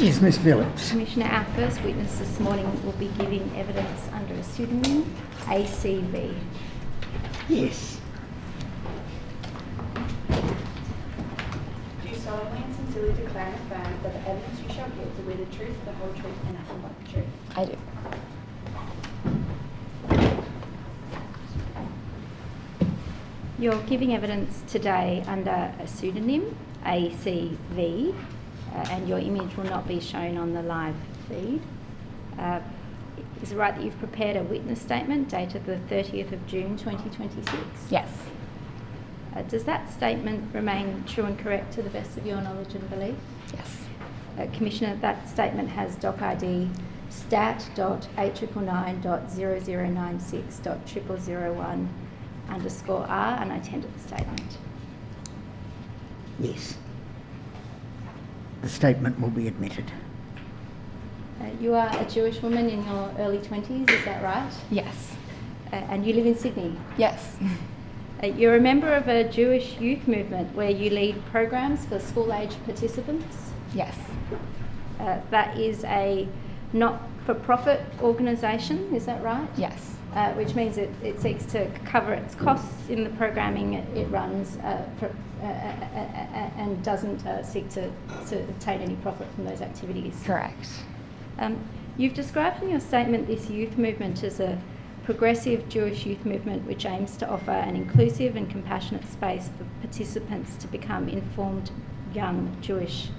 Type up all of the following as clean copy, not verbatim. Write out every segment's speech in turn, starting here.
Yes, Ms Phillips. Commissioner, our first witness this morning will be giving evidence under a pseudonym, ACV. Yes. Do you solemnly and sincerely declare and affirm that the evidence you shall give will be the truth, the whole truth, and nothing but the truth? I do. You're giving evidence today under a pseudonym, ACV, and your image will not be shown on the live feed. Is it right that you've prepared a witness statement dated the 30th of June 2026? Yes. Does that statement remain true and correct to the best of your knowledge and belief? Yes. Commissioner, that statement has doc ID stat.899.0096.0001_R, and I tender the statement. Yes. The statement will be admitted. You are a Jewish woman in your early 20s, is that right? Yes. And you live in Sydney? Yes. You're a member of a Jewish youth movement where you lead programs for school-age participants? Yes. That is a not-for-profit organisation, is that right? Yes. Which means it seeks to cover its costs in the programming it runs and doesn't seek to obtain any profit from those activities. Correct. You've described in your statement this youth movement as a progressive Jewish youth movement which aims to offer an inclusive and compassionate space for participants to become informed young Jewish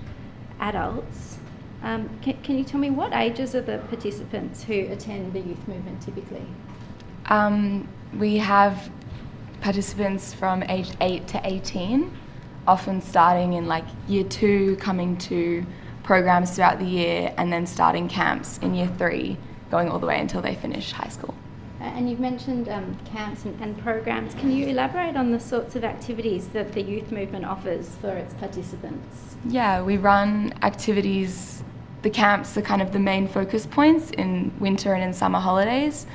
adults. Can you tell me what ages are the participants who attend the youth movement typically? We have participants from age 8 to 18, often starting in like year 2, coming to programs throughout the year, and then starting camps in year 3, going all the way until they finish high school. And you've mentioned camps and programs. Can you elaborate on the sorts of activities that the youth movement offers for its participants? Yeah, we run activities. The camps are kind of the main focus points in winter and in summer holidays.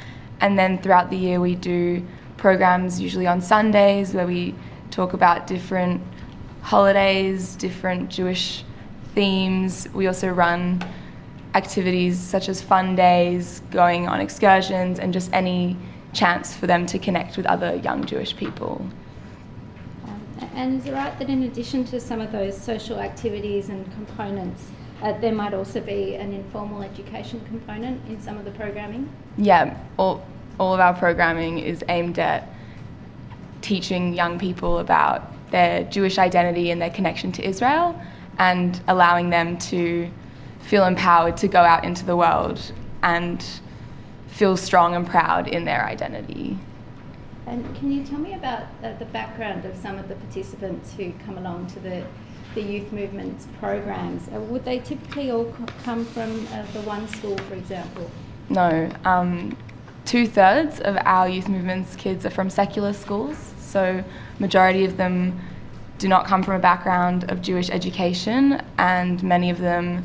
And then throughout the year we do programs usually on Sundays where we talk about different holidays, different Jewish themes. We also run activities such as fun days, going on excursions, and just any chance for them to connect with other young Jewish people. And is it right that in addition to some of those social activities and components, there might also be an informal education component in some of the programming? Yeah, all of our programming is aimed at teaching young people about their Jewish identity and their connection to Israel, and allowing them to feel empowered to go out into the world and feel strong and proud in their identity. And can you tell me about the background of some of the participants who come along to the youth movement's programs? Would they typically all come from the one school, for example? No. 2/3 of our youth movement's kids are from secular schools, so majority of them do not come from a background of Jewish education, and many of them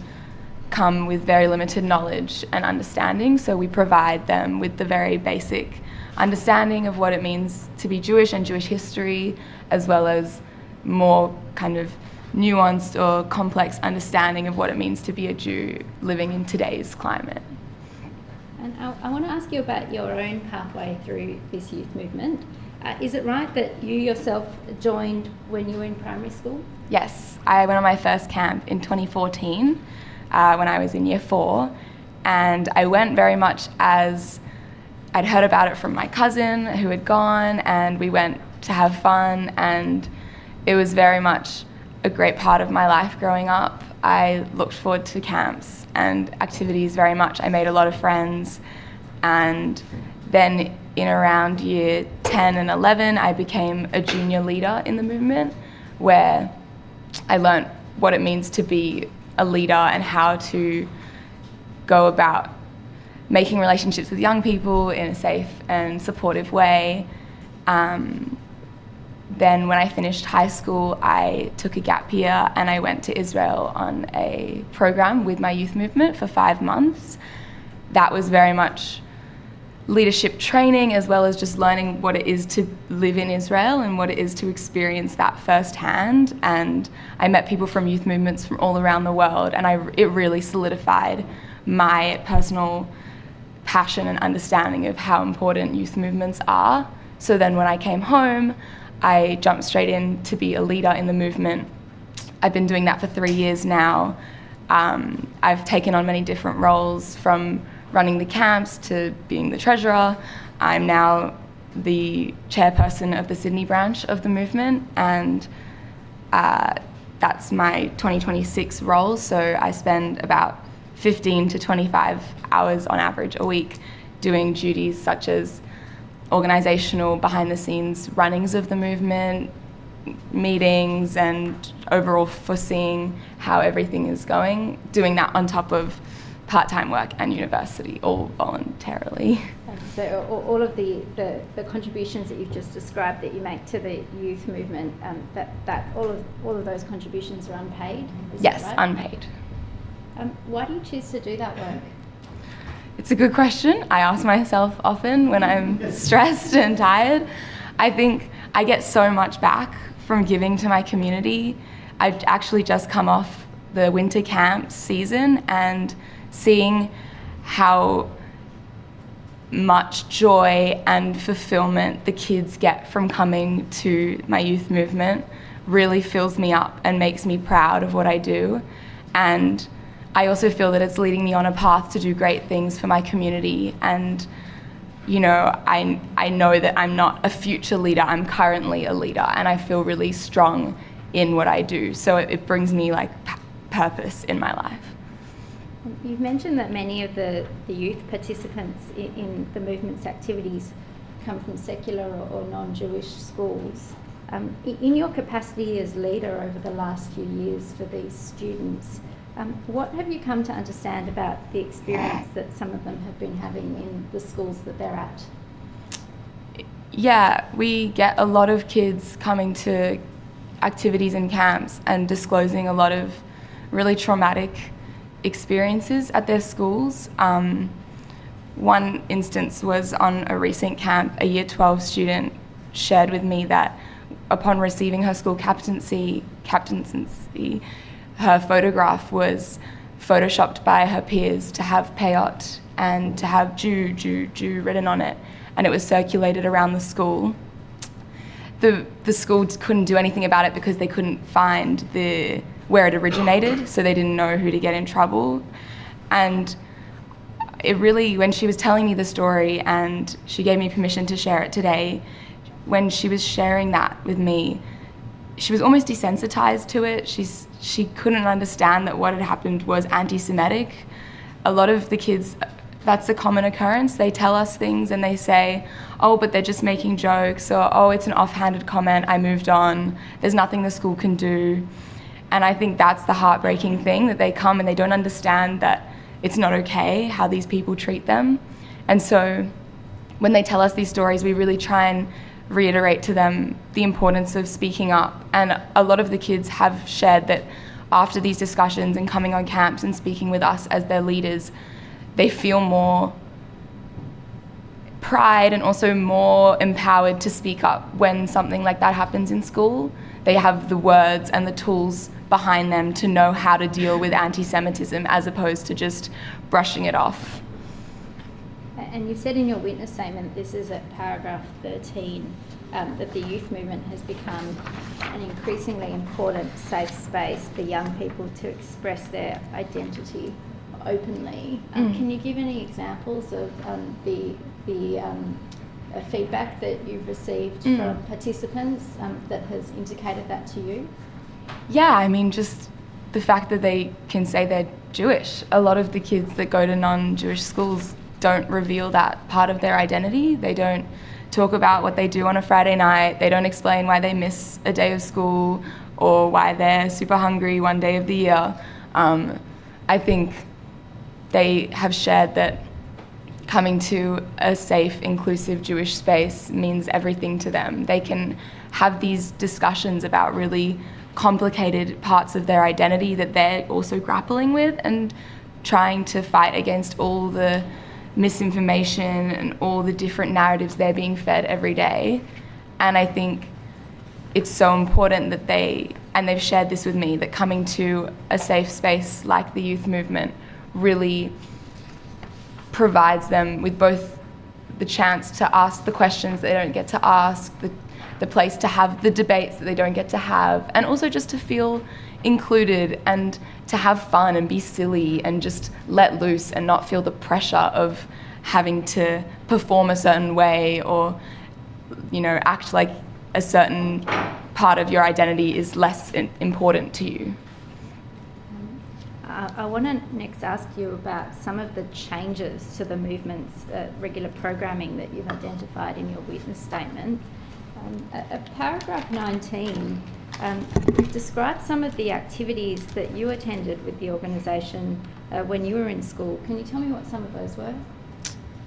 come with very limited knowledge and understanding, so we provide them with the very basic understanding of what it means to be Jewish and Jewish history, as well as more kind of nuanced or complex understanding of what it means to be a Jew living in today's climate. And I want to ask you about your own pathway through this youth movement. Is it right that you yourself joined when you were in primary school? Yes, I went on my first camp in 2014 when I was in year 4, and I went very much as I'd heard about it from my cousin who had gone, and we went to have fun, and it was very much a great part of my life growing up. I looked forward to camps and activities very much. I made a lot of friends, and then in around year 10 and 11 I became a junior leader in the movement, where I learnt what it means to be a leader and how to go about making relationships with young people in a safe and supportive way. Then when I finished high school, I took a gap year and I went to Israel on a program with my youth movement for 5 months. That was very much leadership training, as well as just learning what it is to live in Israel and what it is to experience that firsthand. And I met people from youth movements from all around the world, and it really solidified my personal passion and understanding of how important youth movements are. So then when I came home, I jumped straight in to be a leader in the movement. I've been doing that for 3 years now. I've taken on many different roles, from running the camps to being the treasurer. I'm now the chairperson of the Sydney branch of the movement, and that's my 2026 role. So I spend about 15 to 25 hours on average a week doing duties such as organisational, behind-the-scenes runnings of the movement, meetings, and overall foreseeing how everything is going, doing that on top of part-time work and university, all voluntarily. So all of the contributions that you've just described that you make to the youth movement, that all of those contributions are unpaid? Yes, that right? Unpaid. Why do you choose to do that work? It's a good question. I ask myself often when I'm stressed and tired. I think I get so much back from giving to my community. I've actually just come off the winter camp season, and seeing how much joy and fulfillment the kids get from coming to my youth movement really fills me up and makes me proud of what I do. And I also feel that it's leading me on a path to do great things for my community. And, you know, I know that I'm not a future leader, I'm currently a leader, and I feel really strong in what I do. So it brings me like purpose in my life. You've mentioned that many of the youth participants in the movement's activities come from secular or non-Jewish schools. In your capacity as leader over the last few years for these students, what have you come to understand about the experience that some of them have been having in the schools that they're at? Yeah, we get a lot of kids coming to activities and camps and disclosing a lot of really traumatic experiences at their schools. One instance was on a recent camp. A Year 12 student shared with me that upon receiving her school captaincy, her photograph was photoshopped by her peers to have payot and to have Jew written on it, and it was circulated around the school. The school couldn't do anything about it because they couldn't find where it originated, so they didn't know who to get in trouble. And it really, when she was telling me the story, and she gave me permission to share it today, when she was sharing that with me, she was almost desensitized to it. She couldn't understand that what had happened was anti-Semitic. A lot of the kids, that's a common occurrence. They tell us things and they say, oh, but they're just making jokes, or oh, it's an offhanded comment, I moved on, there's nothing the school can do. And I think that's the heartbreaking thing, that they come and they don't understand that it's not okay how these people treat them. And so when they tell us these stories, we really try and reiterate to them the importance of speaking up. And a lot of the kids have shared that after these discussions and coming on camps and speaking with us as their leaders, they feel more pride and also more empowered to speak up when something like that happens in school. They have the words and the tools behind them to know how to deal with anti-Semitism as opposed to just brushing it off. And you've said in your witness statement, this is at paragraph 13, that the youth movement has become an increasingly important safe space for young people to express their identity openly. Can you give any examples of the feedback that you've received from participants that has indicated that to you? Yeah, I mean, just the fact that they can say they're Jewish. A lot of the kids that go to non-Jewish schools don't reveal that part of their identity. They don't talk about what they do on a Friday night. They don't explain why they miss a day of school or why they're super hungry one day of the year. I think they have shared that coming to a safe, inclusive Jewish space means everything to them. They can have these discussions about really complicated parts of their identity that they're also grappling with and trying to fight against all the misinformation and all the different narratives they're being fed every day. And I think it's so important that they've shared this with me, that coming to a safe space like the youth movement really provides them with both the chance to ask the questions they don't get to ask, the place to have the debates that they don't get to have, and also just to feel included and to have fun and be silly and just let loose and not feel the pressure of having to perform a certain way or, act like a certain part of your identity is less important to you. I want to next ask you about some of the changes to the movement's regular programming that you've identified in your witness statement. At paragraph 19, you've described some of the activities that you attended with the organisation when you were in school. Can you tell me what some of those were?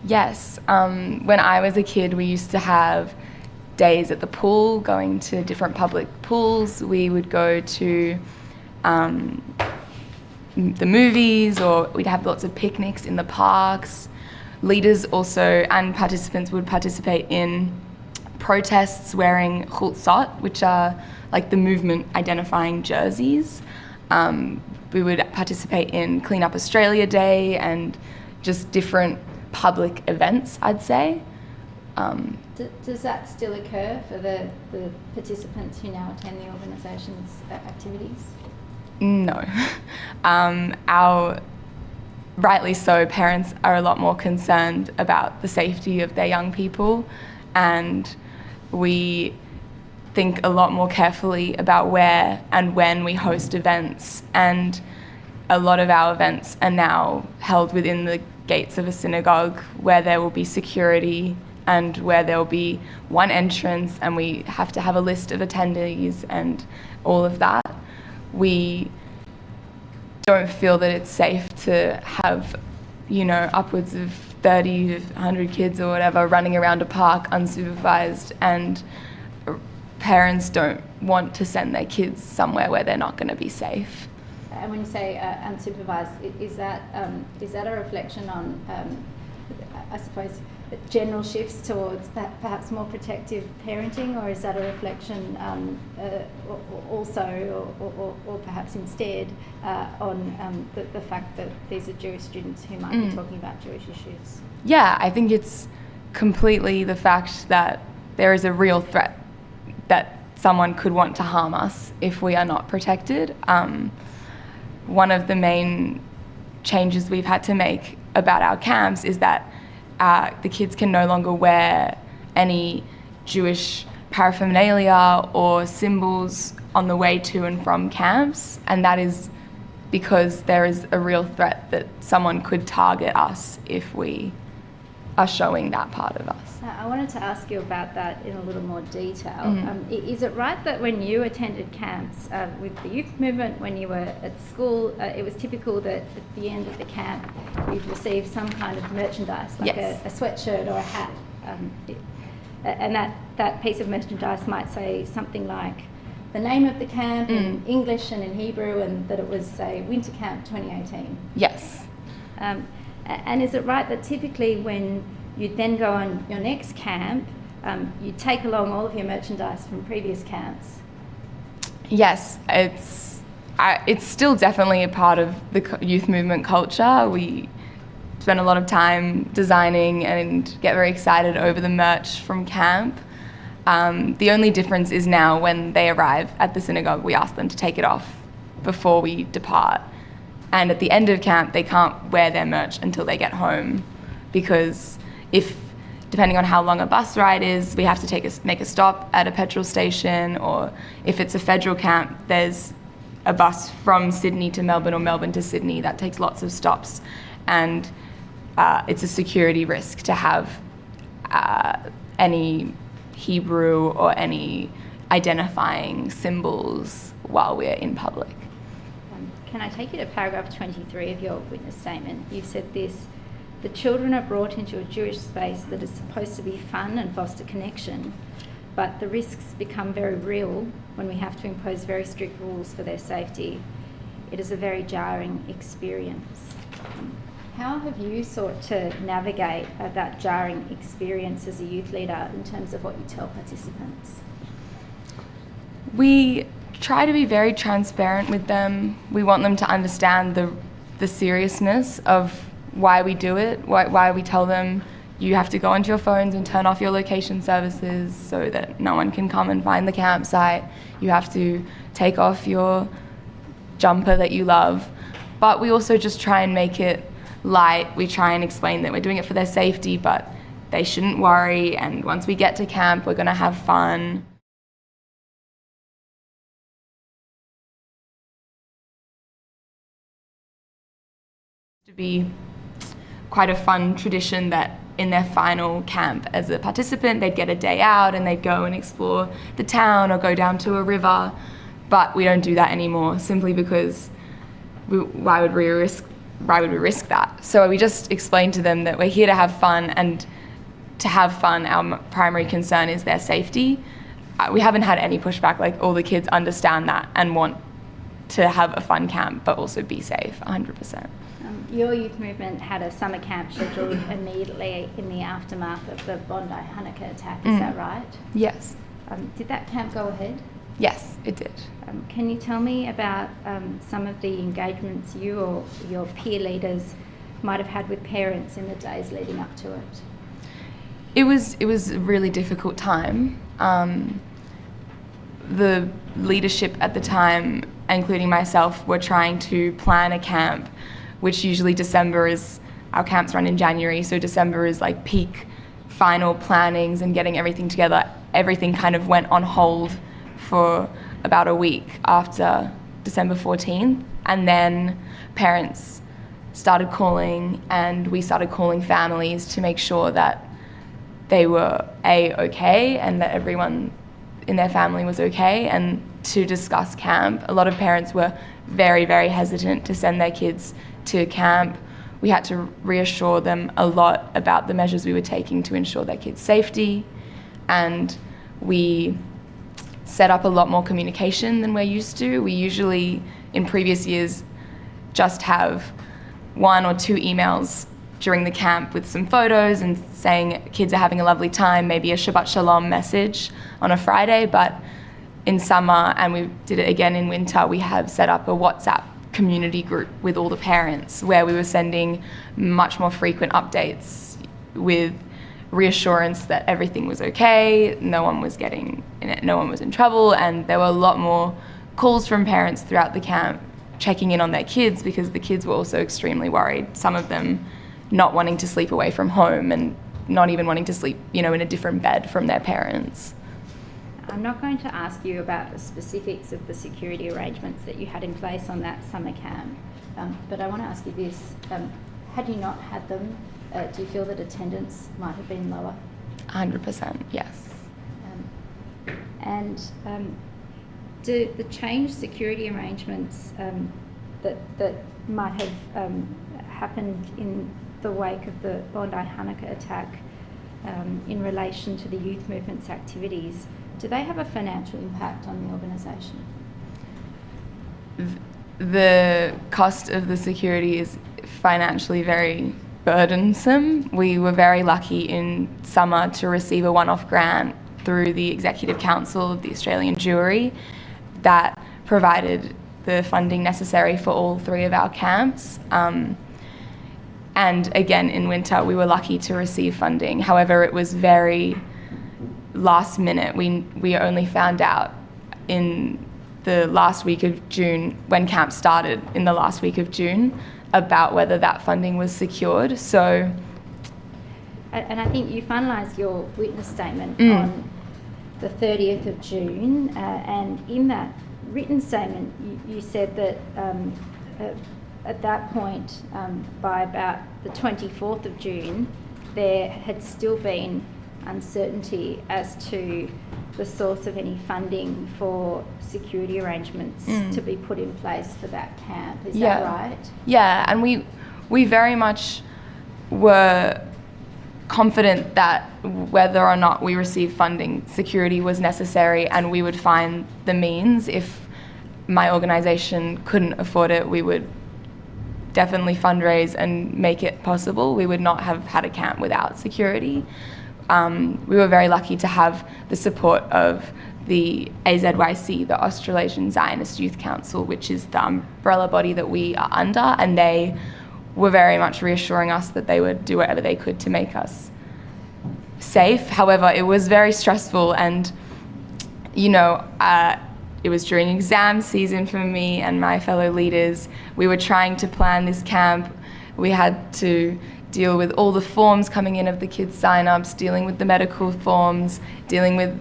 Yes. When I was a kid, we used to have days at the pool, going to different public pools. We would go to the movies, or we'd have lots of picnics in the parks. Leaders also and participants would participate in protests wearing chutzot, which are like the movement identifying jerseys. We would participate in Clean Up Australia Day and just different public events, I'd say. Does that still occur for the participants who now attend the organisation's activities? No. Rightly so, parents are a lot more concerned about the safety of their young people, and we think a lot more carefully about where and when we host events, and a lot of our events are now held within the gates of a synagogue where there will be security and where there will be one entrance, and we have to have a list of attendees and all of that. We don't feel that it's safe to have, upwards of 30 to 100 kids or whatever running around a park unsupervised, and parents don't want to send their kids somewhere where they're not going to be safe. And when you say unsupervised, is that a reflection on, I suppose, general shifts towards perhaps more protective parenting, or is that a reflection also, or perhaps instead, on the fact that these are Jewish students who might be talking about Jewish issues? Yeah, I think it's completely the fact that there is a real threat that someone could want to harm us if we are not protected. One of the main changes we've had to make about our camps is that the kids can no longer wear any Jewish paraphernalia or symbols on the way to and from camps, and that is because there is a real threat that someone could target us if we are showing that part of us. I wanted to ask you about that in a little more detail. Is it right that when you attended camps with the youth movement, when you were at school, it was typical that at the end of the camp you'd receive some kind of merchandise, like yes. a sweatshirt or a hat? And that piece of merchandise might say something like the name of the camp in English and in Hebrew, and that it was, say, Winter Camp 2018. Yes. And is it right that typically when you then go on your next camp, you take along all of your merchandise from previous camps? Yes, it's still definitely a part of the youth movement culture. We spend a lot of time designing and get very excited over the merch from camp. The only difference is now when they arrive at the synagogue, we ask them to take it off before we depart. And at the end of camp, they can't wear their merch until they get home, because depending on how long a bus ride is, we have to make a stop at a petrol station, or if it's a federal camp, there's a bus from Sydney to Melbourne or Melbourne to Sydney that takes lots of stops, and it's a security risk to have any Hebrew or any identifying symbols while we're in public. Can I take you to paragraph 23 of your witness statement? You've said this: the children are brought into a Jewish space that is supposed to be fun and foster connection, but the risks become very real when we have to impose very strict rules for their safety. It is a very jarring experience. How have you sought to navigate that jarring experience as a youth leader in terms of what you tell participants? We try to be very transparent with them. We want them to understand the seriousness of why we do it, why we tell them you have to go onto your phones and turn off your location services so that no one can come and find the campsite. You have to take off your jumper that you love. But we also just try and make it light. We try and explain that we're doing it for their safety, but they shouldn't worry, and once we get to camp, we're going to have fun. To be quite a fun tradition that in their final camp as a participant, they'd get a day out and they'd go and explore the town or go down to a river. But we don't do that anymore, simply because why would we risk that? So we just explain to them that we're here to have fun, and to have fun, our primary concern is their safety. We haven't had any pushback. Like, all the kids understand that and want to have a fun camp, but also be safe, 100%. Your youth movement had a summer camp scheduled immediately in the aftermath of the Bondi Hanukkah attack, is that right? Yes. Did that camp go ahead? Yes, it did. Can you tell me about some of the engagements you or your peer leaders might have had with parents in the days leading up to it? It was a really difficult time. The leadership at the time, including myself, were trying to plan a camp, which usually December is, our camps run in January, so December is like peak final plannings and getting everything together. Everything kind of went on hold for about a week after December 14th, and then parents started calling, and we started calling families to make sure that they were okay and that everyone in their family was okay, and to discuss camp. A lot of parents were very, very hesitant to send their kids to camp. We had to reassure them a lot about the measures we were taking to ensure their kids' safety, and we set up a lot more communication than we're used to. We usually, in previous years, just have 1 or 2 emails during the camp with some photos and saying kids are having a lovely time, maybe a Shabbat Shalom message on a Friday. But in summer, and we did it again in winter, we have set up a WhatsApp community group with all the parents where we were sending much more frequent updates with reassurance that everything was okay, no one was in trouble, and there were a lot more calls from parents throughout the camp checking in on their kids, because the kids were also extremely worried, some of them not wanting to sleep away from home and not even wanting to sleep, in a different bed from their parents. I'm not going to ask you about the specifics of the security arrangements that you had in place on that summer camp, but I want to ask you this. Had you not had them, do you feel that attendance might have been lower? 100%, yes. And do the changed security arrangements that might have happened in the wake of the Bondi Hanukkah attack in relation to the youth movement's activities, do they have a financial impact on the organisation? The cost of the security is financially very burdensome. We were very lucky in summer to receive a one-off grant through the Executive Council of the Australian Jewry that provided the funding necessary for all 3 of our camps. And again, in winter, we were lucky to receive funding. However, it was very last minute. We only found out in the last week of June, when camp started in the last week of June, about whether that funding was secured. So, and I think you finalised your witness statement on the 30th of June, and in that written statement you said that at that point, by about the 24th of June, there had still been uncertainty as to the source of any funding for security arrangements to be put in place for that camp. Is that right? Yeah, and we very much were confident that whether or not we received funding, security was necessary, and we would find the means. If my organisation couldn't afford it, we would definitely fundraise and make it possible. We would not have had a camp without security. We were very lucky to have the support of the AZYC, the Australasian Zionist Youth Council, which is the umbrella body that we are under, and they were very much reassuring us that they would do whatever they could to make us safe. However, it was very stressful, and it was during exam season for me and my fellow leaders. We were trying to plan this camp. We had to deal with all the forms coming in of the kids' sign-ups, dealing with the medical forms, dealing with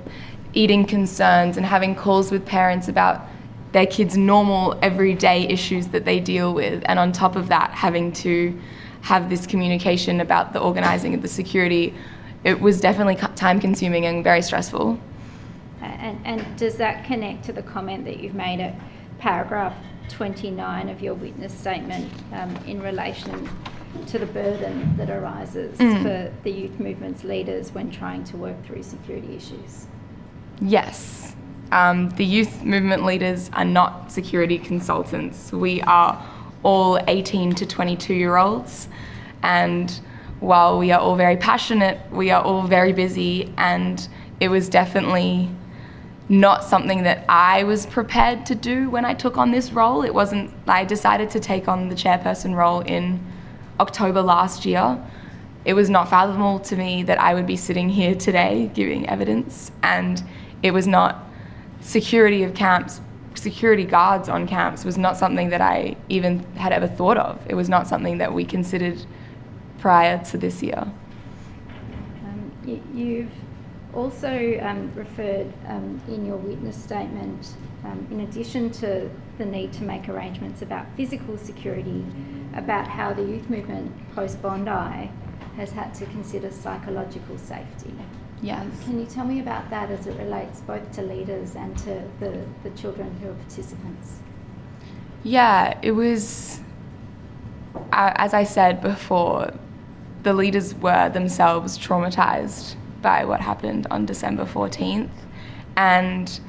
eating concerns, and having calls with parents about their kids' normal everyday issues that they deal with. And on top of that, having to have this communication about the organising of the security. It was definitely time-consuming and very stressful. And does that connect to the comment that you've made at paragraph 29 of your witness statement in relation to the burden that arises for the youth movement's leaders when trying to work through security issues? Yes. The youth movement leaders are not security consultants. We are all 18 to 22-year-olds, and while we are all very passionate, we are all very busy, and it was definitely not something that I was prepared to do when I took on this role. I decided to take on the chairperson role in October last year. It was not fathomable to me that I would be sitting here today giving evidence, and it was not security of camps, security guards on camps was not something that I even had ever thought of. It was not something that we considered prior to this year. You've also referred in your witness statement, in addition to the need to make arrangements about physical security, about how the youth movement post-Bondi has had to consider psychological safety. Yes. Can you tell me about that as it relates both to leaders and to the children who are participants? Yeah, it was, as I said before, the leaders were themselves traumatised by what happened on December 14th, and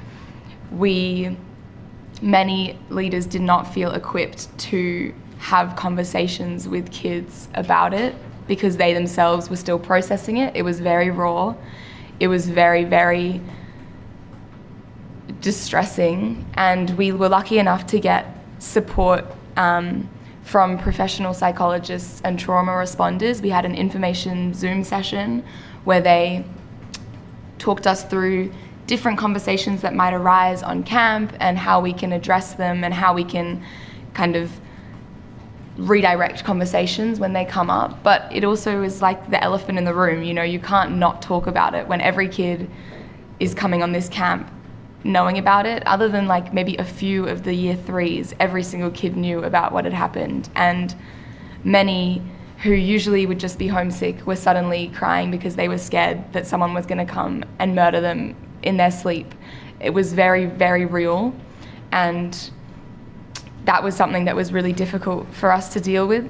many leaders did not feel equipped to have conversations with kids about it because they themselves were still processing it. It was very raw. It was very, very distressing, and we were lucky enough to get support from professional psychologists and trauma responders. We had an information Zoom session where they talked us through different conversations that might arise on camp and how we can address them and how we can kind of redirect conversations when they come up. But it also is like the elephant in the room, you can't not talk about it when every kid is coming on this camp knowing about it. Other than like maybe a few of the year 3s, every single kid knew about what had happened, and many who usually would just be homesick were suddenly crying because they were scared that someone was going to come and murder them in their sleep. It was very, very real, and that was something that was really difficult for us to deal with.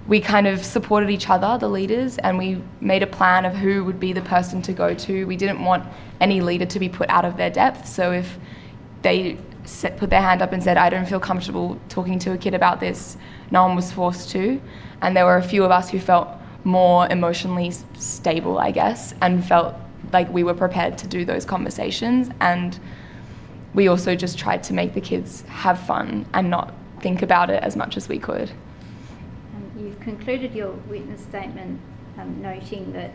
We kind of supported each other, the leaders, and we made a plan of who would be the person to go to. We didn't want any leader to be put out of their depth, so if they put their hand up and said, I don't feel comfortable talking to a kid about this, no one was forced to. And there were a few of us who felt more emotionally stable, I guess, and felt like we were prepared to do those conversations. And we also just tried to make the kids have fun and not think about it as much as we could. You've concluded your witness statement noting that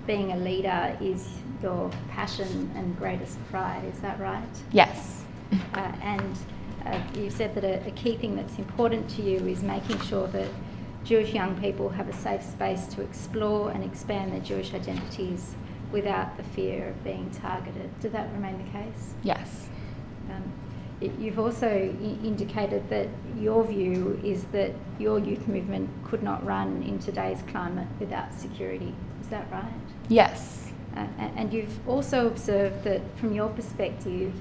being a leader is your passion and greatest pride. Is that right? Yes. And you've said that a key thing that's important to you is making sure that Jewish young people have a safe space to explore and expand their Jewish identities without the fear of being targeted. Does that remain the case? Yes. You've also indicated that your view is that your youth movement could not run in today's climate without security. Is that right? Yes. And you've also observed that from your perspective,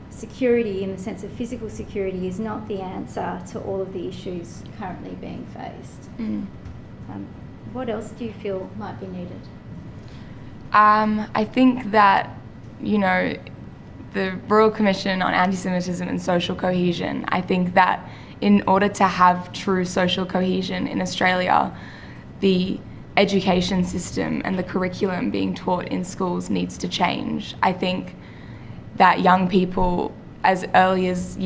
security in the sense of physical security is not the answer to all of the issues currently being faced. What else do you feel might be needed? I think that, the Royal Commission on Antisemitism and Social Cohesion, I think that in order to have true social cohesion in Australia, the education system and the curriculum being taught in schools needs to change. I think that young people, as early as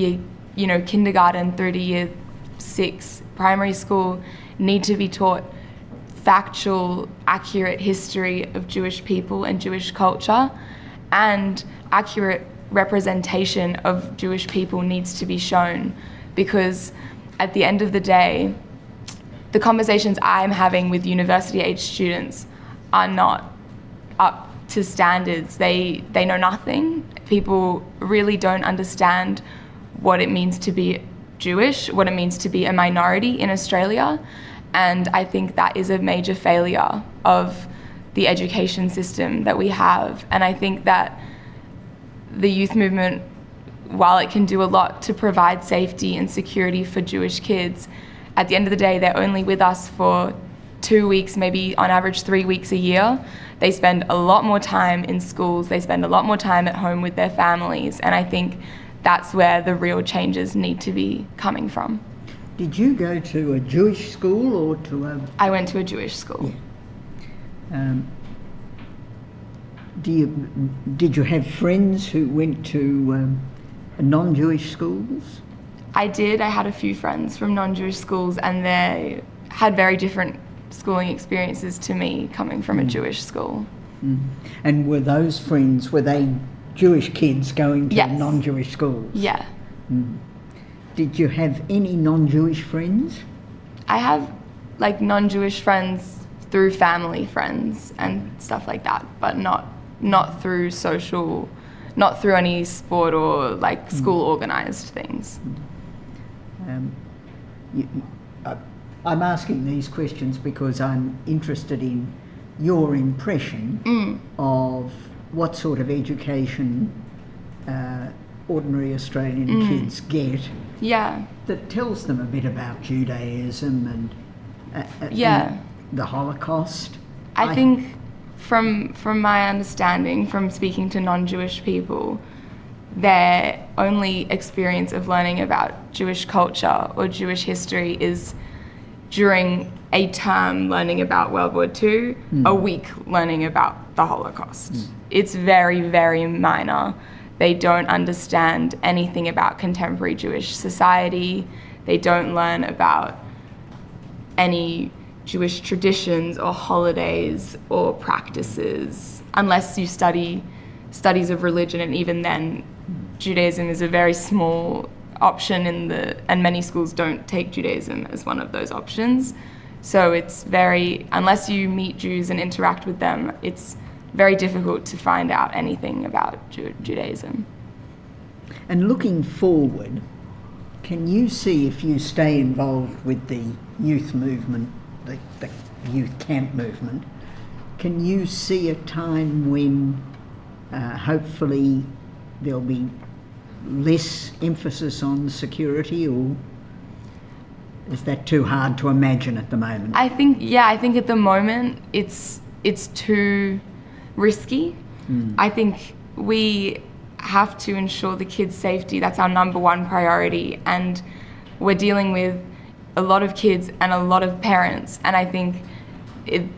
kindergarten through to year 6 primary school, need to be taught factual, accurate history of Jewish people and Jewish culture, and accurate representation of Jewish people needs to be shown, because at the end of the day, the conversations I'm having with university-age students are not up to standards. They know nothing. People really don't understand what it means to be Jewish, what it means to be a minority in Australia, and I think that is a major failure of the education system that we have. And I think that the youth movement, while it can do a lot to provide safety and security for Jewish kids, at the end of the day, they're only with us for 2 weeks, maybe on average 3 weeks a year. They spend a lot more time in schools, they spend a lot more time at home with their families, and I think that's where the real changes need to be coming from. Did you go to a Jewish school or to a... I went to a Jewish school. Yeah. Did you have friends who went to non-Jewish schools? I did. I had a few friends from non-Jewish schools, and they had very different schooling experiences to me coming from a Jewish school. Mm. And were those friends, were they Jewish kids going to Yes. non-Jewish schools? Yeah. Mm. Did you have any non-Jewish friends? I have non-Jewish friends through family friends and stuff like that, but not through social, not through any sport or school organised things. I'm asking these questions because I'm interested in your impression of what sort of education ordinary Australian kids get. Yeah. That tells them a bit about Judaism and the Holocaust. I think from my understanding, from speaking to non-Jewish people, their only experience of learning about Jewish culture or Jewish history is during a term learning about World War II, a week learning about the Holocaust. It's very, very minor. They don't understand anything about contemporary Jewish society. They don't learn about any Jewish traditions or holidays or practices unless you study studies of religion, and even then Judaism is a very small option and many schools don't take Judaism as one of those options. So unless you meet Jews and interact with them, it's very difficult to find out anything about Judaism. And looking forward, can you see, if you stay involved with the youth movement, the youth camp movement, can you see a time when hopefully there'll be less emphasis on security, or is that too hard to imagine at the moment? I think at the moment it's too risky. I think we have to ensure the kids' safety. That's our number one priority, and we're dealing with a lot of kids and a lot of parents, and I think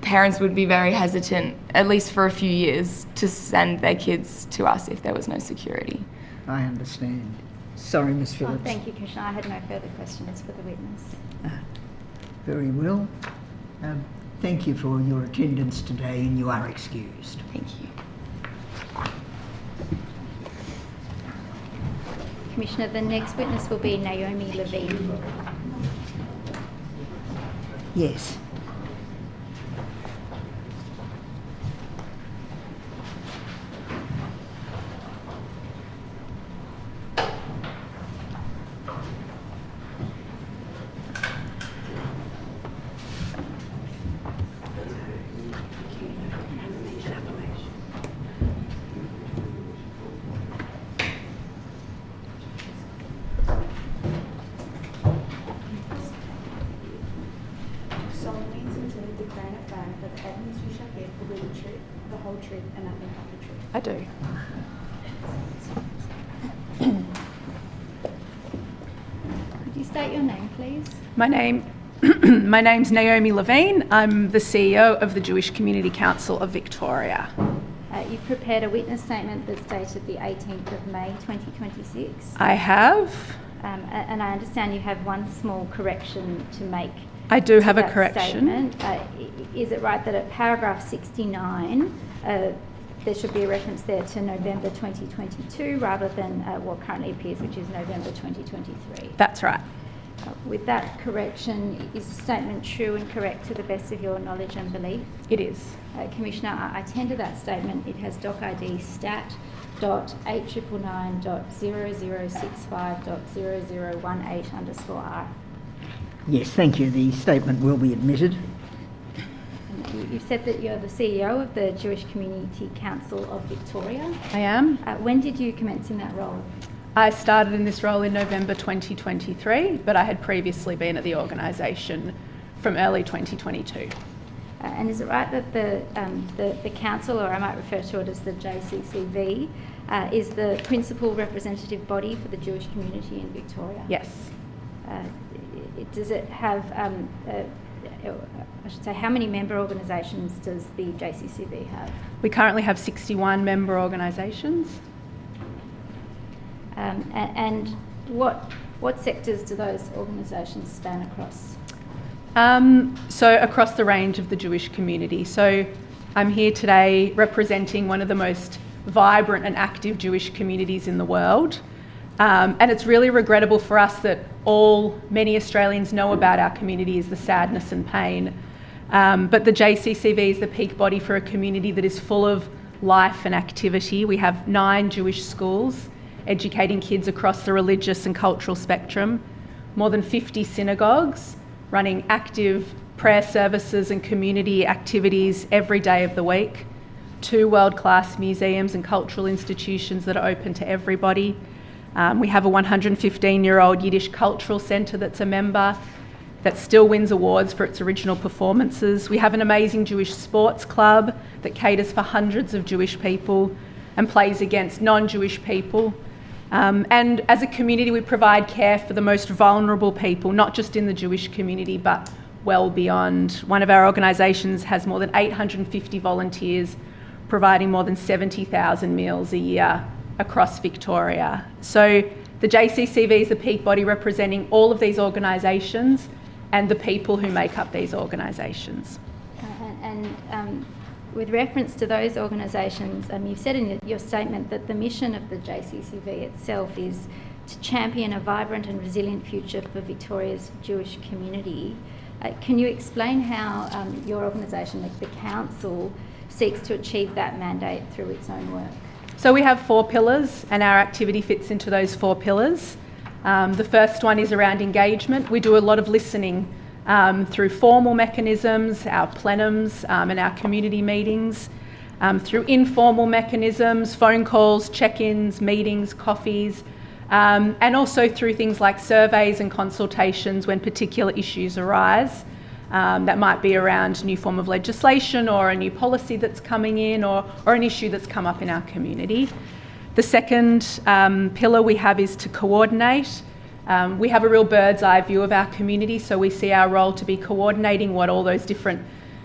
parents would be very hesitant, at least for a few years, to send their kids to us if there was no security. I understand. Sorry, Ms. Phillips. Thank you, Commissioner. I had no further questions for the witness. Very well. Thank you for your attendance today, and you are excused. Thank you. Commissioner, the next witness will be Naomi Levin. Yes. Solemnly and sincerely declare and affirm that the evidence you shall give will be the truth, the whole truth, and nothing but the truth. I do. Could you state your name, please? My name's Naomi Levin. I'm the CEO of the Jewish Community Council of Victoria. You've prepared a witness statement that's dated the 18th of May 2026. I have. And I understand you have one small correction to make. I do have a that correction. Statement. Is it right that at paragraph 69, there should be a reference there to November 2022 rather than what currently appears, which is November 2023? That's right. With that correction, is the statement true and correct to the best of your knowledge and belief? It is. Commissioner, I tender that statement. It has doc ID stat.899.0065.0018_R. Yes, thank you. The statement will be admitted. You've said that you're the CEO of the Jewish Community Council of Victoria. I am. When did you commence in that role? I started in this role in November 2023, but I had previously been at the organisation from early 2022. And is it right that the council, or I might refer to it as the JCCV, is the principal representative body for the Jewish community in Victoria? Yes. Does it have, I should say, how many member organisations does the JCCV have? We currently have 61 member organisations. And what sectors do those organisations span across? So across the range of the Jewish community. So I'm here today representing one of the most vibrant and active Jewish communities in the world. And it's really regrettable for us that many Australians know about our community is the sadness and pain. But the JCCV is the peak body for a community that is full of life and activity. We have 9 Jewish schools educating kids across the religious and cultural spectrum, more than 50 synagogues, running active prayer services and community activities every day of the week, 2 world-class museums and cultural institutions that are open to everybody. We have a 115-year-old Yiddish cultural centre that's a member that still wins awards for its original performances. We have an amazing Jewish sports club that caters for hundreds of Jewish people and plays against non-Jewish people. And as a community, we provide care for the most vulnerable people, not just in the Jewish community, but well beyond. One of our organisations has more than 850 volunteers, providing more than 70,000 meals a year across Victoria. So the JCCV is the peak body representing all of these organisations and the people who make up these organisations. With reference to those organisations, you've said in your statement that the mission of the JCCV itself is to champion a vibrant and resilient future for Victoria's Jewish community. Can you explain how your organisation, like the council, seeks to achieve that mandate through its own work? So we have 4 pillars, and our activity fits into those 4 pillars. The first one is around engagement. We do a lot of listening through formal mechanisms, our plenums and our community meetings, through informal mechanisms, phone calls, check-ins, meetings, coffees, and also through things like surveys and consultations when particular issues arise. That might be around a new form of legislation or a new policy that's coming in or an issue that's come up in our community. The second pillar we have is to coordinate. We have a real bird's eye view of our community, so we see our role to be coordinating what all those different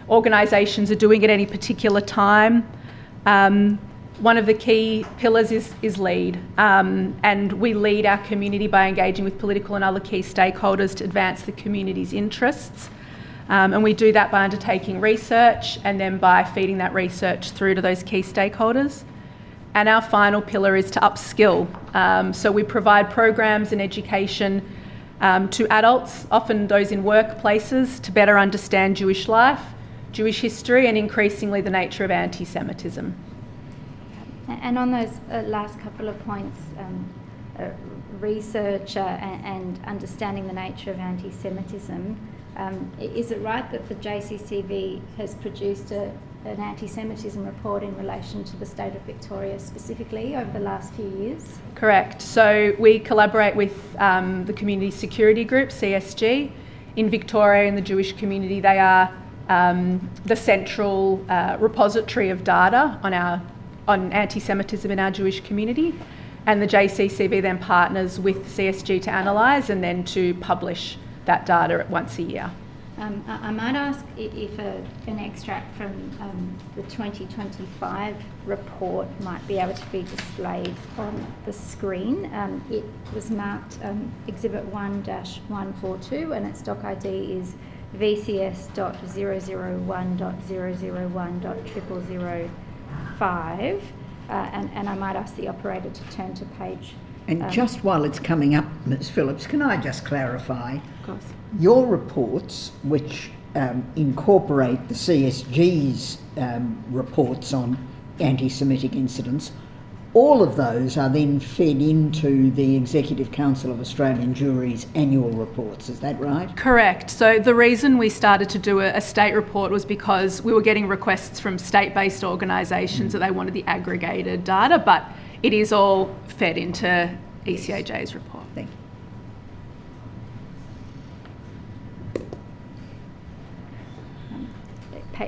organisations are doing at any particular time. One of the key pillars is lead, and we lead our community by engaging with political and other key stakeholders to advance the community's interests. And we do that by undertaking research and then by feeding that research through to those key stakeholders. And our final pillar is to upskill. So we provide programs and education to adults, often those in workplaces, to better understand Jewish life, Jewish history, and increasingly the nature of anti-Semitism. And on those last couple of points, research and understanding the nature of anti-Semitism, is it right that the JCCV has produced an anti-Semitism report in relation to the state of Victoria specifically over the last few years? Correct. So we collaborate with the Community Security Group, CSG, in Victoria and the Jewish community. They are the central repository of data on anti-Semitism in our Jewish community. and the JCCV then partners with CSG to analyse and then to publish that data once a year. I might ask if an extract from the 2025 report might be able to be displayed on the screen. It was marked Exhibit 1-142 and its doc ID is VCS.001.001.0005. And I might ask the operator to turn to page. And just while it's coming up, Ms Phillips, can I just clarify? Of course. Your reports, which incorporate the CSG's reports on anti-Semitic incidents, all of those are then fed into the Executive Council of Australian Juries annual reports, is that right? Correct. So the reason we started to do a state report was because we were getting requests from state-based organisations that they wanted the aggregated data, but it is all fed into ECAJ's report. Thank you.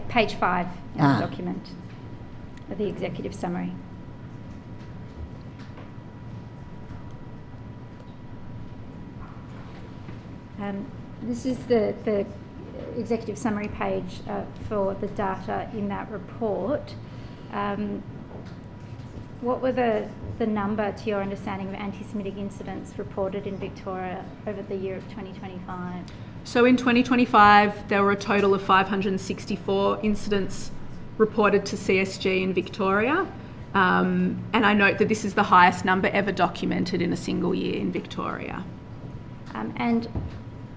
Page 5 in the document of the executive summary. This is the executive summary page for the data in that report. What were the number, to your understanding, of anti-Semitic incidents reported in Victoria over the year of 2025? So in 2025, there were a total of 564 incidents reported to CSG in Victoria. And I note that this is the highest number ever documented in a single year in Victoria. And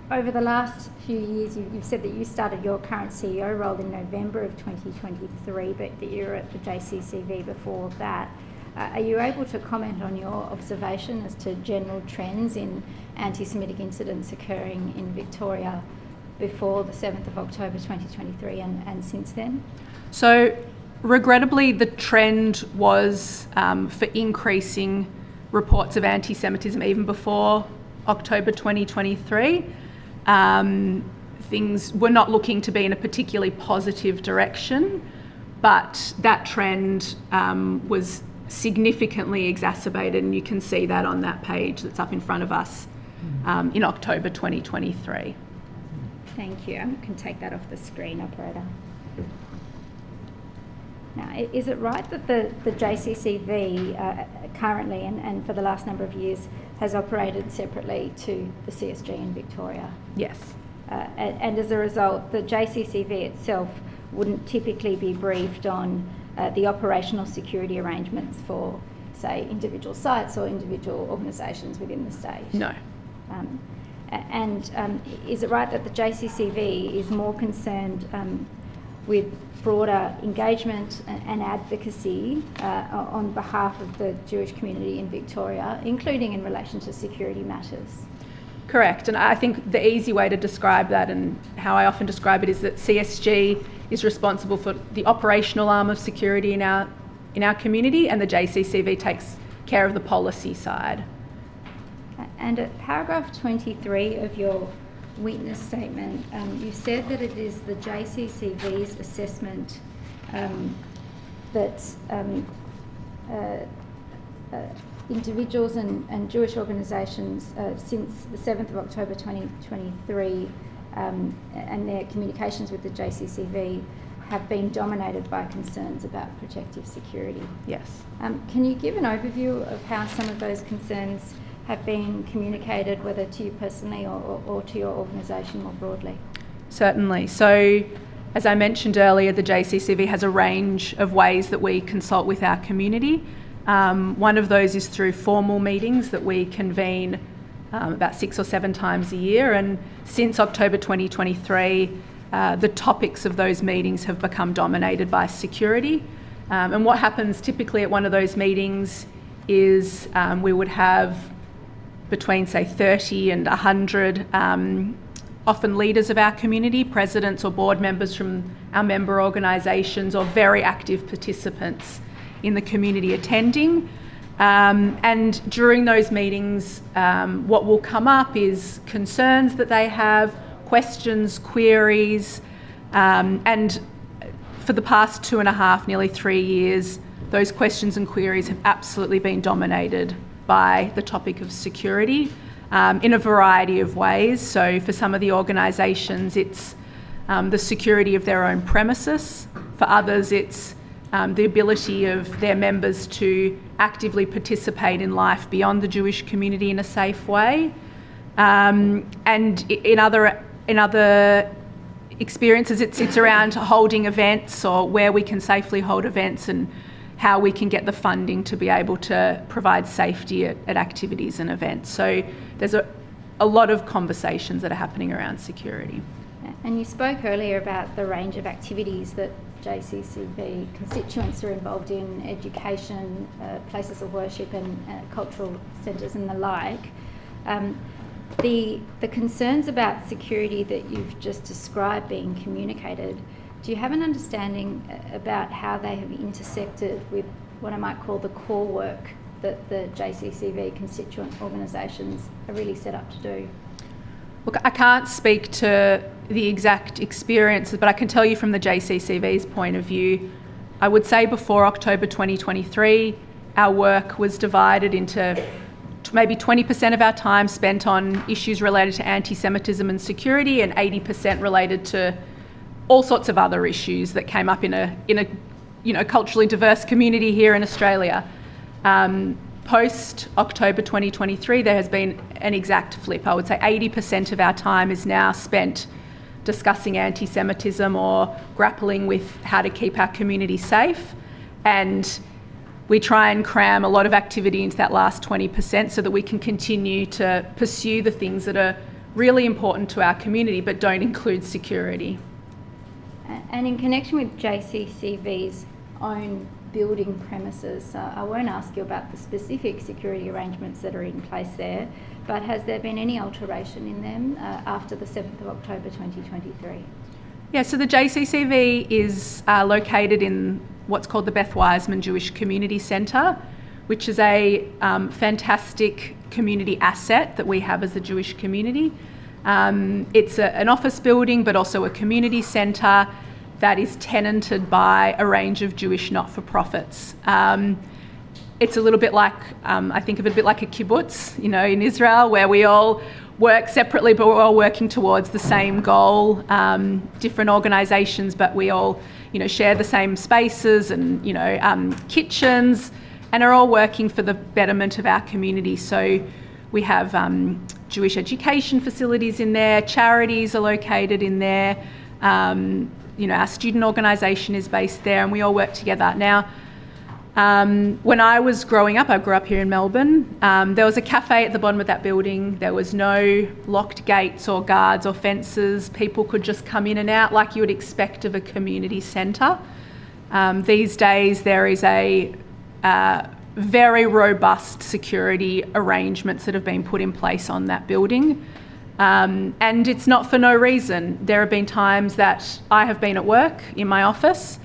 over the last few years, you've said that you started your current CEO role in November of 2023, but that you were at the JCCV before that. Are you able to comment on your observation as to general trends in anti-Semitic incidents occurring in Victoria before the 7th of October 2023 and since then? So regrettably, the trend was for increasing reports of anti-Semitism even before October 2023. Things were not looking to be in a particularly positive direction, but that trend was significantly exacerbated, and you can see that on that page that's up in front of us in October 2023. Thank you. I can take that off the screen, operator. Now, is it right that the JCCV currently and for the last number of years has operated separately to the CSG in Victoria? Yes. And as a result, the JCCV itself wouldn't typically be briefed on the operational security arrangements for, say, individual sites or individual organisations within the state? No. Is it right that the JCCV is more concerned with broader engagement and advocacy on behalf of the Jewish community in Victoria, including in relation to security matters? Correct, and I think the easy way to describe that, and how I often describe it, is that CSG is responsible for the operational arm of security in our community, and the JCCV takes care of the policy side. And at paragraph 23 of your witness statement, you said that it is the JCCV's assessment that individuals and Jewish organisations since the 7th of October 2023 and their communications with the JCCV have been dominated by concerns about protective security. Yes. Can you give an overview of how some of those concerns have been communicated, whether to you personally or to your organisation more broadly? Certainly. So, as I mentioned earlier, the JCCV has a range of ways that we consult with our community. One of those is through formal meetings that we convene about 6 or 7 times a year, and since October 2023, the topics of those meetings have become dominated by security. And what happens typically at one of those meetings is we would have between, say, 30 and 100 often leaders of our community, presidents or board members from our member organisations, or very active participants in the community attending. And during those meetings, what will come up is concerns that they have, questions, queries, and for the past 2.5, nearly 3 years, those questions and queries have absolutely been dominated by the topic of security in a variety of ways. So for some of the organisations, it's the security of their own premises. For others, it's the ability of their members to actively participate in life beyond the Jewish community in a safe way. And in other experiences, it's around holding events or where we can safely hold events and how we can get the funding to be able to provide safety at activities and events. So there's a lot of conversations that are happening around security. And you spoke earlier about the range of activities that JCCV constituents are involved in, education, places of worship and cultural centres and the like. The concerns about security that you've just described being communicated, do you have an understanding about how they have intersected with what I might call the core work that the JCCV constituent organisations are really set up to do? Look, I can't speak to the exact experiences, but I can tell you from the JCCV's point of view, I would say before October 2023, our work was divided into maybe 20% of our time spent on issues related to anti-Semitism and security, and 80% related to all sorts of other issues that came up in a culturally diverse community here in Australia. Post October 2023, there has been an exact flip. I would say 80% of our time is now spent discussing anti-Semitism or grappling with how to keep our community safe, and we try and cram a lot of activity into that last 20% so that we can continue to pursue the things that are really important to our community but don't include security. And in connection with JCCV's own building premises, I won't ask you about the specific security arrangements that are in place there, but has there been any alteration in them after the 7th of October 2023? Yeah, so the JCCV is located in what's called the Beth Wiseman Jewish Community Centre, which is a fantastic community asset that we have as a Jewish community. It's an office building, but also a community centre that is tenanted by a range of Jewish not-for-profits. It's a little bit like, I think of it a bit like a kibbutz, in Israel, where we all work separately, but we're all working towards the same goal. Different organisations, but we all, share the same spaces and, kitchens, and are all working for the betterment of our community. So we have Jewish education facilities in there, charities are located in there, our student organisation is based there, and we all work together. Now, when I was growing up, I grew up here in Melbourne, there was a cafe at the bottom of that building. There was no locked gates or guards or fences. People could just come in and out like you would expect of a community centre. These days there is a very robust security arrangements that have been put in place on that building. And it's not for no reason. There have been times that I have been at work in my office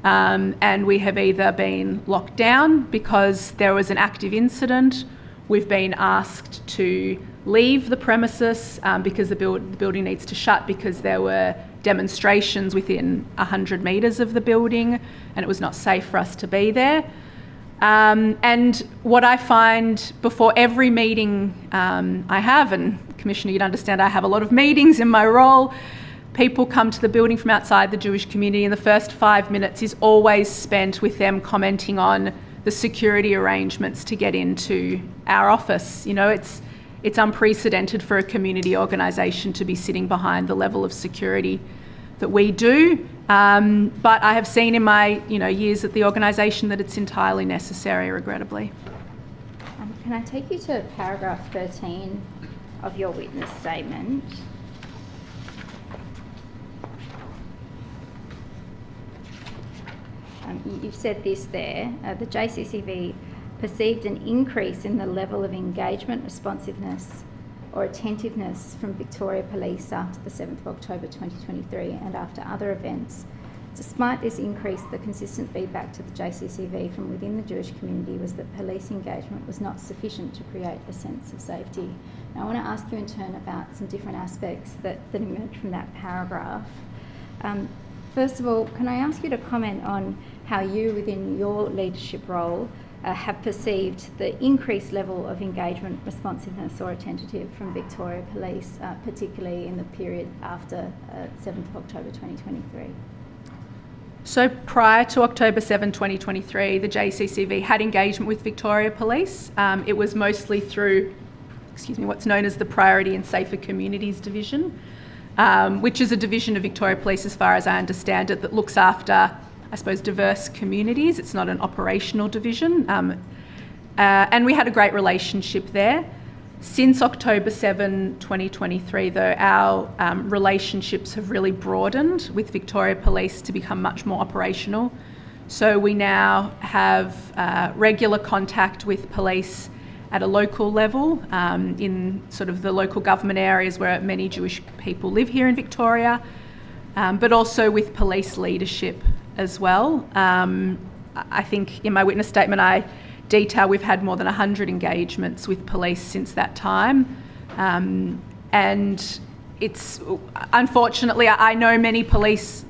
and we have either been locked down because there was an active incident, we've been asked to leave the premises because the building needs to shut because there were demonstrations within 100 metres of the building and it was not safe for us to be there. And what I find before every meeting I have, and Commissioner, you'd understand I have a lot of meetings in my role, people come to the building from outside the Jewish community and the first 5 minutes is always spent with them commenting on the security arrangements to get into our office. It's unprecedented for a community organisation to be sitting behind the level of security that we do. But I have seen in my years at the organisation that it's entirely necessary, regrettably. Can I take you to paragraph 13 of your witness statement? You've said this there, the JCCV perceived an increase in the level of engagement, responsiveness or attentiveness from Victoria Police after the 7th of October 2023 and after other events. Despite this increase, the consistent feedback to the JCCV from within the Jewish community was that police engagement was not sufficient to create a sense of safety. Now, I want to ask you in turn about some different aspects that emerge from that paragraph. First of all, can I ask you to comment on how you, within your leadership role, have perceived the increased level of engagement, responsiveness or attentive from Victoria Police, particularly in the period after 7th of October 2023? So prior to October 7, 2023, the JCCV had engagement with Victoria Police. It was mostly through, what's known as the Priority and Safer Communities Division, which is a division of Victoria Police, as far as I understand it, that looks after, I suppose, diverse communities. It's not an operational division. And we had a great relationship there. Since October 7, 2023, though, our relationships have really broadened with Victoria Police to become much more operational. So we now have regular contact with police at a local level, in sort of the local government areas where many Jewish people live here in Victoria, but also with police leadership as well. I think in my witness statement I detail we've had more than 100 engagements with police since that time. And it's, unfortunately, I know many police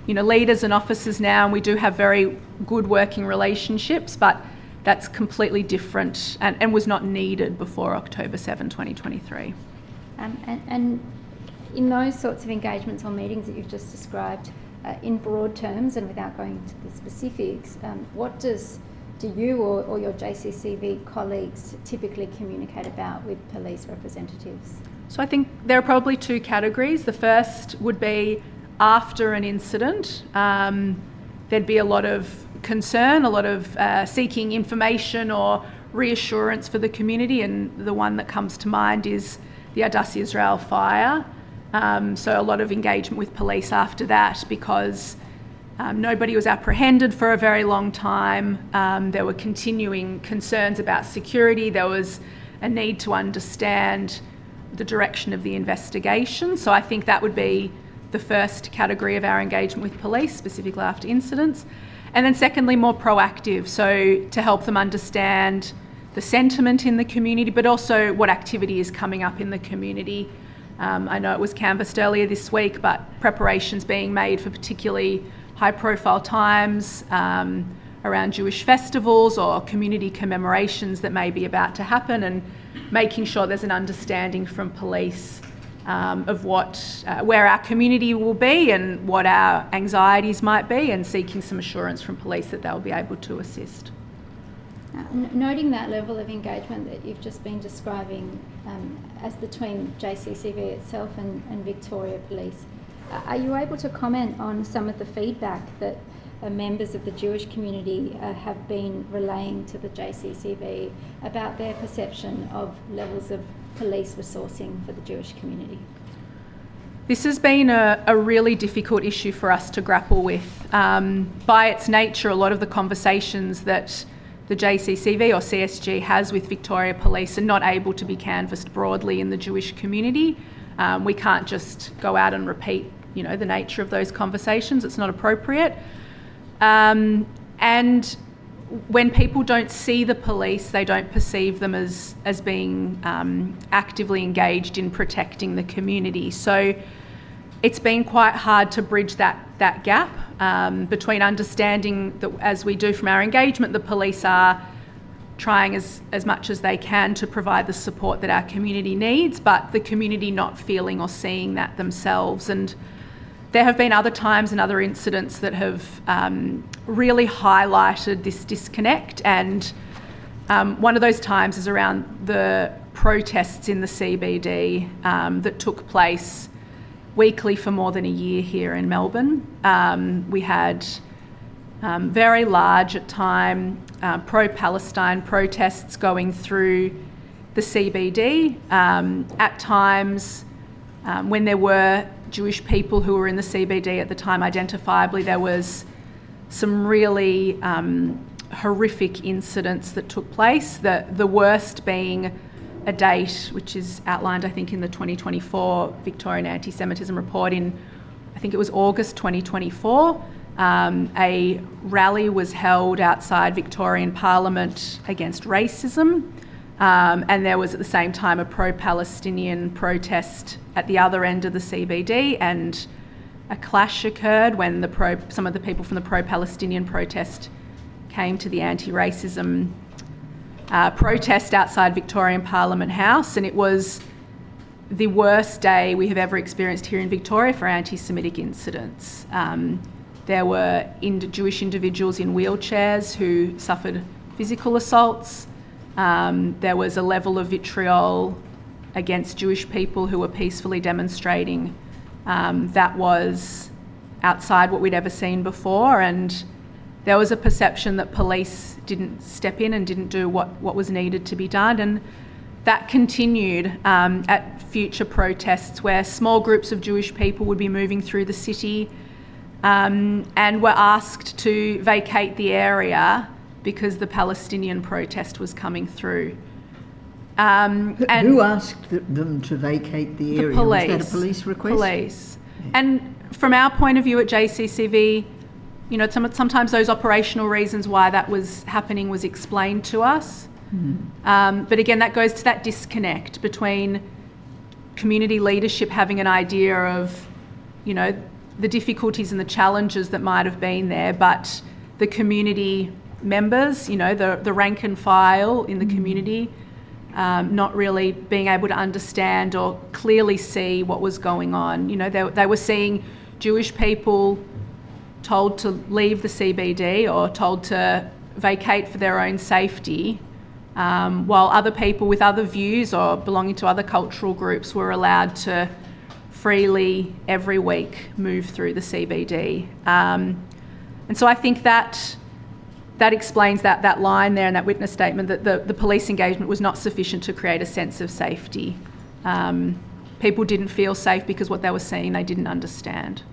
leaders and officers now, and we do have very good working relationships, but that's completely different and was not needed before October 7, 2023. And in those sorts of engagements or meetings that you've just described, in broad terms and without going into the specifics, what do you or your JCCV colleagues typically communicate about with police representatives? So I think there are probably two categories. The first would be after an incident. There'd be a lot of concern, a lot of seeking information or reassurance for the community, and the one that comes to mind is the Adass Israel fire. So a lot of engagement with police after that, because nobody was apprehended for a very long time. There were continuing concerns about security. There was a need to understand the direction of the investigation. So I think that would be the first category of our engagement with police, specifically after incidents. And then secondly, more proactive, so to help them understand the sentiment in the community, but also what activity is coming up in the community. I know it was canvassed earlier this week, but preparations being made for particularly high-profile times around Jewish festivals or community commemorations that may be about to happen, and making sure there's an understanding from police of where our community will be and what our anxieties might be, and seeking some assurance from police that they'll be able to assist. Noting that level of engagement that you've just been describing as between JCCV itself and Victoria Police, are you able to comment on some of the feedback that members of the Jewish community have been relaying to the JCCV about their perception of levels of police resourcing for the Jewish community? This has been a really difficult issue for us to grapple with. By its nature, a lot of the conversations that the JCCV or CSG has with Victoria Police are not able to be canvassed broadly in the Jewish community. We can't just go out and repeat, the nature of those conversations. It's not appropriate. And when people don't see the police, they don't perceive them as being actively engaged in protecting the community. So it's been quite hard to bridge that gap between understanding that, as we do from our engagement, the police are trying as much as they can to provide the support that our community needs, but the community not feeling or seeing that themselves. And there have been other times and other incidents that have really highlighted this disconnect, and one of those times is around the protests in the CBD that took place weekly for more than a year here in Melbourne. We had very large at time pro-Palestine protests going through the CBD. At times when there were Jewish people who were in the CBD at the time, identifiably, there was some really horrific incidents that took place, the worst being a date which is outlined, I think, in the 2024 Victorian Antisemitism report in, I think it was August 2024. A rally was held outside Victorian Parliament against racism, and there was at the same time a pro-Palestinian protest at the other end of the CBD, and a clash occurred when some of the people from the pro-Palestinian protest came to the anti-racism protest outside Victorian Parliament House, and it was the worst day we have ever experienced here in Victoria for anti-Semitic incidents. There were Jewish individuals in wheelchairs who suffered physical assaults. There was a level of vitriol against Jewish people who were peacefully demonstrating that was outside what we'd ever seen before, and there was a perception that police didn't step in and didn't do what was needed to be done, and that continued at future protests where small groups of Jewish people would be moving through the city and were asked to vacate the area because the Palestinian protest was coming through. And who asked them to vacate the area? Police. Was that a police request? Police. Yeah. And from our point of view at JCCV, you know, sometimes those operational reasons why that was happening was explained to us. But again, that goes to that disconnect between community leadership having an idea of, you know, the difficulties and the challenges that might have been there, but the community members, you know, the rank and file in the community, not really being able to understand or clearly see what was going on. You know, they were seeing Jewish people told to leave the CBD or told to vacate for their own safety, while other people with other views or belonging to other cultural groups were allowed to freely every week move through the CBD. And so I think that explains that line there in that witness statement, that the police engagement was not sufficient to create a sense of safety. People didn't feel safe because what they were seeing they didn't understand.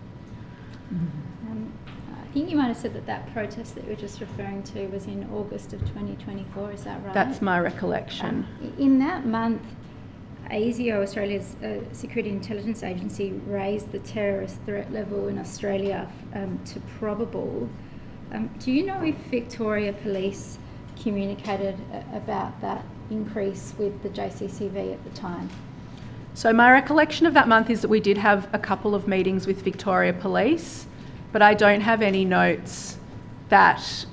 I think you might have said that protest that you were just referring to was in August of 2024, is that right? That's my recollection. In that month, ASIO, Australia's Security Intelligence Agency, raised the terrorist threat level in Australia to probable. Do you know if Victoria Police communicated about that increase with the JCCV at the time? So my recollection of that month is that we did have a couple of meetings with Victoria Police, but I don't have any notes that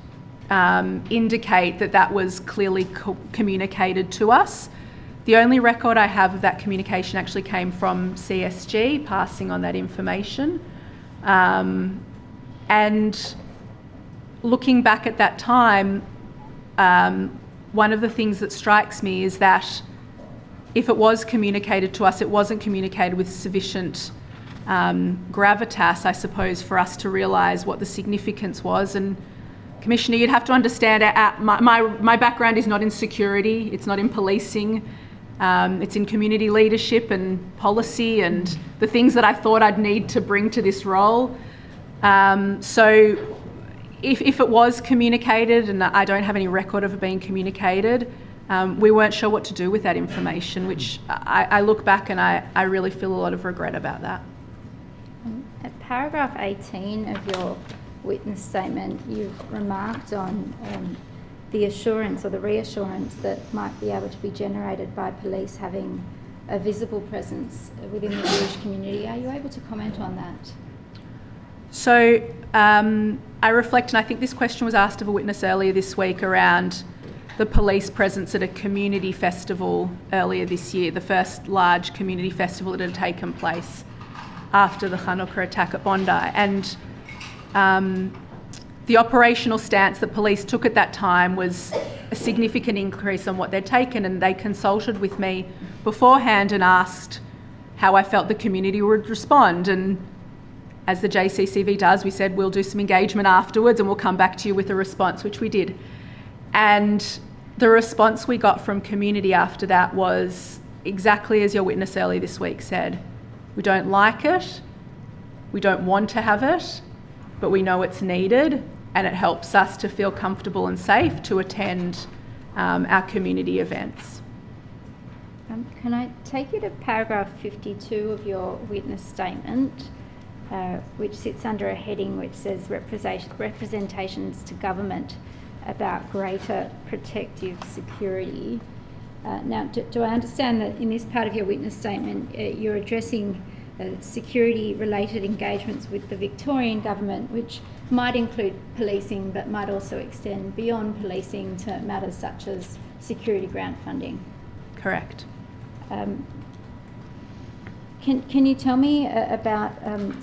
indicate that was clearly communicated to us. The only record I have of that communication actually came from CSG passing on that information. And looking back at that time, one of the things that strikes me is that if it was communicated to us, it wasn't communicated with sufficient gravitas, I suppose, for us to realise what the significance was. And Commissioner, you'd have to understand my background is not in security, it's not in policing, it's in community leadership and policy and the things that I thought I'd need to bring to this role. So if it was communicated, and I don't have any record of it being communicated, we weren't sure what to do with that information, which I look back and I really feel a lot of regret about that. At paragraph 18 of your witness statement, you've remarked on the assurance or the reassurance that might be able to be generated by police having a visible presence within the Jewish community. Are you able to comment on that? So I reflect, and I think this question was asked of a witness earlier this week, around the police presence at a community festival earlier this year, the first large community festival that had taken place after the Hanukkah attack at Bondi. And the operational stance that police took at that time was a significant increase on what they'd taken, and they consulted with me beforehand and asked how I felt the community would respond. And as the JCCV does, we said we'll do some engagement afterwards and we'll come back to you with a response, which we did. And the response we got from community after that was exactly as your witness earlier this week said. We don't like it, we don't want to have it, but we know it's needed, and it helps us to feel comfortable and safe to attend our community events. Can I take you to paragraph 52 of your witness statement, which sits under a heading which says representations to government about greater protective security. Now, do I understand that in this part of your witness statement, you're addressing security-related engagements with the Victorian government, which might include policing but might also extend beyond policing to matters such as security grant funding. Correct. Can you tell me about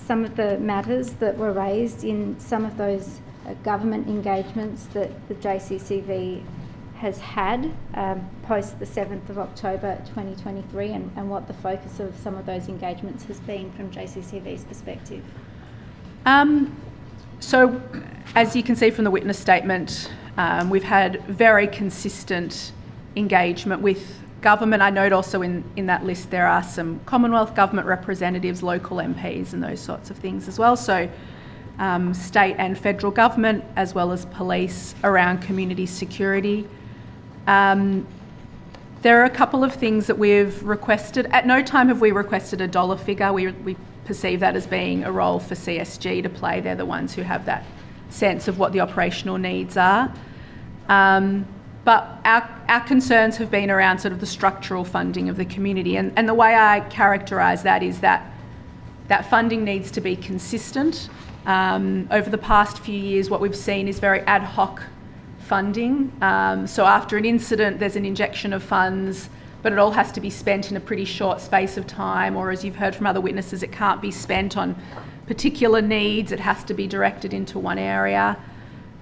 some of the matters that were raised in some of those government engagements that the JCCV has had post the 7th of October 2023 and what the focus of some of those engagements has been from JCCV's perspective? So, as you can see from the witness statement, we've had very consistent engagement with government. I note also in that list there are some Commonwealth government representatives, local MPs and those sorts of things as well. So state and federal government as well as police around community security. There are a couple of things that we've requested. At no time have we requested a dollar figure. We perceive that as being a role for CSG to play. They're the ones who have that sense of what the operational needs are. But our concerns have been around sort of the structural funding of the community. And the way I characterise that is that funding needs to be consistent. Over the past few years, what we've seen is very ad hoc funding. So after an incident, there's an injection of funds, but it all has to be spent in a pretty short space of time, or as you've heard from other witnesses, it can't be spent on particular needs. It has to be directed into one area.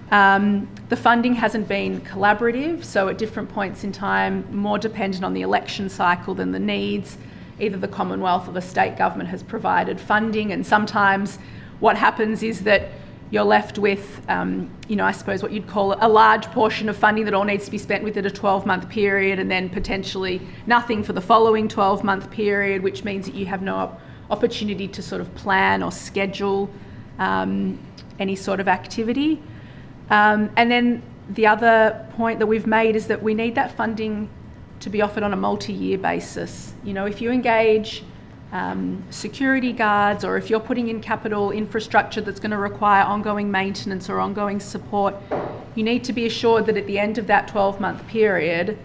The funding hasn't been collaborative, so at different points in time, more dependent on the election cycle than the needs. Either the Commonwealth or the state government has provided funding, and sometimes what happens is that you're left with, I suppose what you'd call a large portion of funding that all needs to be spent within a 12-month period, and then potentially nothing for the following 12-month period, which means that you have no opportunity to sort of plan or schedule any sort of activity. And then the other point that we've made is that we need that funding to be offered on a multi-year basis. You know, if you engage security guards, or if you're putting in capital infrastructure that's going to require ongoing maintenance or ongoing support, you need to be assured that at the end of that 12-month period,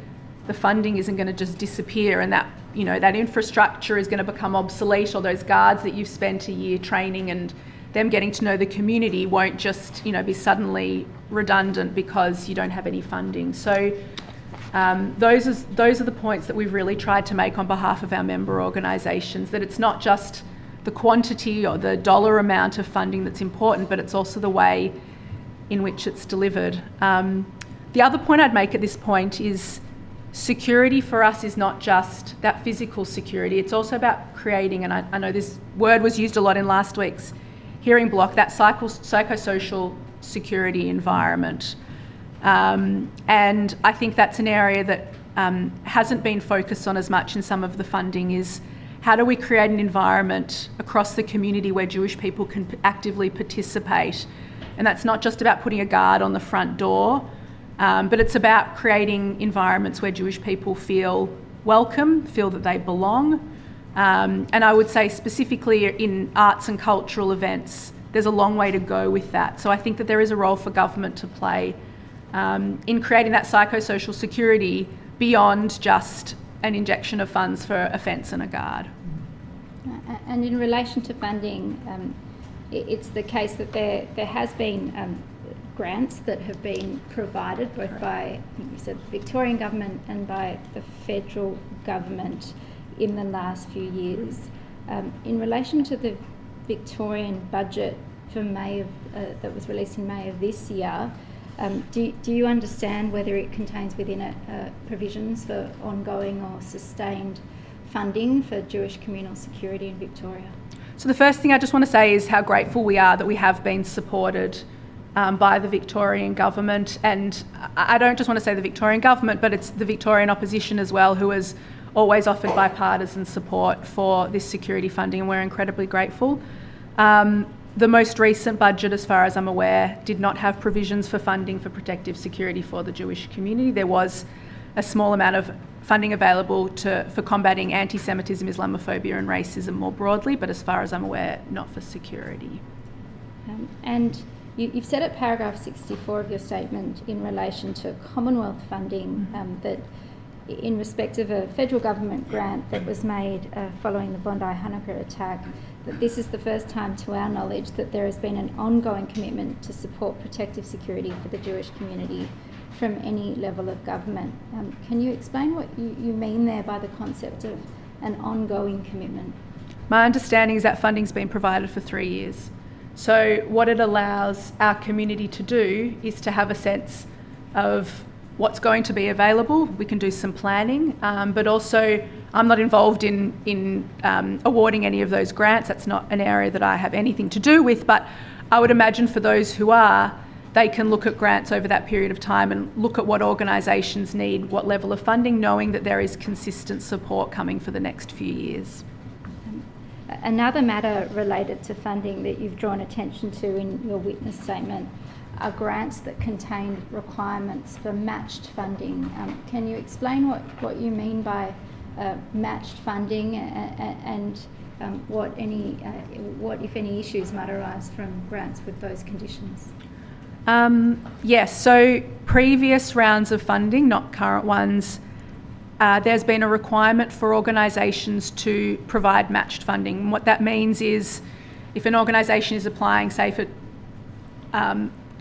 the funding isn't going to just disappear, and that, you know, that infrastructure is going to become obsolete, or those guards that you've spent a year training and them getting to know the community won't just, be suddenly redundant because you don't have any funding. So those are the points that we've really tried to make on behalf of our member organisations, that it's not just the quantity or the dollar amount of funding that's important, but it's also the way in which it's delivered. The other point I'd make at this point is security for us is not just that physical security, it's also about creating, and I know this word was used a lot in last week's hearing block, that psychosocial security environment. And I think that's an area that hasn't been focused on as much in some of the funding, is how do we create an environment across the community where Jewish people can actively participate. And that's not just about putting a guard on the front door, but it's about creating environments where Jewish people feel welcome, feel that they belong. And I would say specifically in arts and cultural events, there's a long way to go with that. So I think that there is a role for government to play in creating that psychosocial security beyond just an injection of funds for a fence and a guard. And in relation to funding, it's the case that there has been grants that have been provided both by, you said, the Victorian government and by the federal government in the last few years. In relation to the Victorian budget for May that was released in May of this year, do you understand whether it contains within it provisions for ongoing or sustained funding for Jewish communal security in Victoria? So the first thing I just want to say is how grateful we are that we have been supported by the Victorian government. And I don't just want to say the Victorian government, but it's the Victorian opposition as well, who has always offered bipartisan support for this security funding, and we're incredibly grateful. The most recent budget, as far as I'm aware, did not have provisions for funding for protective security for the Jewish community. There was a small amount of funding available for combating anti-Semitism, Islamophobia and racism more broadly, but as far as I'm aware, not for security. And you've said at paragraph 64 of your statement in relation to Commonwealth funding that in respect of a federal government grant that was made following the Bondi Hanukkah attack, that this is the first time to our knowledge that there has been an ongoing commitment to support protective security for the Jewish community from any level of government. Can you explain what you mean there by the concept of an ongoing commitment? My understanding is that funding's been provided for 3 years. So what it allows our community to do is to have a sense of what's going to be available. We can do some planning, but also I'm not involved in awarding any of those grants. That's not an area that I have anything to do with, but I would imagine for those who are, they can look at grants over that period of time and look at what organisations need, what level of funding, knowing that there is consistent support coming for the next few years. Another matter related to funding that you've drawn attention to in your witness statement are grants that contain requirements for matched funding. Can you explain what you mean by matched funding and what if any issues might arise from grants with those conditions? Yes, so previous rounds of funding, not current ones, there's been a requirement for organisations to provide matched funding. And what that means is if an organisation is applying, say, for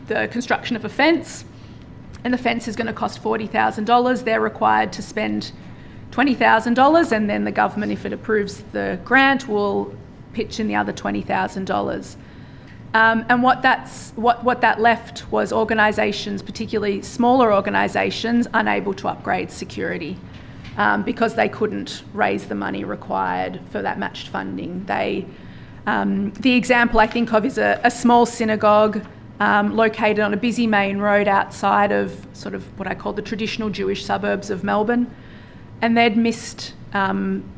the construction of a fence, and the fence is going to cost $40,000, they're required to spend $20,000, and then the government, if it approves the grant, will pitch in the other $20,000. And what that left was organisations, particularly smaller organisations, unable to upgrade security because they couldn't raise the money required for that matched funding. The example I think of is a small synagogue located on a busy main road outside of sort of what I call the traditional Jewish suburbs of Melbourne. And they'd missed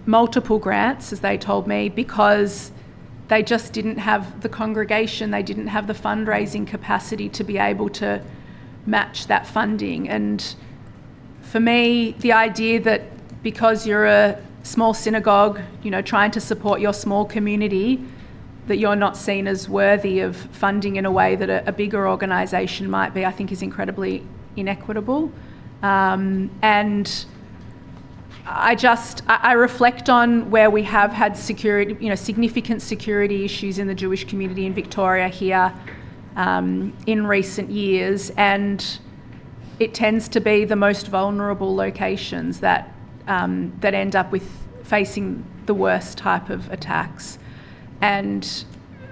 multiple grants, as they told me, because they just didn't have the congregation, they didn't have the fundraising capacity to be able to match that funding. And for me, the idea that because you're a small synagogue, trying to support your small community, that you're not seen as worthy of funding in a way that a bigger organisation might be, I think is incredibly inequitable. And I reflect on where we have had security, significant security issues in the Jewish community in Victoria here in recent years, and it tends to be the most vulnerable locations that end up with facing the worst type of attacks. And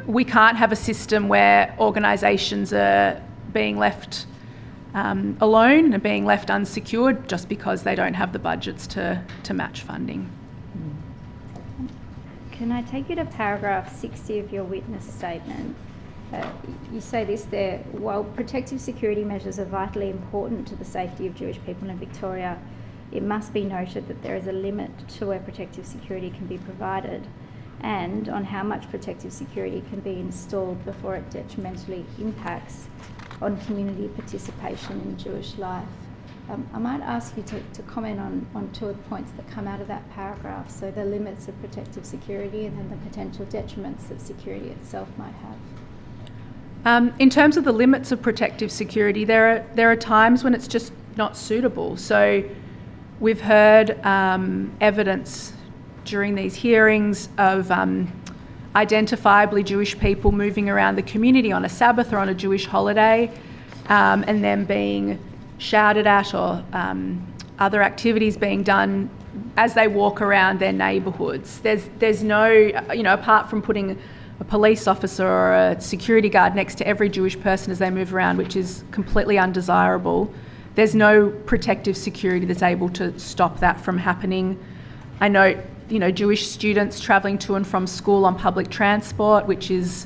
we can't have a system where organisations are being left alone and being left unsecured just because they don't have the budgets to match funding. Can I take you to paragraph 60 of your witness statement? You say this there: while protective security measures are vitally important to the safety of Jewish people in Victoria, it must be noted that there is a limit to where protective security can be provided and on how much protective security can be installed before it detrimentally impacts on community participation in Jewish life. I might ask you to comment on two of the points that come out of that paragraph, so the limits of protective security and then the potential detriments that security itself might have. In terms of the limits of protective security, there are times when it's just not suitable. So we've heard evidence during these hearings of identifiably Jewish people moving around the community on a Sabbath or on a Jewish holiday, and them being shouted at, or other activities being done as they walk around their neighbourhoods. There's no, apart from putting a police officer or a security guard next to every Jewish person as they move around, which is completely undesirable, there's no protective security that's able to stop that from happening. I know, Jewish students travelling to and from school on public transport, which is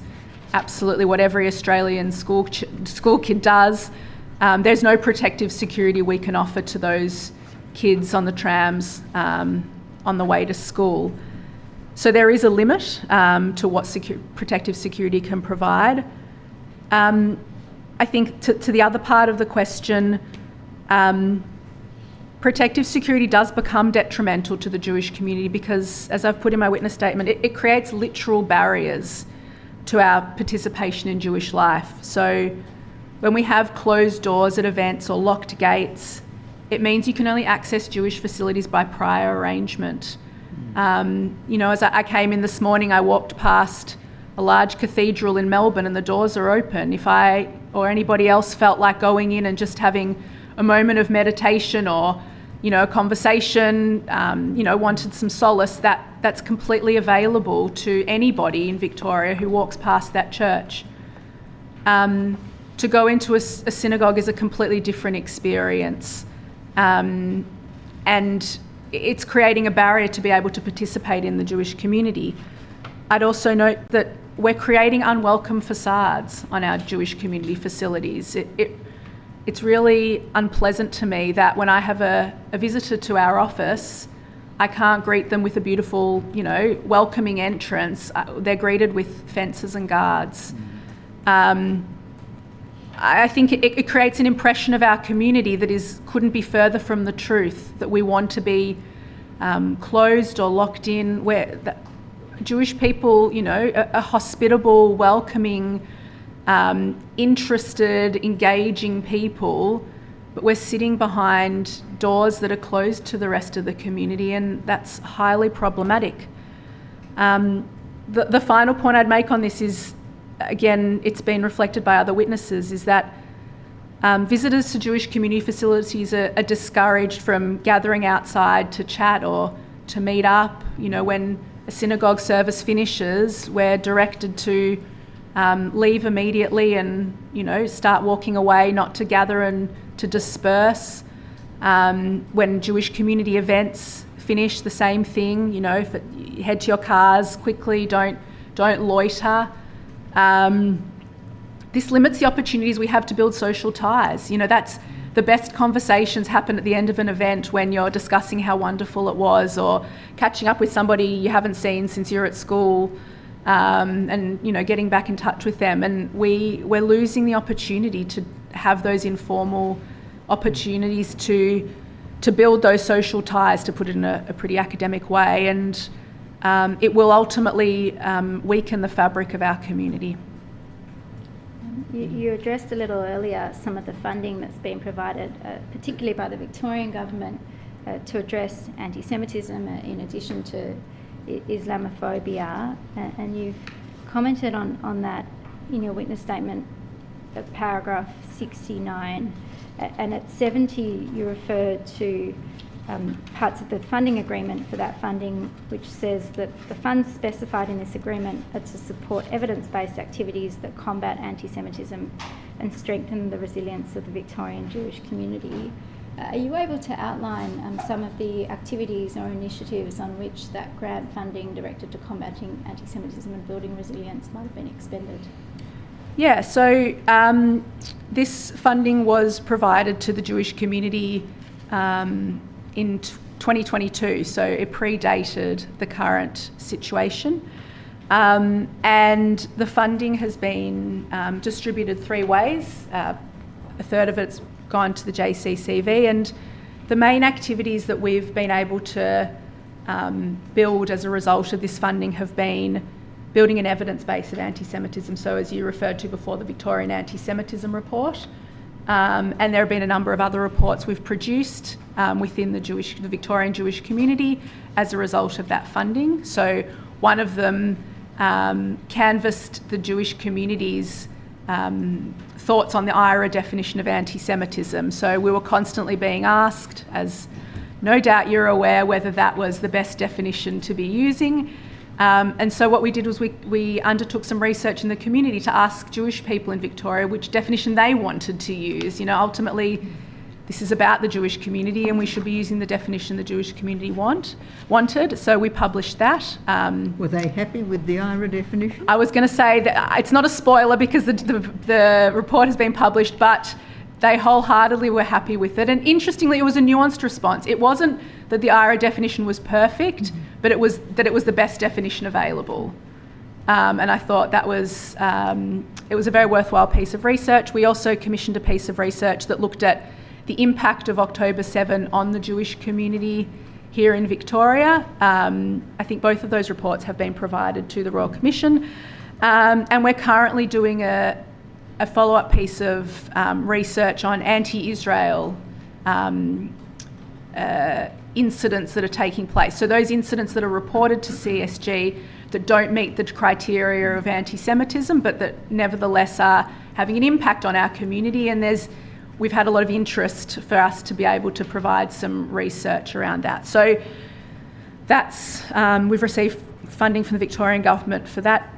absolutely what every Australian school kid does. There's no protective security we can offer to those kids on the trams on the way to school. So there is a limit to what protective security can provide. I think to the other part of the question, protective security does become detrimental to the Jewish community because, as I've put in my witness statement, it creates literal barriers to our participation in Jewish life. So when we have closed doors at events or locked gates, It means you can only access Jewish facilities by prior arrangement. As I came in this morning, I walked past a large cathedral in Melbourne and the doors are open. If I or anybody else felt like going in and just having a moment of meditation or, a conversation, wanted some solace, that's completely available to anybody in Victoria who walks past that church. To go into a synagogue is a completely different experience. And it's creating a barrier to be able to participate in the Jewish community. I'd also note that we're creating unwelcome facades on our Jewish community facilities. It's really unpleasant to me that when I have a visitor to our office, I can't greet them with a beautiful, welcoming entrance. They're greeted with fences and guards. I think it creates an impression of our community that couldn't be further from the truth, that we want to be closed or locked in, where Jewish people, are hospitable, welcoming, interested, engaging people, but we're sitting behind doors that are closed to the rest of the community, and that's highly problematic. The final point I'd make on this is, again, it's been reflected by other witnesses, is that visitors to Jewish community facilities are discouraged from gathering outside to chat or to meet up. When a synagogue service finishes, we're directed to leave immediately and, start walking away, not to gather and to disperse. When Jewish community events finish, the same thing, head to your cars quickly, don't loiter. This limits the opportunities we have to build social ties. That's the best conversations happen at the end of an event when you're discussing how wonderful it was, or catching up with somebody you haven't seen since you're at school, and getting back in touch with them. And we're losing the opportunity to have those informal opportunities to build those social ties, to put it in a pretty academic way, and it will ultimately weaken the fabric of our community. You addressed a little earlier some of the funding that's been provided, particularly by the Victorian government, to address anti-Semitism in addition to Islamophobia, and you've commented on that in your witness statement at paragraph 69, and at 70 you refer to parts of the funding agreement for that funding, which says that the funds specified in this agreement are to support evidence-based activities that combat anti-Semitism and strengthen the resilience of the Victorian Jewish community. Are you able to outline some of the activities or initiatives on which that grant funding directed to combating anti-Semitism and building resilience might have been expended? Yeah, so this funding was provided to the Jewish community in 2022, so it predated the current situation. And the funding has been distributed three ways. A third of it's gone to the JCCV, and the main activities that we've been able to build as a result of this funding have been building an evidence base of anti-Semitism, so as you referred to before, the Victorian Anti-Semitism report. And there have been a number of other reports we've produced within the Victorian Jewish community as a result of that funding. So one of them canvassed the Jewish community's thoughts on the IRA definition of anti-Semitism. So we were constantly being asked, as no doubt you're aware, whether that was the best definition to be using. And so what we did was we undertook some research in the community to ask Jewish people in Victoria which definition they wanted to use. Ultimately, this is about the Jewish community and we should be using the definition the Jewish community wanted. So we published that. Were they happy with the IRA definition? I was going to say that it's not a spoiler because the report has been published, but they wholeheartedly were happy with it. And interestingly, it was a nuanced response. It wasn't that the IRA definition was perfect, but it was that it was the best definition available. And I thought that was it was a very worthwhile piece of research. We also commissioned a piece of research that looked at the impact of October 7 on the Jewish community here in Victoria. I think both of those reports have been provided to the Royal Commission. And we're currently doing a follow-up piece of research on anti-Israel incidents that are taking place. So those incidents that are reported to CSG that don't meet the criteria of anti-Semitism, but that nevertheless are having an impact on our community. And we've had a lot of interest for us to be able to provide some research around that. So that's, we've received funding from the Victorian government for that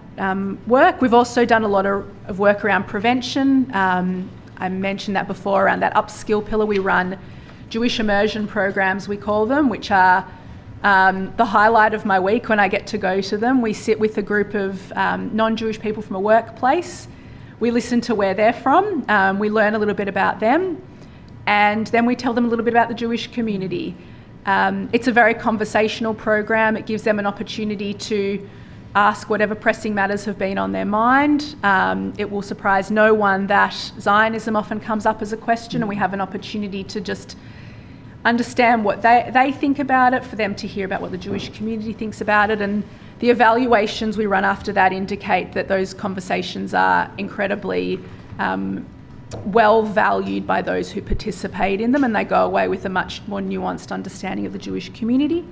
work. We've also done a lot of work around prevention. I mentioned that before, around that upskill pillar. We run Jewish immersion programs, we call them, which are the highlight of my week when I get to go to them. We sit with a group of non-Jewish people from a workplace. We listen to where they're from. We learn a little bit about them. And then we tell them a little bit about the Jewish community. It's a very conversational program. It gives them an opportunity to ask whatever pressing matters have been on their mind. It will surprise no one that Zionism often comes up as a question, and we have an opportunity to just understand what they think about it, for them to hear about what the Jewish community thinks about it. And the evaluations we run after that indicate that those conversations are incredibly well valued by those who participate in them, and they go away with a much more nuanced understanding of the Jewish community.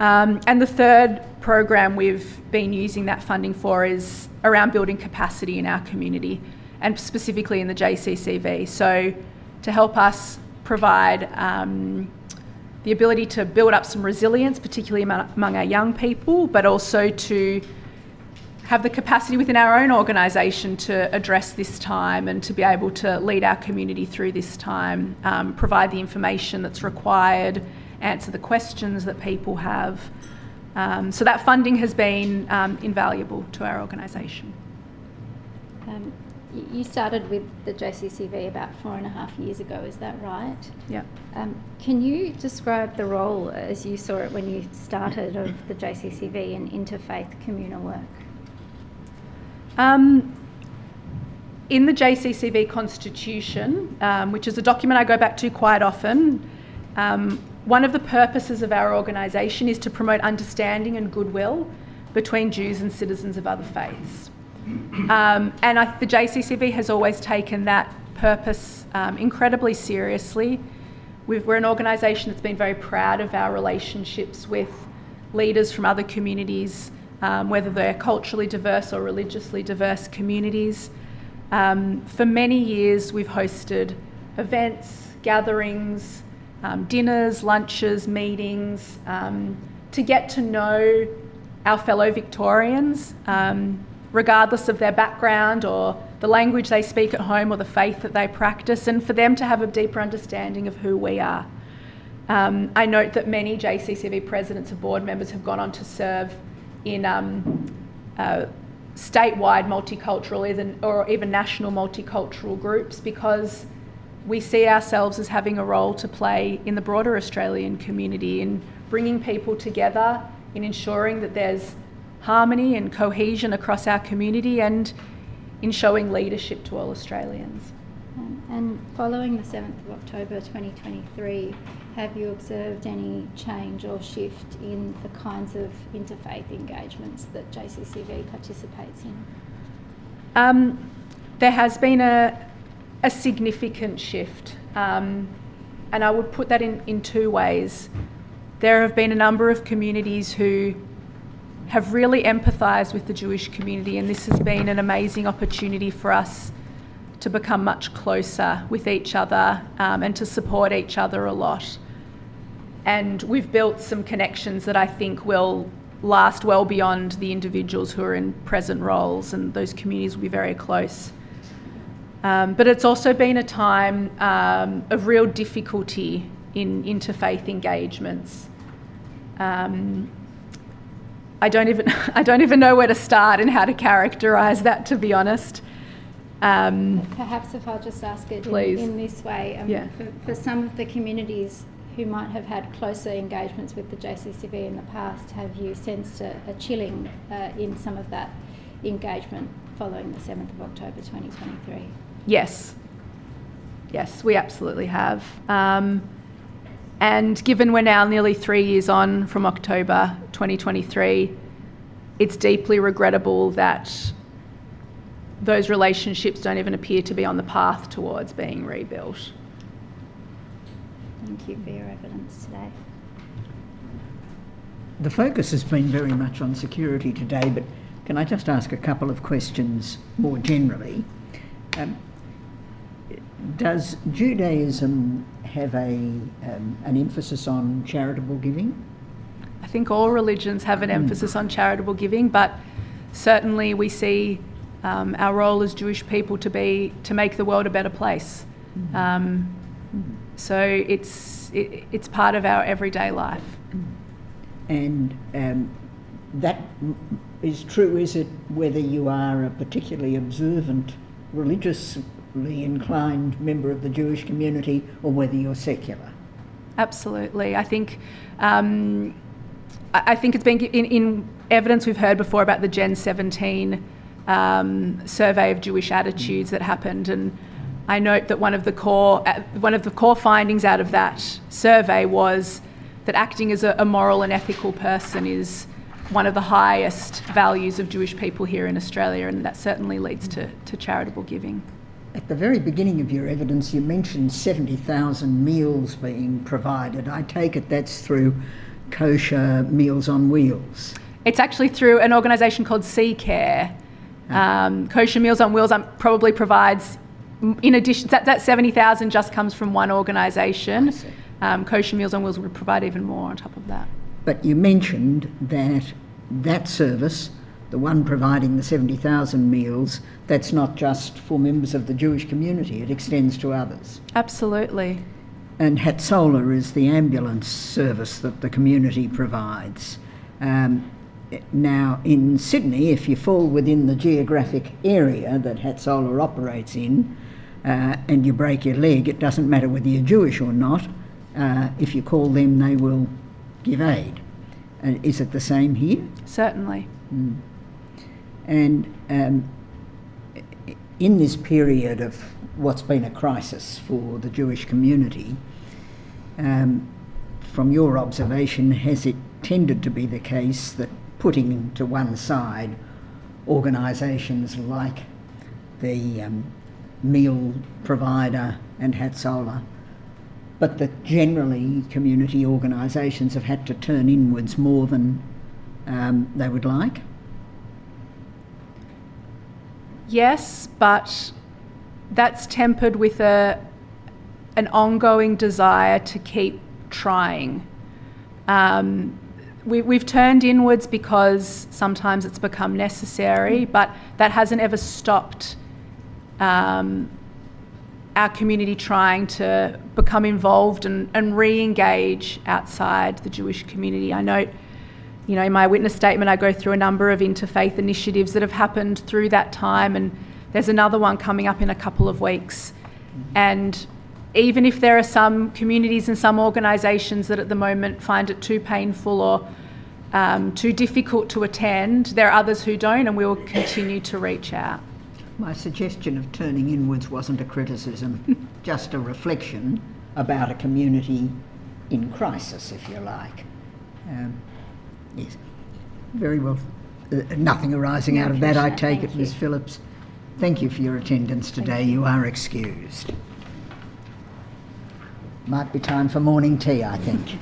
And the third program we've been using that funding for is around building capacity in our community, and specifically in the JCCV. So to help us provide the ability to build up some resilience, particularly among our young people, but also to have the capacity within our own organisation to address this time and to be able to lead our community through this time, provide the information that's required, answer the questions that people have. So that funding has been invaluable to our organisation. You started with the JCCV about 4.5 years ago, is that right? Yeah. Can you describe the role, as you saw it when you started, of the JCCV in interfaith communal work? In the JCCV Constitution, which is a document I go back to quite often, one of the purposes of our organisation is to promote understanding and goodwill between Jews and citizens of other faiths. The JCCV has always taken that purpose incredibly seriously. We're an organisation that's been very proud of our relationships with leaders from other communities, whether they're culturally diverse or religiously diverse communities. For many years, we've hosted events, gatherings, dinners, lunches, meetings, to get to know our fellow Victorians, regardless of their background or the language they speak at home or the faith that they practice, and for them to have a deeper understanding of who we are. I note that many JCCV presidents and board members have gone on to serve in statewide multicultural or even national multicultural groups, because we see ourselves as having a role to play in the broader Australian community, in bringing people together, in ensuring that there's harmony and cohesion across our community, and in showing leadership to all Australians. And following the 7th of October 2023, have you observed any change or shift in the kinds of interfaith engagements that JCCV participates in? There has been a significant shift, and I would put that in two ways. There have been a number of communities who have really empathised with the Jewish community, and this has been an amazing opportunity for us to become much closer with each other and to support each other a lot. And we've built some connections that I think will last well beyond the individuals who are in present roles, and those communities will be very close. But it's also been a time of real difficulty in interfaith engagements. I don't even know where to start and how to characterise that, to be honest. Perhaps if I'll just ask it in this way, Yeah. for some of the communities who might have had closer engagements with the JCCV in the past, have you sensed a chilling in some of that engagement following the 7th of October 2023? Yes, we absolutely have. And given we're now nearly 3 years on from October 2023, it's deeply regrettable that those relationships don't even appear to be on the path towards being rebuilt. Thank you for your evidence today. The focus has been very much on security today, but can I just ask a couple of questions more generally? Does Judaism have an emphasis on charitable giving? I think all religions have an emphasis on charitable giving, but certainly we see our role as Jewish people to make the world a better place. So it's part of our everyday life. And that is true, is it, whether you are a particularly observant, religiously inclined member of the Jewish community or whether you're secular? Absolutely. I think it's been in evidence we've heard before about the Gen 17 survey of Jewish attitudes that happened, and I note that one of the core findings out of that survey was that acting as a moral and ethical person is one of the highest values of Jewish people here in Australia, and that certainly leads to charitable giving. At the very beginning of your evidence, you mentioned 70,000 meals being provided. I take it that's through Kosher Meals on Wheels. It's actually through an organisation called C-Care. Kosher Meals on Wheels probably provides, in addition, that 70,000 just comes from one organisation. Kosher Meals on Wheels would provide even more on top of that. But you mentioned that service, the one providing the 70,000 meals, that's not just for members of the Jewish community, it extends to others. Absolutely. And Hatzola is the ambulance service that the community provides. Now, in Sydney, if you fall within the geographic area that Hatzola operates in, and you break your leg, it doesn't matter whether you're Jewish or not. If you call them, they will give aid. Is it the same here? Certainly. And in this period of what's been a crisis for the Jewish community, from your observation, has it tended to be the case that putting to one side organisations like the meal provider and Hatzola, but that generally community organisations have had to turn inwards more than they would like? Yes, but that's tempered with an ongoing desire to keep trying. We've turned inwards because sometimes it's become necessary, but that hasn't ever stopped our community trying to become involved and re-engage outside the Jewish community. I note, in my witness statement, I go through a number of interfaith initiatives that have happened through that time, and there's another one coming up in a couple of weeks. And even if there are some communities and some organisations that at the moment find it too painful or too difficult to attend, there are others who don't, and we will continue to reach out. My suggestion of turning inwards wasn't a criticism, just a reflection about a community in crisis, if you like. Yes, very well. Nothing arising out of that, I take it, Ms. Phillips. Thank you for your attendance today. You are excused. Might be time for morning tea, I think.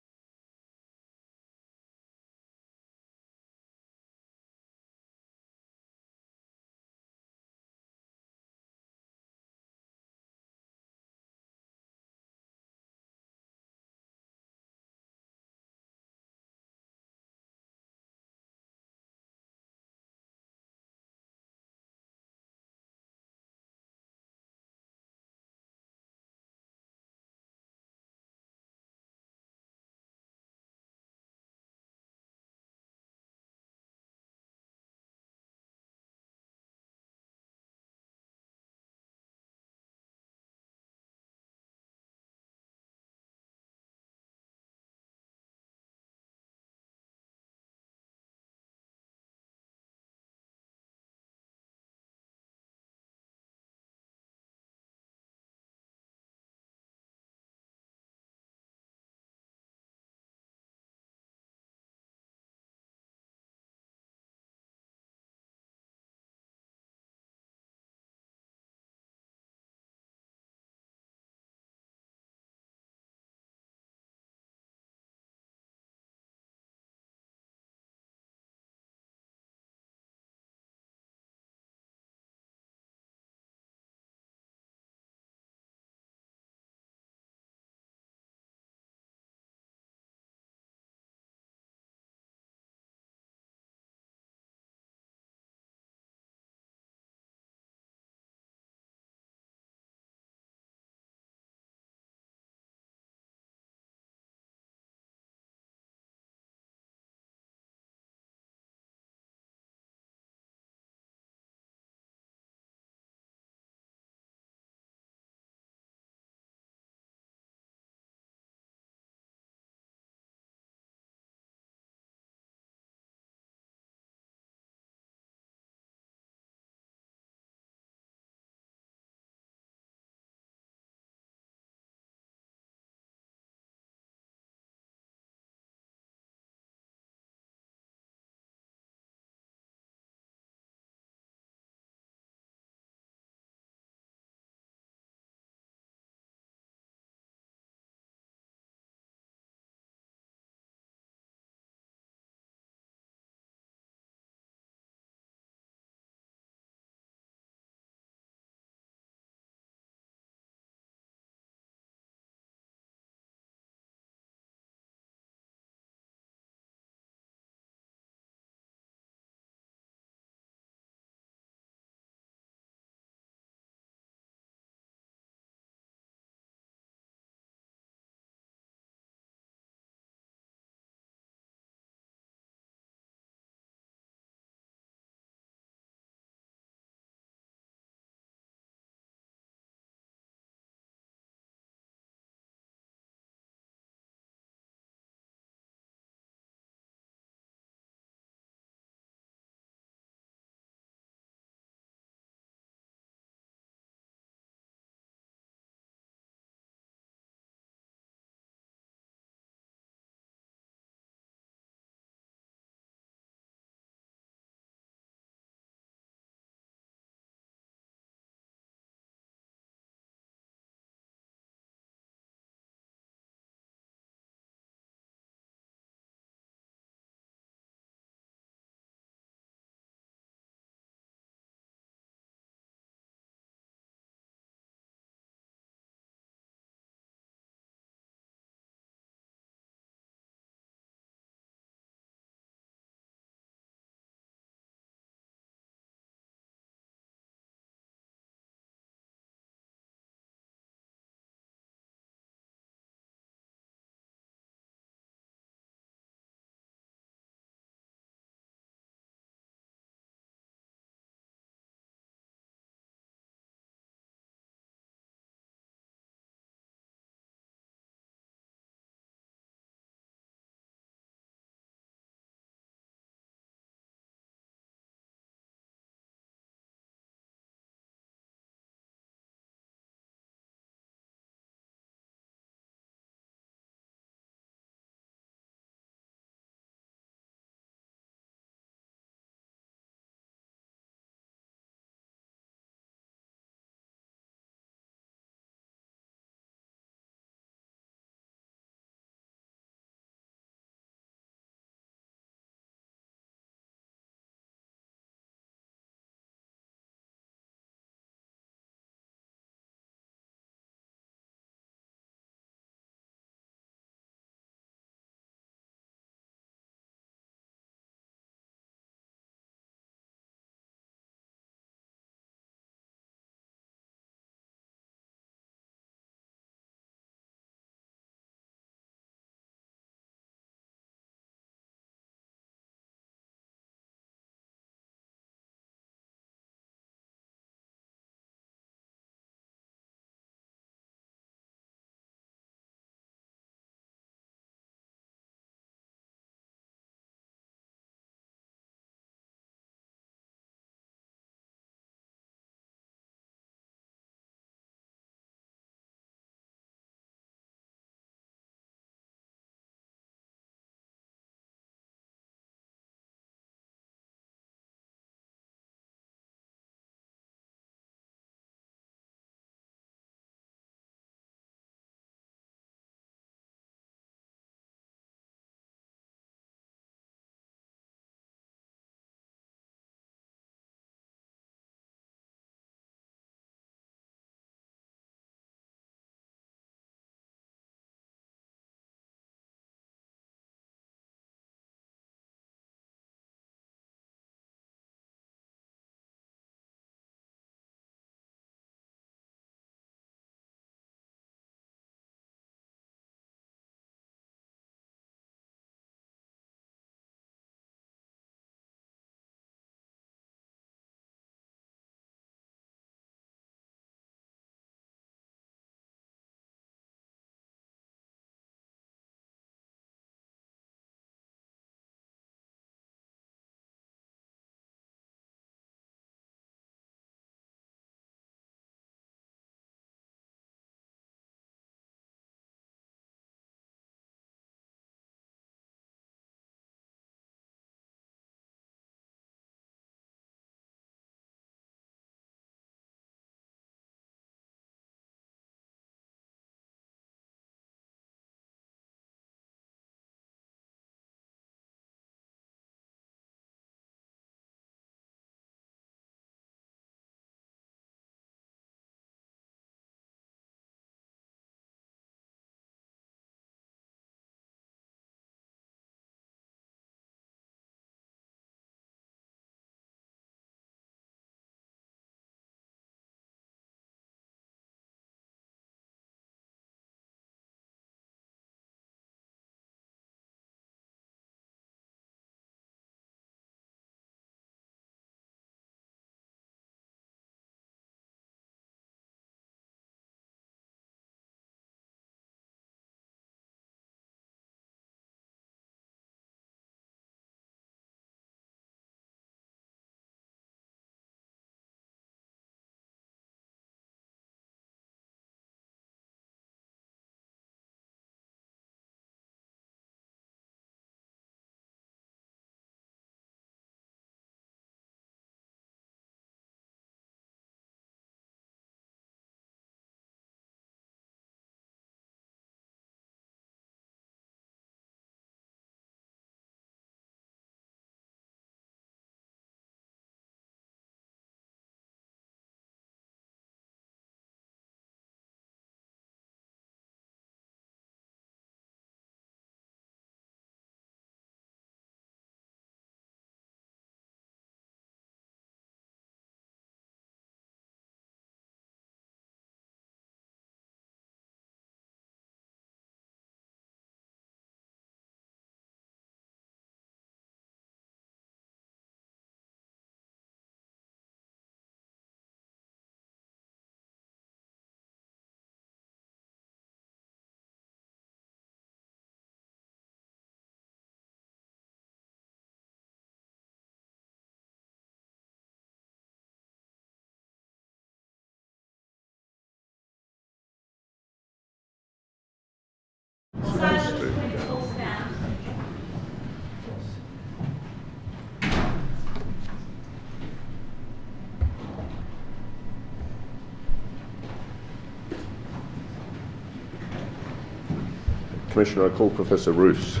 Commissioner, I call Professor Roose.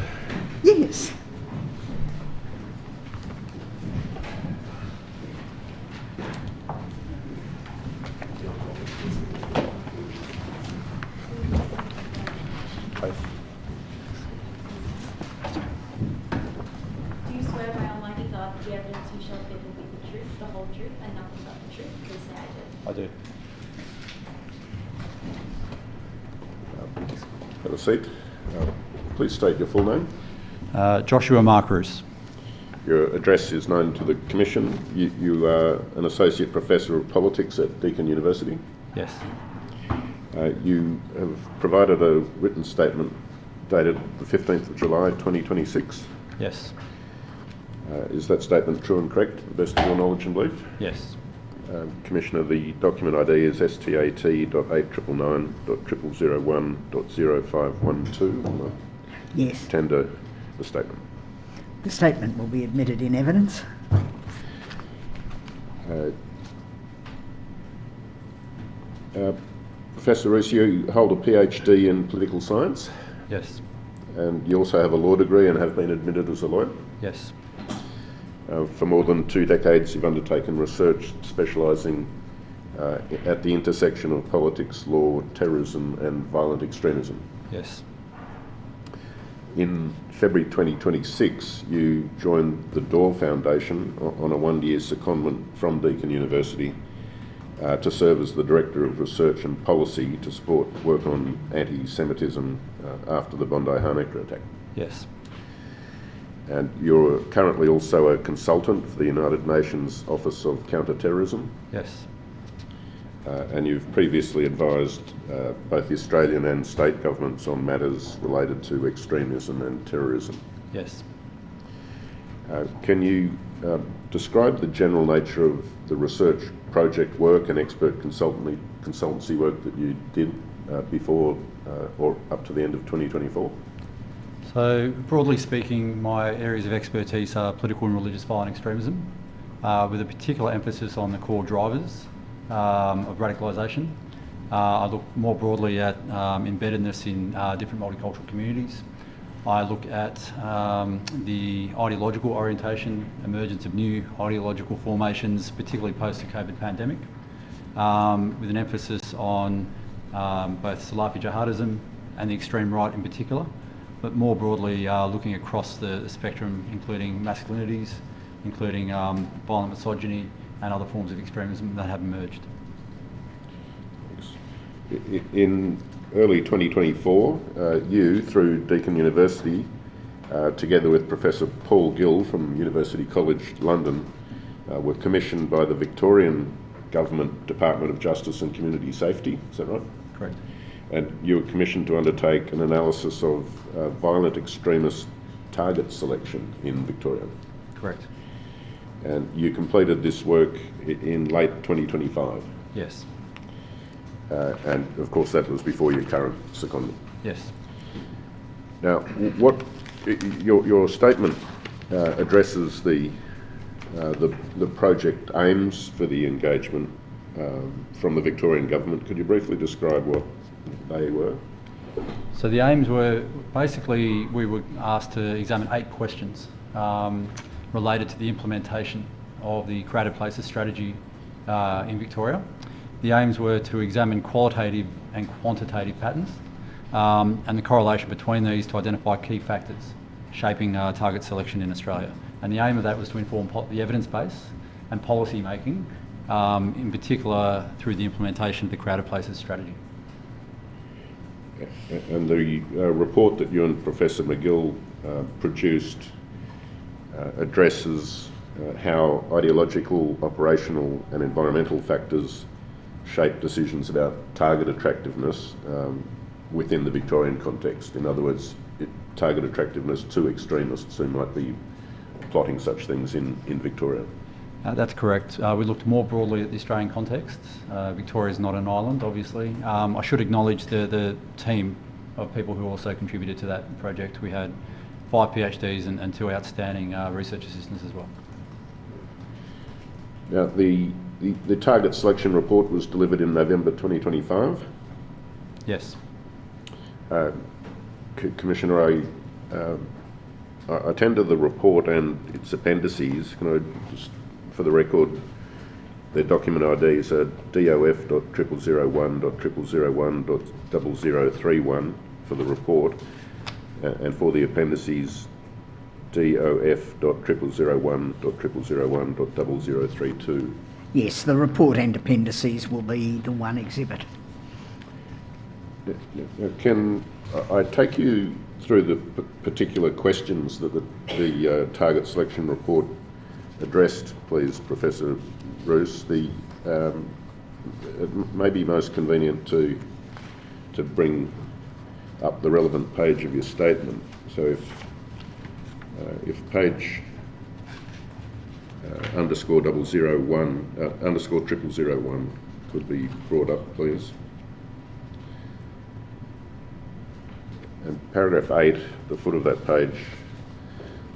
Yes. Do you swear by Almighty God that the evidence you shall give will be the truth, the whole truth, and nothing but the truth? Please say I do. I do. Have a seat. Please state your full name. Joshua Mark Roose. Your address is known to the Commission. You are an Associate Professor of Politics at Deakin University. Yes. You have provided a written statement dated the 15th of July 2026. Yes. Is that statement true and correct to the best of your knowledge and belief? Yes. Commissioner, the document ID is STAT.8000001.0512. Yes. Tender the statement. The statement will be admitted in evidence. Professor Roose, you hold a PhD in political science, Yes. and you also have a law degree and have been admitted as a lawyer. Yes. For more than 2 decades, you've undertaken research specialising at the intersection of politics, law, terrorism and violent extremism. Yes. In February 2026, you joined the Door Foundation on a 1-year secondment from Deakin University to serve as the Director of Research and Policy to support work on anti-Semitism after the Bondi Harnacker attack. Yes. And you're currently also a consultant for the United Nations Office of Counter-Terrorism. Yes. And you've previously advised both the Australian and state governments on matters related to extremism and terrorism. Yes. Can you describe the general nature of the research project work and expert consultancy work that you did before or up to the end of 2024? So, broadly speaking, my areas of expertise are political and religious violent extremism, with a particular emphasis on the core drivers of radicalisation. I look more broadly at embeddedness in different multicultural communities. I look at the ideological orientation, emergence of new ideological formations, particularly post the COVID pandemic, with an emphasis on both Salafi jihadism and the extreme right in particular, but more broadly looking across the spectrum, including masculinities, including violent misogyny and other forms of extremism that have emerged. In early 2024, you, through Deakin University, together with Professor Paul Gill from University College London, were commissioned by the Victorian Government Department of Justice and Community Safety, is that right? Correct. And you were commissioned to undertake an analysis of violent extremist target selection in Victoria. Correct. And you completed this work in late 2025. Yes. And of course that was before your current secondment. Yes. Now, what your statement addresses the project aims for the engagement from the Victorian government. Could you briefly describe what they were? So the aims were basically we were asked to examine 8 questions related to the implementation of the Creative Places strategy in Victoria. The aims were to examine qualitative and quantitative patterns and the correlation between these to identify key factors shaping target selection in Australia. And the aim of that was to inform the evidence base and policy making, in particular through the implementation of the Creative Places strategy. And the report that you and Professor McGill produced addresses how ideological, operational and environmental factors shape decisions about target attractiveness within the Victorian context. In other words, target attractiveness to extremists who might be plotting such things in Victoria. That's correct. We looked more broadly at the Australian context. Victoria is not an island, obviously. I should acknowledge the team of people who also contributed to that project. We had 5 PhDs and 2 outstanding research assistants as well. Now, the target selection report was delivered in November 2025. Yes. Commissioner, I tender the report and its appendices. Can I just, for the record, their document IDs are DOF.0001.001.0031 for the report, and for the appendices, DOF.0001.001.0032. Yes, the report and appendices will be the one exhibit. Can I take you through the particular questions that the target selection report addressed, please, Professor Roose? It may be most convenient to bring up the relevant page of your statement. So if page underscore 001 underscore 0001 could be brought up, please. And paragraph 8, the foot of that page,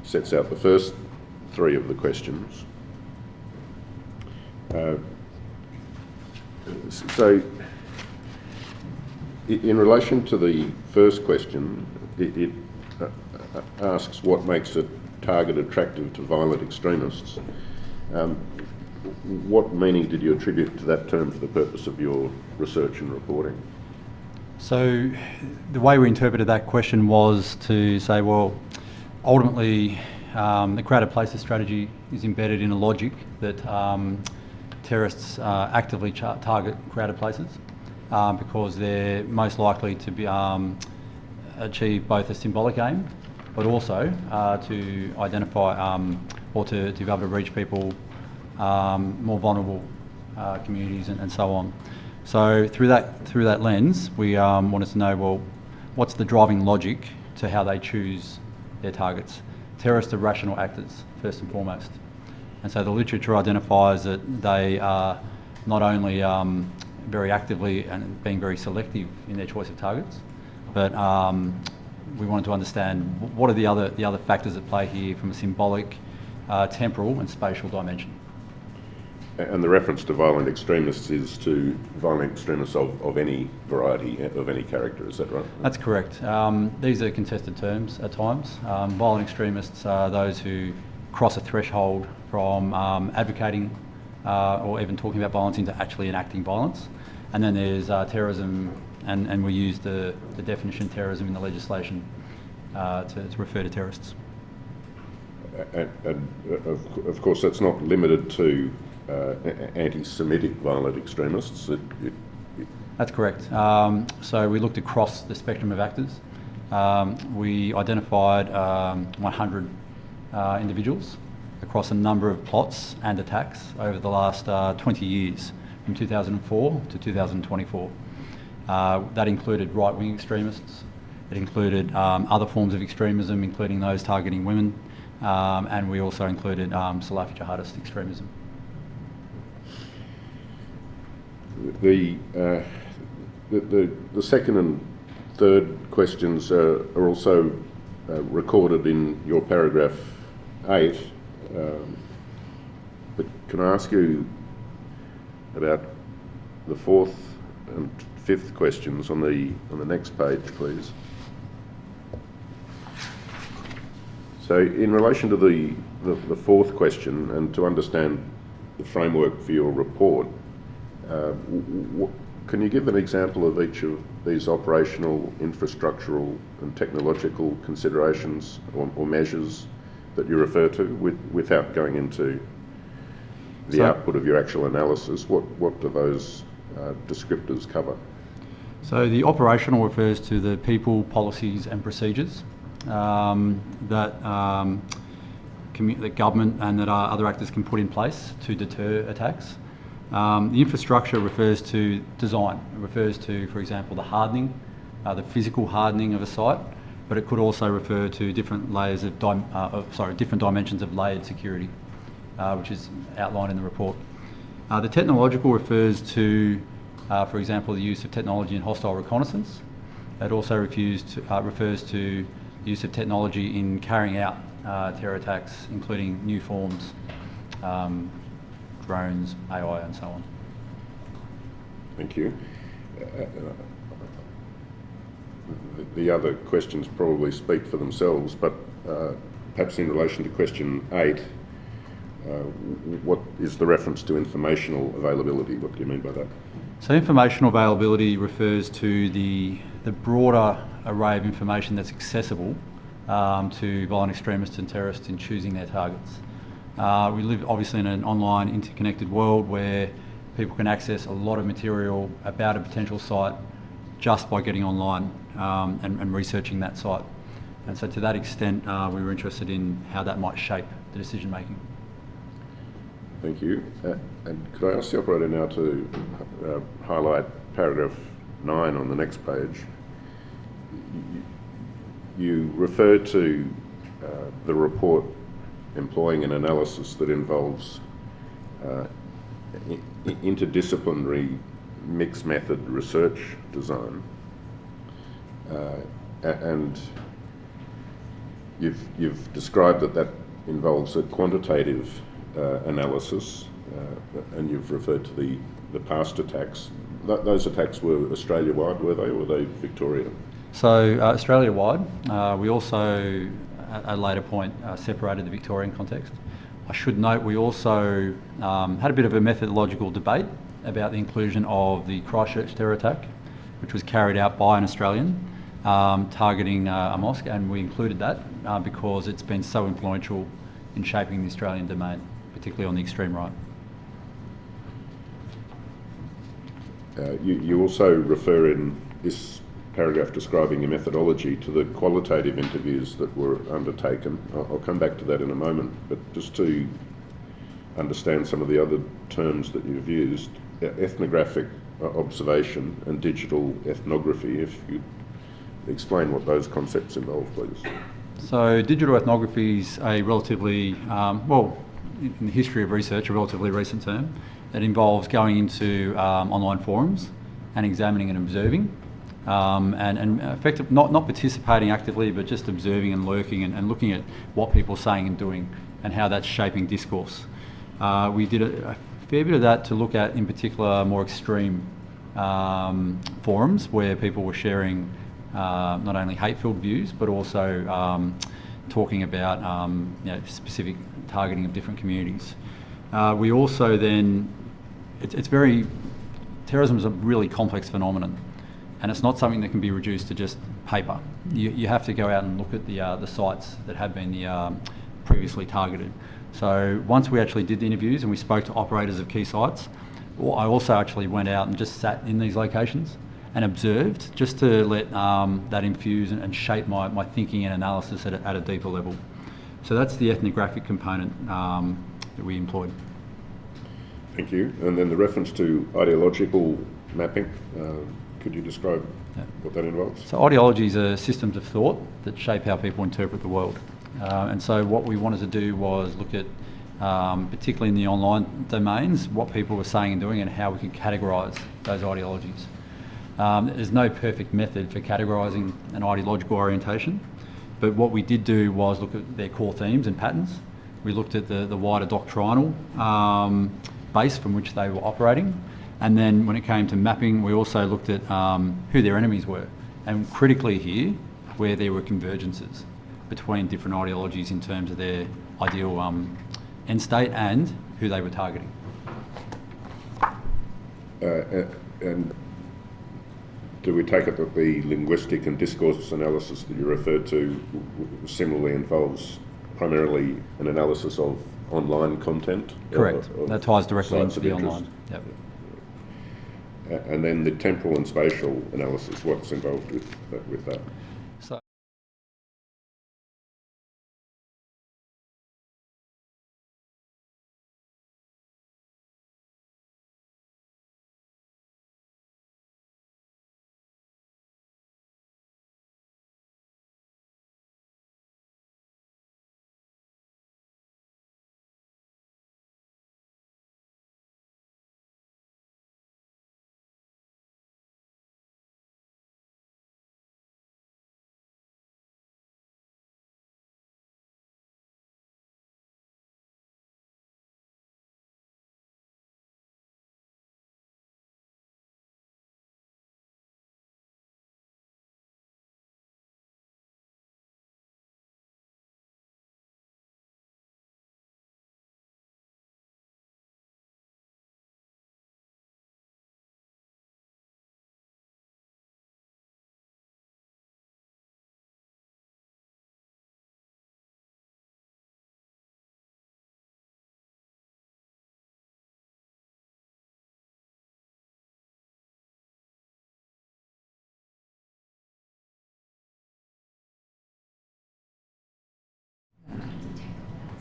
sets out the first 3 of the questions. So, in relation to the first question, it asks what makes a target attractive to violent extremists. What meaning did you attribute to that term for the purpose of your research and reporting? So the way we interpreted that question was to say, well, ultimately the crowded places strategy is embedded in a logic that terrorists actively target crowded places because they're most likely to be achieve both a symbolic aim, but also to identify or to be able to reach people, more vulnerable communities and so on. So through that lens, we wanted to know, well, what's the driving logic to how they choose their targets? Terrorists are rational actors, first and foremost. And so the literature identifies that they are not only very actively and being very selective in their choice of targets, but we wanted to understand what are the other factors at play here from a symbolic, temporal and spatial dimension. And the reference to violent extremists is to violent extremists of any variety, of any character, is that right? That's correct. These are contested terms at times. Violent extremists are those who cross a threshold from advocating or even talking about violence into actually enacting violence. And then there's terrorism, and we use the definition terrorism in the legislation to refer to terrorists. And of course, that's not limited to anti-Semitic violent extremists. That's correct. So we looked across the spectrum of actors. We identified 100 individuals across a number of plots and attacks over the last 20 years, from 2004 to 2024. That included right-wing extremists. It included other forms of extremism, including those targeting women, and we also included Salafi jihadist extremism. The second and third questions are also recorded in your paragraph 8, but can I ask you about the fourth and fifth questions on the next page, please? So, in relation to the fourth question, and to understand the framework for your report, can you give an example of each of these operational, infrastructural and technological considerations or measures that you refer to without going into the output of your actual analysis? What do those descriptors cover? So the operational refers to the people, policies and procedures that government and that other actors can put in place to deter attacks. The infrastructure refers to design. It refers to, for example, the hardening, the physical hardening of a site, but it could also refer to different layers of different dimensions of layered security, which is outlined in the report. The technological refers to, for example, the use of technology in hostile reconnaissance. It also refers to the use of technology in carrying out terror attacks, including new forms, drones, AI and so on. Thank you. the other questions probably speak for themselves, but perhaps in relation to question 8, what is the reference to informational availability? What do you mean by that? So informational availability refers to the broader array of information that's accessible to violent extremists and terrorists in choosing their targets. We live obviously in an online interconnected world where people can access a lot of material about a potential site just by getting online and researching that site. And so to that extent, we were interested in how that might shape the decision making. Thank you. And could I ask the operator now to highlight paragraph 9 on the next page? You refer to the report employing an analysis that involves interdisciplinary mixed method research design, and you've described that involves a quantitative analysis, and you've referred to the past attacks. Those attacks were Australia-wide, were they, or were they Victoria? So Australia-wide, we also at a later point separated the Victorian context. I should note we also had a bit of a methodological debate about the inclusion of the Christchurch terror attack, which was carried out by an Australian targeting a mosque, and we included that because it's been so influential in shaping the Australian domain, particularly on the extreme right. You also refer in this paragraph describing your methodology to the qualitative interviews that were undertaken. I'll come back to that in a moment, but just to understand some of the other terms that you've used, ethnographic observation and digital ethnography, if you explain what those concepts involve, please. So digital ethnography is a relatively, in the history of research, a relatively recent term. It involves going into online forums and examining and observing, and effectively not participating actively, but just observing and lurking and looking at what people are saying and doing and how that's shaping discourse. We did a fair bit of that to look at, in particular, more extreme forums where people were sharing not only hate-filled views, but also talking about specific targeting of different communities. We also then, terrorism is a really complex phenomenon, and it's not something that can be reduced to just paper. You have to go out and look at the sites that have been previously targeted. So once we actually did the interviews and we spoke to operators of key sites, I also actually went out and just sat in these locations and observed, just to let that infuse and shape my thinking and analysis at a deeper level. So that's the ethnographic component that we employed. Thank you. And then the reference to ideological mapping, could you describe what that involves? So ideologies are systems of thought that shape how people interpret the world. And so what we wanted to do was look at, particularly in the online domains, what people were saying and doing and how we could categorise those ideologies. There's no perfect method for categorising an ideological orientation, but what we did do was look at their core themes and patterns. We looked at the wider doctrinal base from which they were operating, and then when it came to mapping, we also looked at who their enemies were, and critically here, where there were convergences between different ideologies in terms of their ideal end state and who they were targeting. And do we take it that the linguistic and discourse analysis that you referred to similarly involves primarily an analysis of online content? Correct. That ties directly into the online. Yep. And then the temporal and spatial analysis, what's involved with that?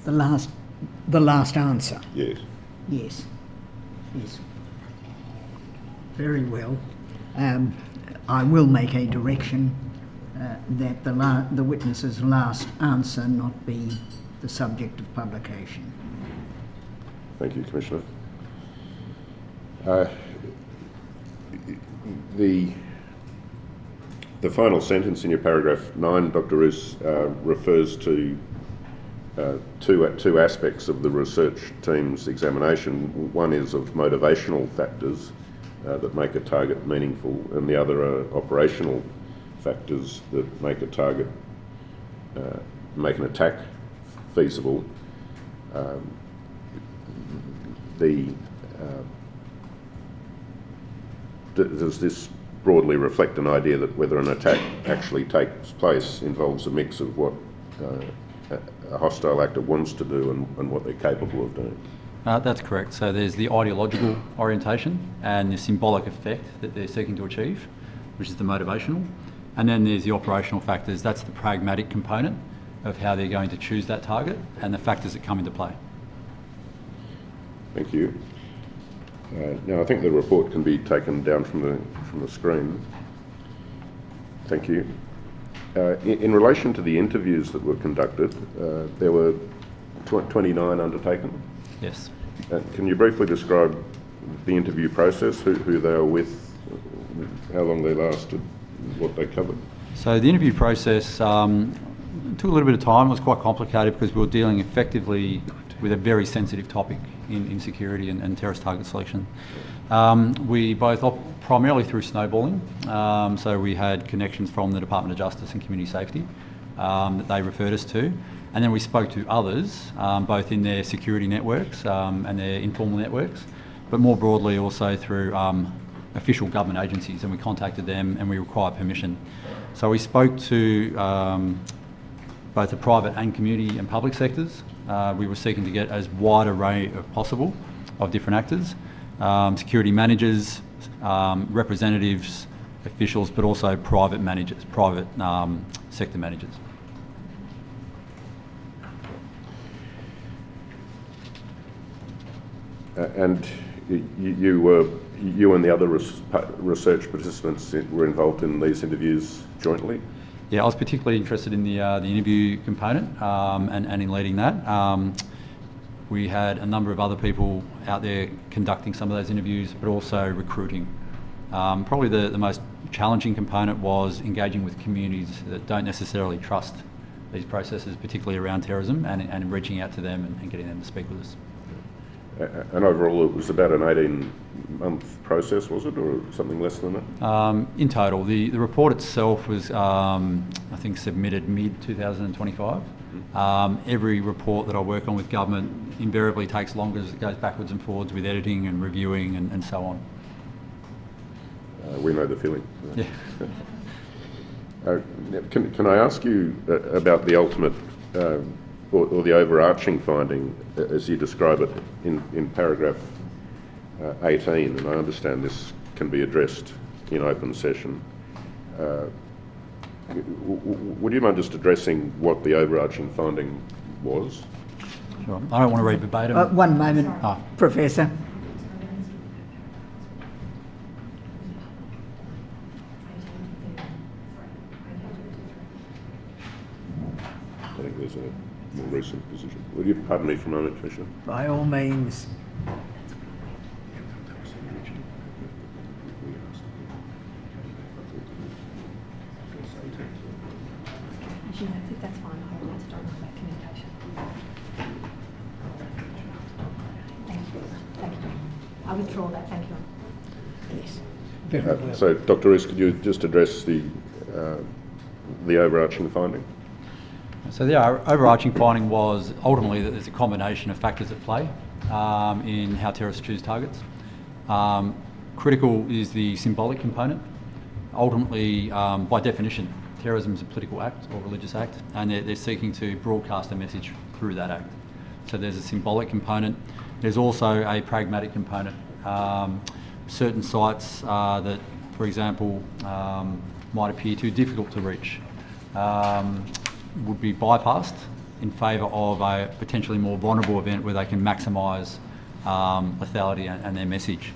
The last answer. Yes. Yes. Yes. Very well. I will make a direction that the witness's last answer not be the subject of publication. Thank you, Commissioner. The final sentence in your paragraph 9, Dr. Roose, refers to two aspects of the research team's examination. One is of motivational factors that make a target meaningful, and the other are operational factors that make a target, make an attack feasible. Does this broadly reflect an idea that whether an attack actually takes place involves a mix of what a hostile actor wants to do and what they're capable of doing? That's correct. So there's the ideological orientation and the symbolic effect that they're seeking to achieve, which is the motivational. And then there's the operational factors. That's the pragmatic component of how they're going to choose that target and the factors that come into play. Thank you. Now, I think the report can be taken down from the screen. Thank you. In relation to the interviews that were conducted, there were 29 undertaken. Yes. Can you briefly describe the interview process, who they were with, how long they lasted, what they covered? So the interview process took a little bit of time. It was quite complicated because we were dealing effectively with a very sensitive topic in security and terrorist target selection. We both primarily through snowballing, so we had connections from the Department of Justice and Community Safety that they referred us to, and then we spoke to others, both in their security networks and their informal networks, but more broadly also through official government agencies, and we contacted them and we required permission. So we spoke to both the private and community and public sectors. We were seeking to get as wide array as possible of different actors, security managers, representatives, officials, but also private managers, private sector managers. And you and the other research participants were involved in these interviews jointly? Yeah, I was particularly interested in the interview component and in leading that. We had a number of other people out there conducting some of those interviews, but also recruiting. Probably the most challenging component was engaging with communities that don't necessarily trust these processes, particularly around terrorism, and reaching out to them and getting them to speak with us. And overall, it was about an 18-month process, was it, or something less than that? In total, the report itself was, I think, submitted mid-2025. Every report that I work on with government invariably takes longer as it goes backwards and forwards with editing and reviewing and so on. We know the feeling. Yeah. Can I ask you about the ultimate or the overarching finding, as you describe it in paragraph 18, and I understand this can be addressed in open session. Would you mind just addressing what the overarching finding was? Sure. I don't want to read verbatim. One moment, Professor. I think there's a more recent position. Will you pardon me for a moment, Commissioner? By all means. I think that's fine. I'll have to start with that communication. Thank you. Thank you. I withdraw that. Thank you. Yes. Very well. So, Dr. Roose, could you just address the overarching finding? So the overarching finding was ultimately that there's a combination of factors at play in how terrorists choose targets. Critical is the symbolic component. Ultimately, by definition, terrorism is a political act or religious act, and they're seeking to broadcast a message through that act. So there's a symbolic component. There's also a pragmatic component. Certain sites that, for example, might appear too difficult to reach would be bypassed in favour of a potentially more vulnerable event where they can maximise lethality and their message.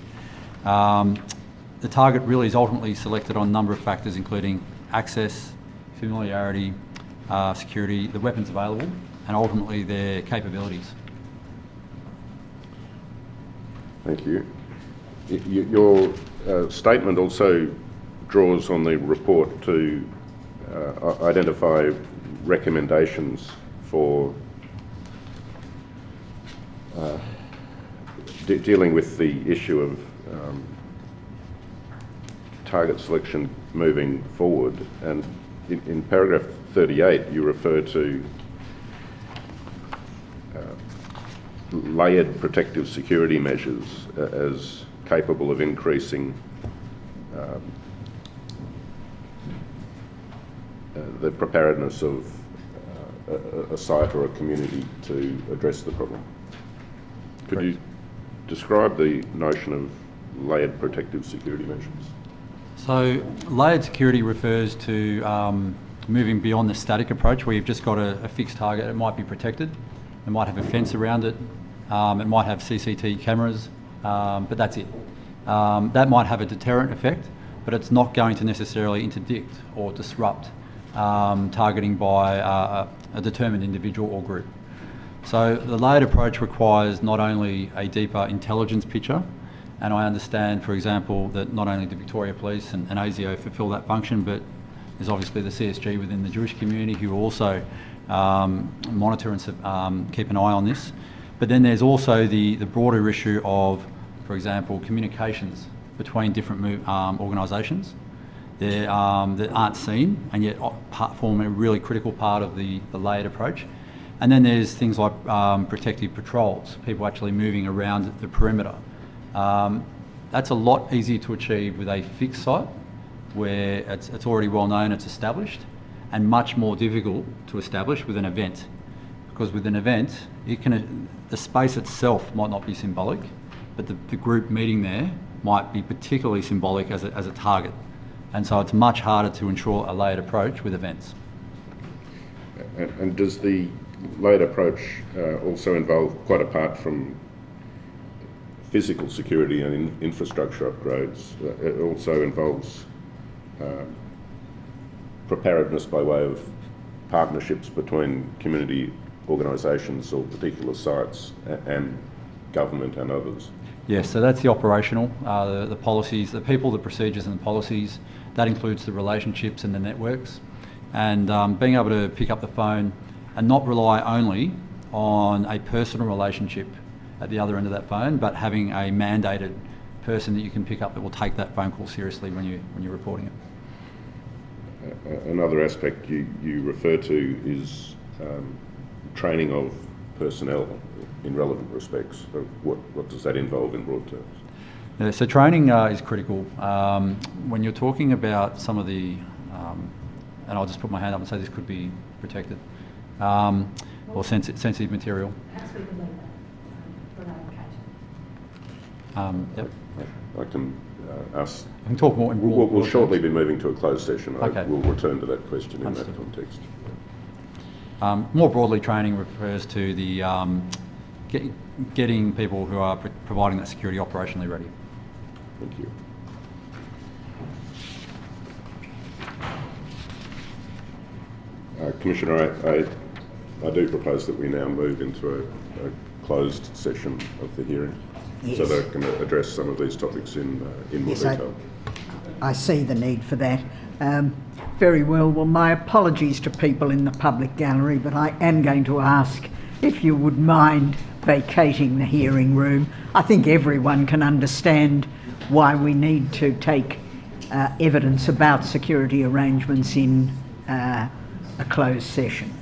The target really is ultimately selected on a number of factors, including access, familiarity, security, the weapons available, and ultimately their capabilities. Thank you. Your statement also draws on the report to identify recommendations for dealing with the issue of target selection moving forward. And in paragraph 38, you refer to layered protective security measures as capable of increasing the preparedness of a site or a community to address the problem. Could you describe the notion of layered protective security measures? So layered security refers to moving beyond the static approach where you've just got a fixed target. It might be protected, it might have a fence around it, it might have CCTV cameras, but that's it. That might have a deterrent effect, but it's not going to necessarily interdict or disrupt targeting by a determined individual or group. So the layered approach requires not only a deeper intelligence picture, and I understand, for example, that not only the Victoria Police and ASIO fulfil that function, but there's obviously the CSG within the Jewish community who also monitor and keep an eye on this. But then there's also the broader issue of, for example, communications between different organisations that aren't seen and yet form a really critical part of the layered approach. And then there's things like protective patrols, people actually moving around the perimeter. That's a lot easier to achieve with a fixed site where it's already well known, it's established, and much more difficult to establish with an event. Because with an event, the space itself might not be symbolic, but the group meeting there might be particularly symbolic as a target. And so it's much harder to ensure a layered approach with events. And does the layered approach also involve, quite apart from physical security and infrastructure upgrades, it also involves preparedness by way of partnerships between community organisations or particular sites and government and others? Yes, so that's the operational, the policies, the people, the procedures and the policies. That includes the relationships and the networks. And being able to pick up the phone and not rely only on a personal relationship at the other end of that phone, but having a mandated person that you can pick up that will take that phone call seriously when you're reporting it. Another aspect you refer to is training of personnel in relevant respects. What does that involve in broad terms? Yeah, so training is critical. When you're talking about some of the, and I'll just put my hand up and say this could be protected, or sensitive material. Perhaps we can leave that for another occasion. Yep. I can ask. I can talk more. We'll shortly be moving to a closed session. Okay. We'll return to that question in Understood. that context. More broadly, training refers to the getting people who are providing that security operationally ready. Thank you. Commissioner, I do propose that we now move into a closed session of the hearing, Yes. so that I can address some of these topics in more Yes, detail. I see the need for that. Very well. Well, my apologies to people in the public gallery, but I am going to ask if you would mind vacating the hearing room. I think everyone can understand why we need to take evidence about security arrangements in a closed session.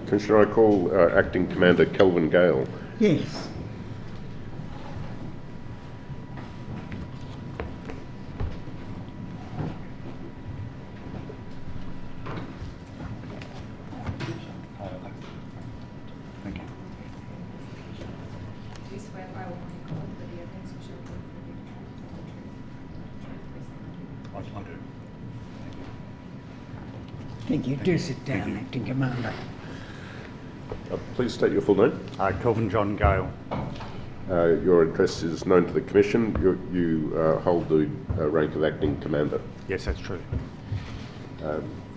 Commissioner, I call Acting Commander Kelvin Gale. Yes. Thank you. Do you swear by Almighty God that the evidence you shall give will be the truth, the whole truth, I do. Thank you. Do sit down, Acting Commander. Please state your full name. Kelvin John Gale. Your address is known to the Commission. You hold the rank of Acting Commander. Yes, that's true.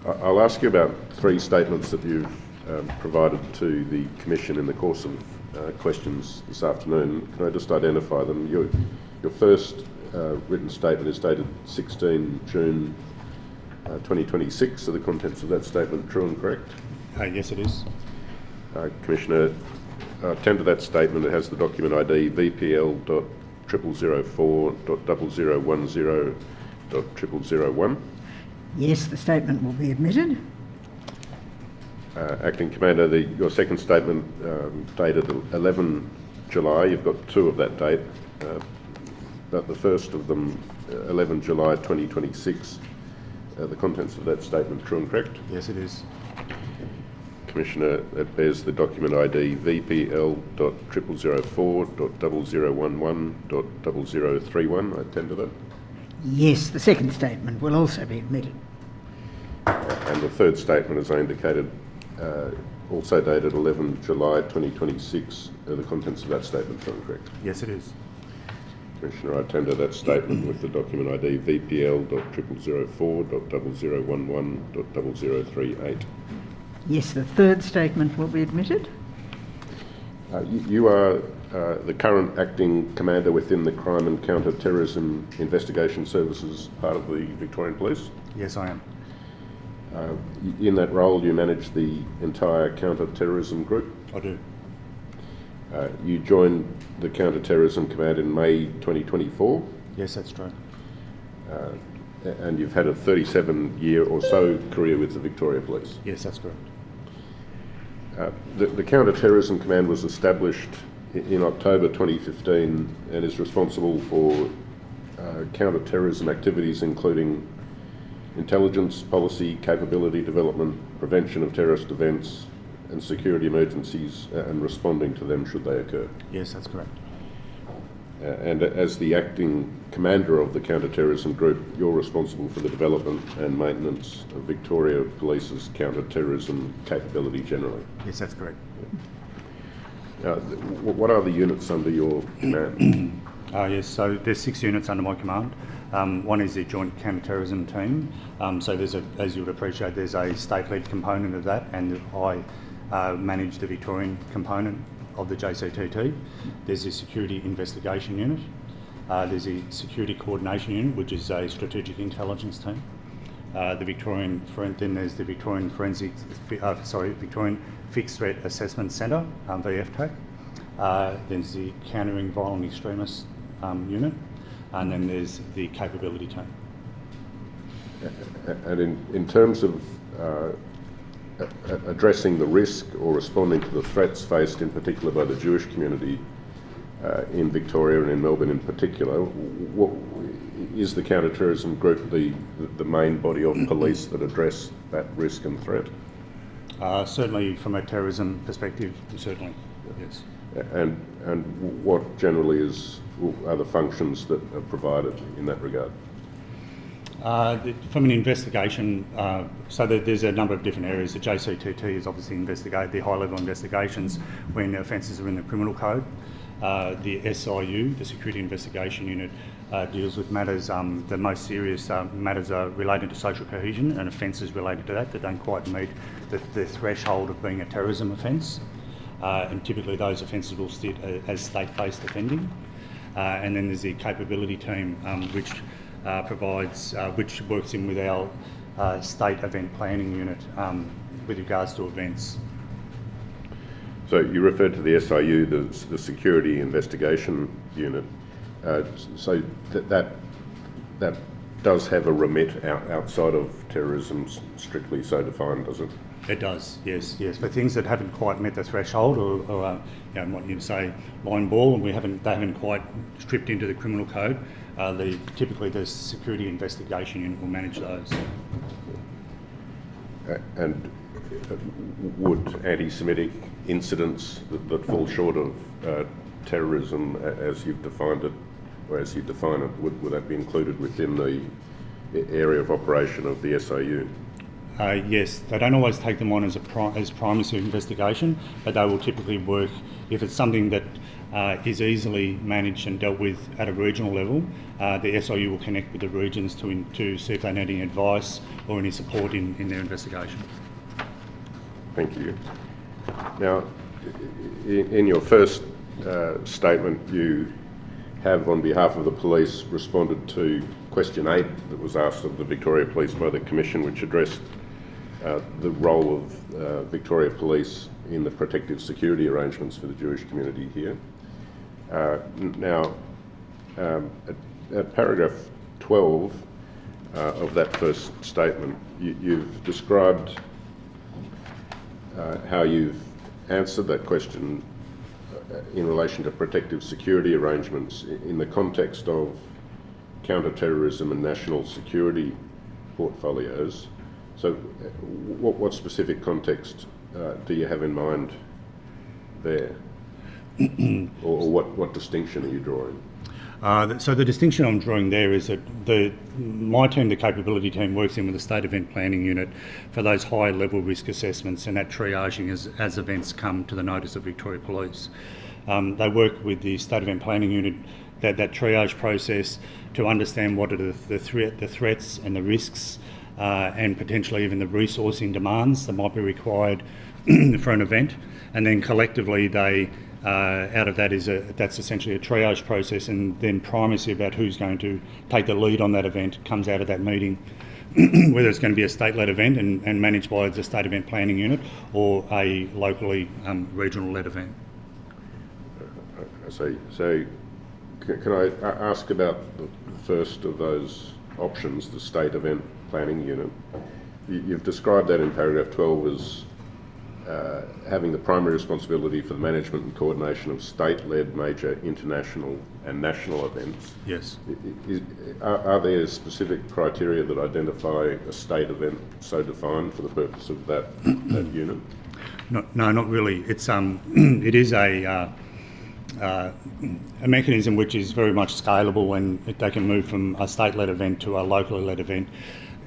I'll ask you about 3 statements that you've provided to the Commission in the course of questions this afternoon. Can I just identify them? Your first written statement is dated 16 June 2026. Are the contents of that statement true and correct? Yes, it is. Commissioner, attend to that statement. It has the document ID VPL.0004.0010.0001. Yes, the statement will be admitted. Acting Commander, your second statement dated 11 July. You've got 2 of that date, but the first of them, 11 July 2026. The contents of that statement true and correct? Yes, it is. Commissioner, that bears the document ID VPL.0004.0011.0031. I attend to that. Yes, the second statement will also be admitted. And the third statement, as I indicated, also dated 11 July 2026. Are the contents of that statement true and correct? Yes, it is. Commissioner, I tender that statement with the document ID VPL.0004.0011.0038. Yes, the third statement will be admitted. You are the current Acting Commander within the Crime and Counter-Terrorism Investigation Services part of the Victorian Police. Yes, I am. In that role, you manage the entire counter-terrorism group. I do. You joined the Counter-Terrorism Command in May 2024. Yes, that's true. And you've had a 37-year or so career with the Victoria Police. Yes, that's correct. The Counter-Terrorism Command was established in October 2015 and is responsible for counter-terrorism activities including intelligence, policy, capability development, prevention of terrorist events and security emergencies and responding to them should they occur. Yes, that's correct. And as the acting commander of the counter-terrorism group, you're responsible for the development and maintenance of Victoria Police's counter-terrorism capability generally. Yes, that's correct. What are the units under your command? Yes, so there's 6 units under my command. One is the Joint Counter-Terrorism Team. So there's as you would appreciate, there's a state-led component of that, and I manage the Victorian component of the JCTT. There's a Security Investigation Unit. There's a Security Coordination Unit, which is a Strategic Intelligence Team. Then there's the Victorian Victorian Fixed Threat Assessment Centre, VFTAC. There's the Countering Violent Extremists Unit, and then there's the Capability Team. And in terms of addressing the risk or responding to the threats faced in particular by the Jewish community in Victoria and in Melbourne in particular, what is the counter-terrorism group the main body of police that address that risk and threat? Certainly from a terrorism perspective, certainly, yes. And what generally are the functions that are provided in that regard? From an investigation, so there's a number of different areas. The JCTT is obviously investigate the high-level investigations when offences are in the criminal code. The SIU, the Security Investigation Unit, deals with matters, the most serious matters are related to social cohesion and offences related to that don't quite meet the threshold of being a terrorism offence. And typically those offences will sit as state-based offending. And then there's the capability team, which which works in with our state event planning unit with regards to events. So you referred to the SIU, the Security Investigation Unit. So that does have a remit outside of terrorism, strictly so defined, does it? It does, yes. For things that haven't quite met the threshold, or what you say, line ball, and they haven't quite stripped into the criminal code, typically the security investigation unit will manage those. And would anti-Semitic incidents that fall short of terrorism, as you've defined it, or as you define it, would that be included within the area of operation of the SIU? Yes, they don't always take them on as primary investigation, but they will typically work if it's something that is easily managed and dealt with at a regional level. The SIU will connect with the regions to see if they need any advice or any support in their investigation. Thank you. Now, in your first statement, you have, on behalf of the police, responded to question 8 that was asked of the Victoria Police by the Commission, which addressed the role of Victoria Police in the protective security arrangements for the Jewish community here. Now, at paragraph 12 of that first statement, you've described how you've answered that question in relation to protective security arrangements in the context of counter-terrorism and national security portfolios. So what specific context do you have in mind there? or what distinction are you drawing? So the distinction I'm drawing there is that my team, the capability team, works in with the State Event Planning Unit for those high-level risk assessments and that triaging as events come to the notice of Victoria Police. They work with the State Event Planning Unit, that triage process, to understand what are the threats and the risks and potentially even the resourcing demands that might be required for an event. And then collectively they out of that that's essentially a triage process, and then primacy about who's going to take the lead on that event comes out of that meeting, whether it's going to be a state-led event and managed by the State Event Planning Unit or a locally regional-led event. So can I ask about the first of those options, the State Event Planning Unit? You've described that in paragraph 12 as having the primary responsibility for the management and coordination of state-led major international and national events. Yes. Are there specific criteria that identify a state event so defined for the purpose of that unit? No, not really. It's it is a mechanism which is very much scalable, and they can move from a state-led event to a locally led event.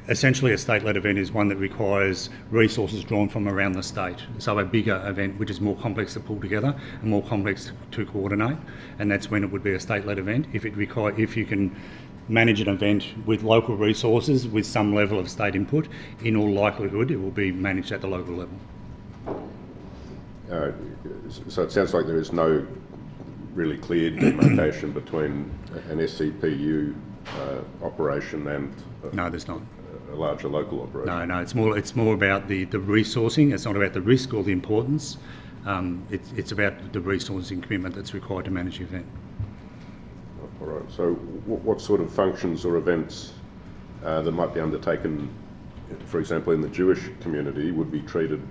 Essentially, a state-led event is one that requires resources drawn from around the state. So a bigger event, which is more complex to pull together and more complex to coordinate, and that's when it would be a state-led event. If you can manage an event with local resources with some level of state input, in all likelihood, it will be managed at the local level. So it sounds like there is no really clear demarcation between an SCPU operation and no, there's not. A larger local operation. No, it's more about the resourcing. It's not about the risk or the importance. It's about the resourcing commitment that's required to manage the event. All right. So what sort of functions or events that might be undertaken, for example, in the Jewish community, would be treated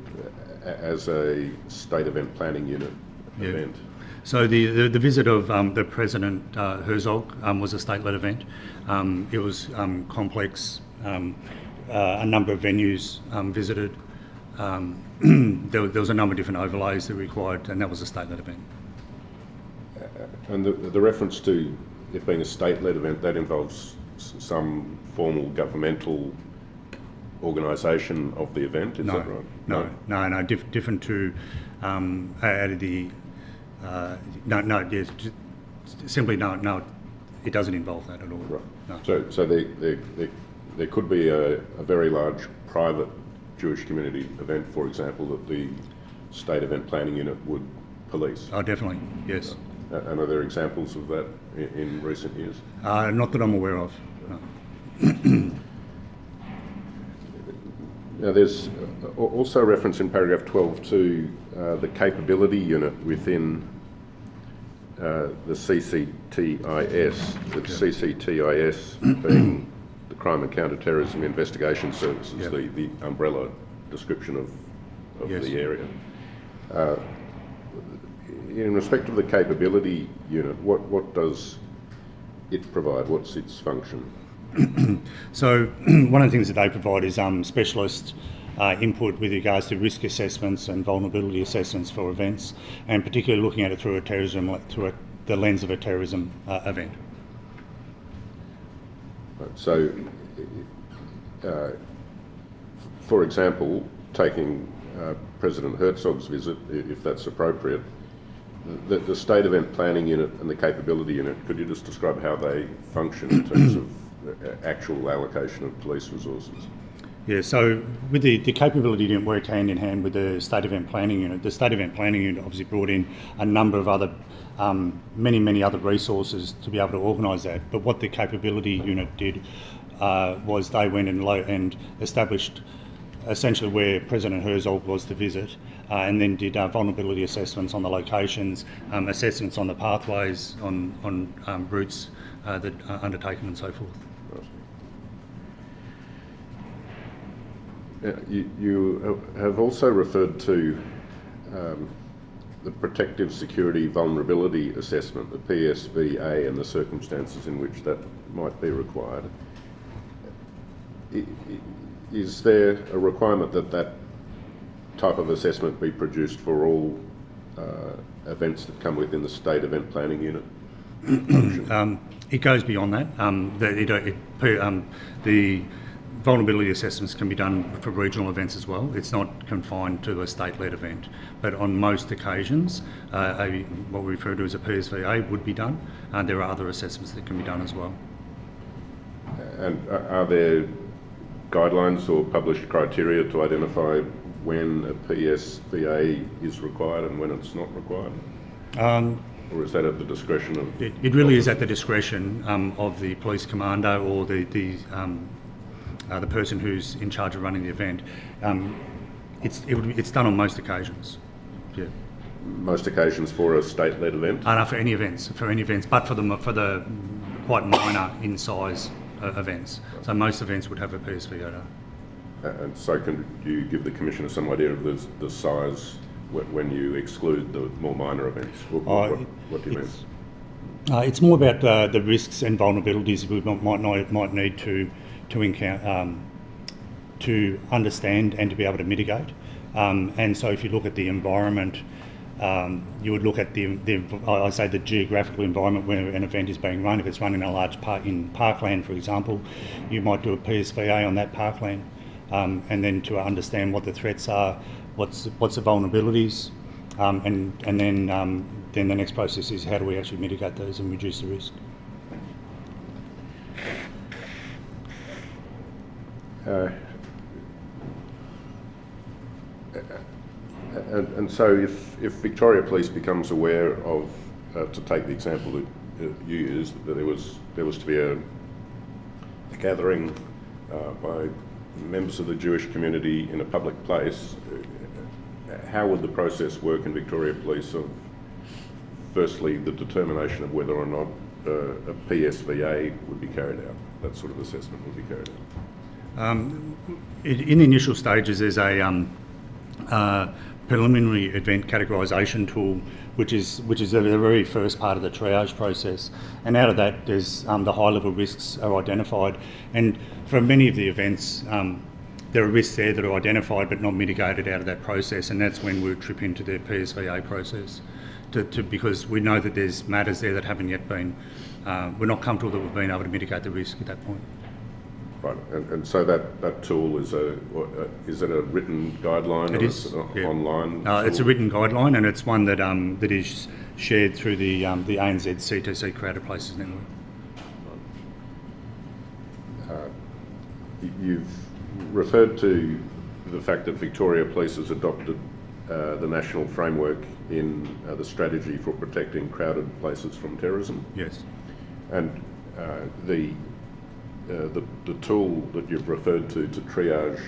as a state event planning unit event? So the visit of the President Herzog was a state-led event. It was complex. A number of venues visited. There was a number of different overlays that required, and that was a state-led event. And the reference to it being a state-led event, that involves some formal governmental organisation of the event, is that right? No, different to added the... simply no, it doesn't involve that at all. Right. No. So there could be a very large private Jewish community event, for example, that the State Event Planning Unit would police? Oh, definitely, yes. And are there examples of that in recent years? Not that I'm aware of, no. Now there's also a reference in paragraph 12 to the capability unit within the CCTIS, the CCTIS being the Crime and Counter-Terrorism Investigation Services, the umbrella description of of Yes. the area. In respect of the capability unit, what does it provide? What's its function? So one of the things that they provide is specialist input with regards to risk assessments and vulnerability assessments for events, and particularly looking at it through the lens of a terrorism event. So, for example, taking President Herzog's visit, if that's appropriate, the State Event Planning Unit and the Capability Unit, could you just describe how they function in terms of actual allocation of police resources? Yeah, so with the capability unit worked hand in hand with the State Event Planning Unit. The State Event Planning Unit obviously brought in a number of other, many other resources to be able to organise that. But what the Capability Unit did was they went and established essentially where President Herzog was to visit, and then did vulnerability assessments on the locations, assessments on the pathways, on routes that are undertaken and so forth. You have also referred to the Protective Security Vulnerability Assessment, the PSVA, and the circumstances in which that might be required. Is there a requirement that that type of assessment be produced for all events that come within the State Event Planning Unit? It goes beyond that. The vulnerability assessments can be done for regional events as well. It's not confined to a state-led event, but on most occasions, what we refer to as a PSVA would be done. There are other assessments that can be done as well. And are there guidelines or published criteria to identify when a PSVA is required and when it's not required? Or is that at the discretion of... It really is at the discretion of the police commander or the person who's in charge of running the event. It's done on most occasions. Yeah. Most occasions for a state-led event? For any events, but for the quite minor in size events. So most events would have a PSVA. And so can you give the Commissioner some idea of the size when you exclude the more minor events? What do you mean? It's more about the risks and vulnerabilities we might need to encounter, to understand and to be able to mitigate. And so if you look at the environment, you would look at the geographical environment where an event is being run. If it's run in a large in parkland, for example, you might do a PSVA on that parkland, and then to understand what the threats are, what's the vulnerabilities, and then the next process is how do we actually mitigate those and reduce the risk. And so if Victoria Police becomes aware of, to take the example that you used, that there was to be a gathering by members of the Jewish community in a public place, how would the process work in Victoria Police of, firstly, the determination of whether or not a PSVA would be carried out, that sort of assessment would be carried out? In the initial stages, there's a preliminary event categorisation tool, which is the very first part of the triage process, and out of that, there's the high-level risks are identified, and for many of the events, there are risks there that are identified but not mitigated out of that process, and that's when we trip into the PSVA process, because we know that there's matters there that haven't yet been. We're not comfortable that we've been able to mitigate the risk at that point. Right, and so that tool is it a written guideline? It is, an online? It's a written guideline, and it's one that that is shared through the ANZ CTC Creative Places Network. You've referred to the fact that Victoria Police has adopted the national framework in the strategy for protecting crowded places from terrorism. Yes. And the tool that you've referred to triage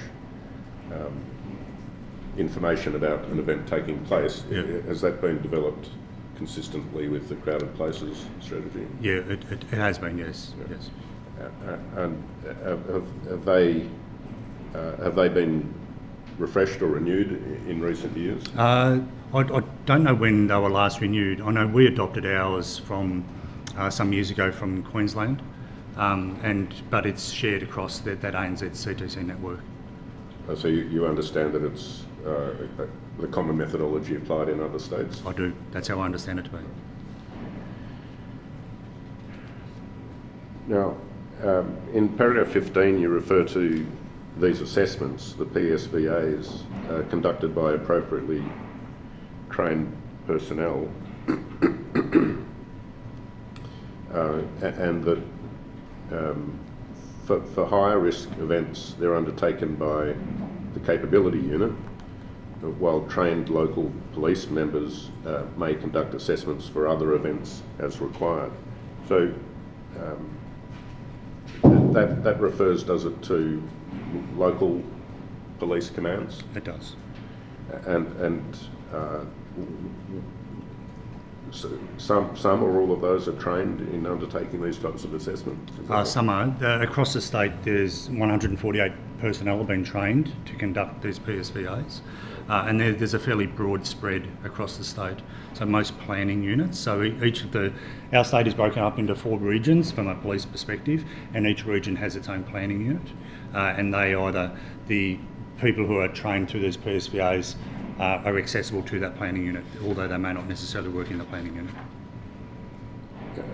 information about an event taking place, has that been developed consistently with the crowded places strategy? Yeah, it has been, yes. Yeah. Yes. And have they been refreshed or renewed in recent years? I don't know when they were last renewed. I know we adopted ours from some years ago from Queensland, but it's shared across that ANZ CTC network. So you understand that it's the common methodology applied in other states? I do. That's how I understand it to be. Now, in paragraph 15, you refer to these assessments, the PSVAs, conducted by appropriately trained personnel, and that for higher risk events, they're undertaken by the capability unit, while trained local police members may conduct assessments for other events as required. So that refers, does it, to local police commands? It does. So some or all of those are trained in undertaking these types of assessments? Some are. Across the state, there's 148 personnel have been trained to conduct these PSVAs, and there's a fairly broad spread across the state. So most planning units. So our state is broken up into 4 regions from a police perspective, and each region has its own planning unit, and they either the people who are trained through these PSVAs are accessible to that planning unit, although they may not necessarily work in the planning unit.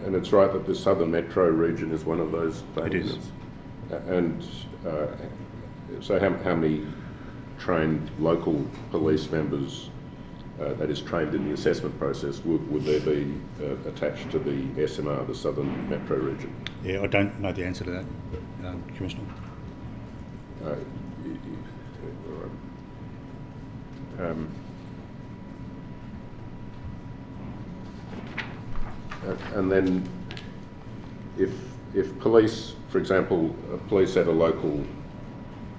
And it's right that the Southern Metro region is one of those planning units? And so how many trained local police members, that is trained in the assessment process, would there be attached to the SMR, the Southern Metro region? Yeah, I don't know the answer to that, Commissioner. And then if police, for example, police at a local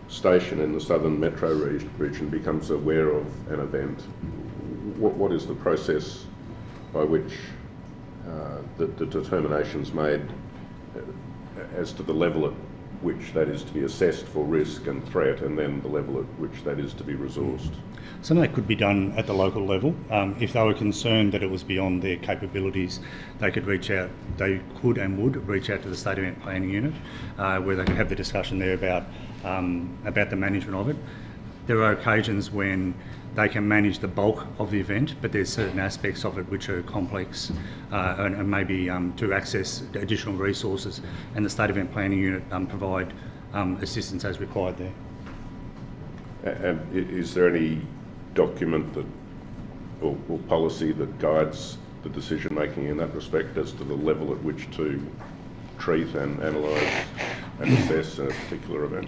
station in the Southern Metro region becomes aware of an event, what is the process by which the determination's made as to the level at which that is to be assessed for risk and threat, and then the level at which that is to be resourced? Some of that could be done at the local level. If they were concerned that it was beyond their capabilities, they could and would reach out to the State Event Planning Unit, where they could have the discussion there about the management of it. There are occasions when they can manage the bulk of the event, but there's certain aspects of it which are complex and maybe to access additional resources, and the State Event Planning Unit provide assistance as required there. And is there any document that, or policy that guides the decision making in that respect as to the level at which to treat and analyse and assess a particular event?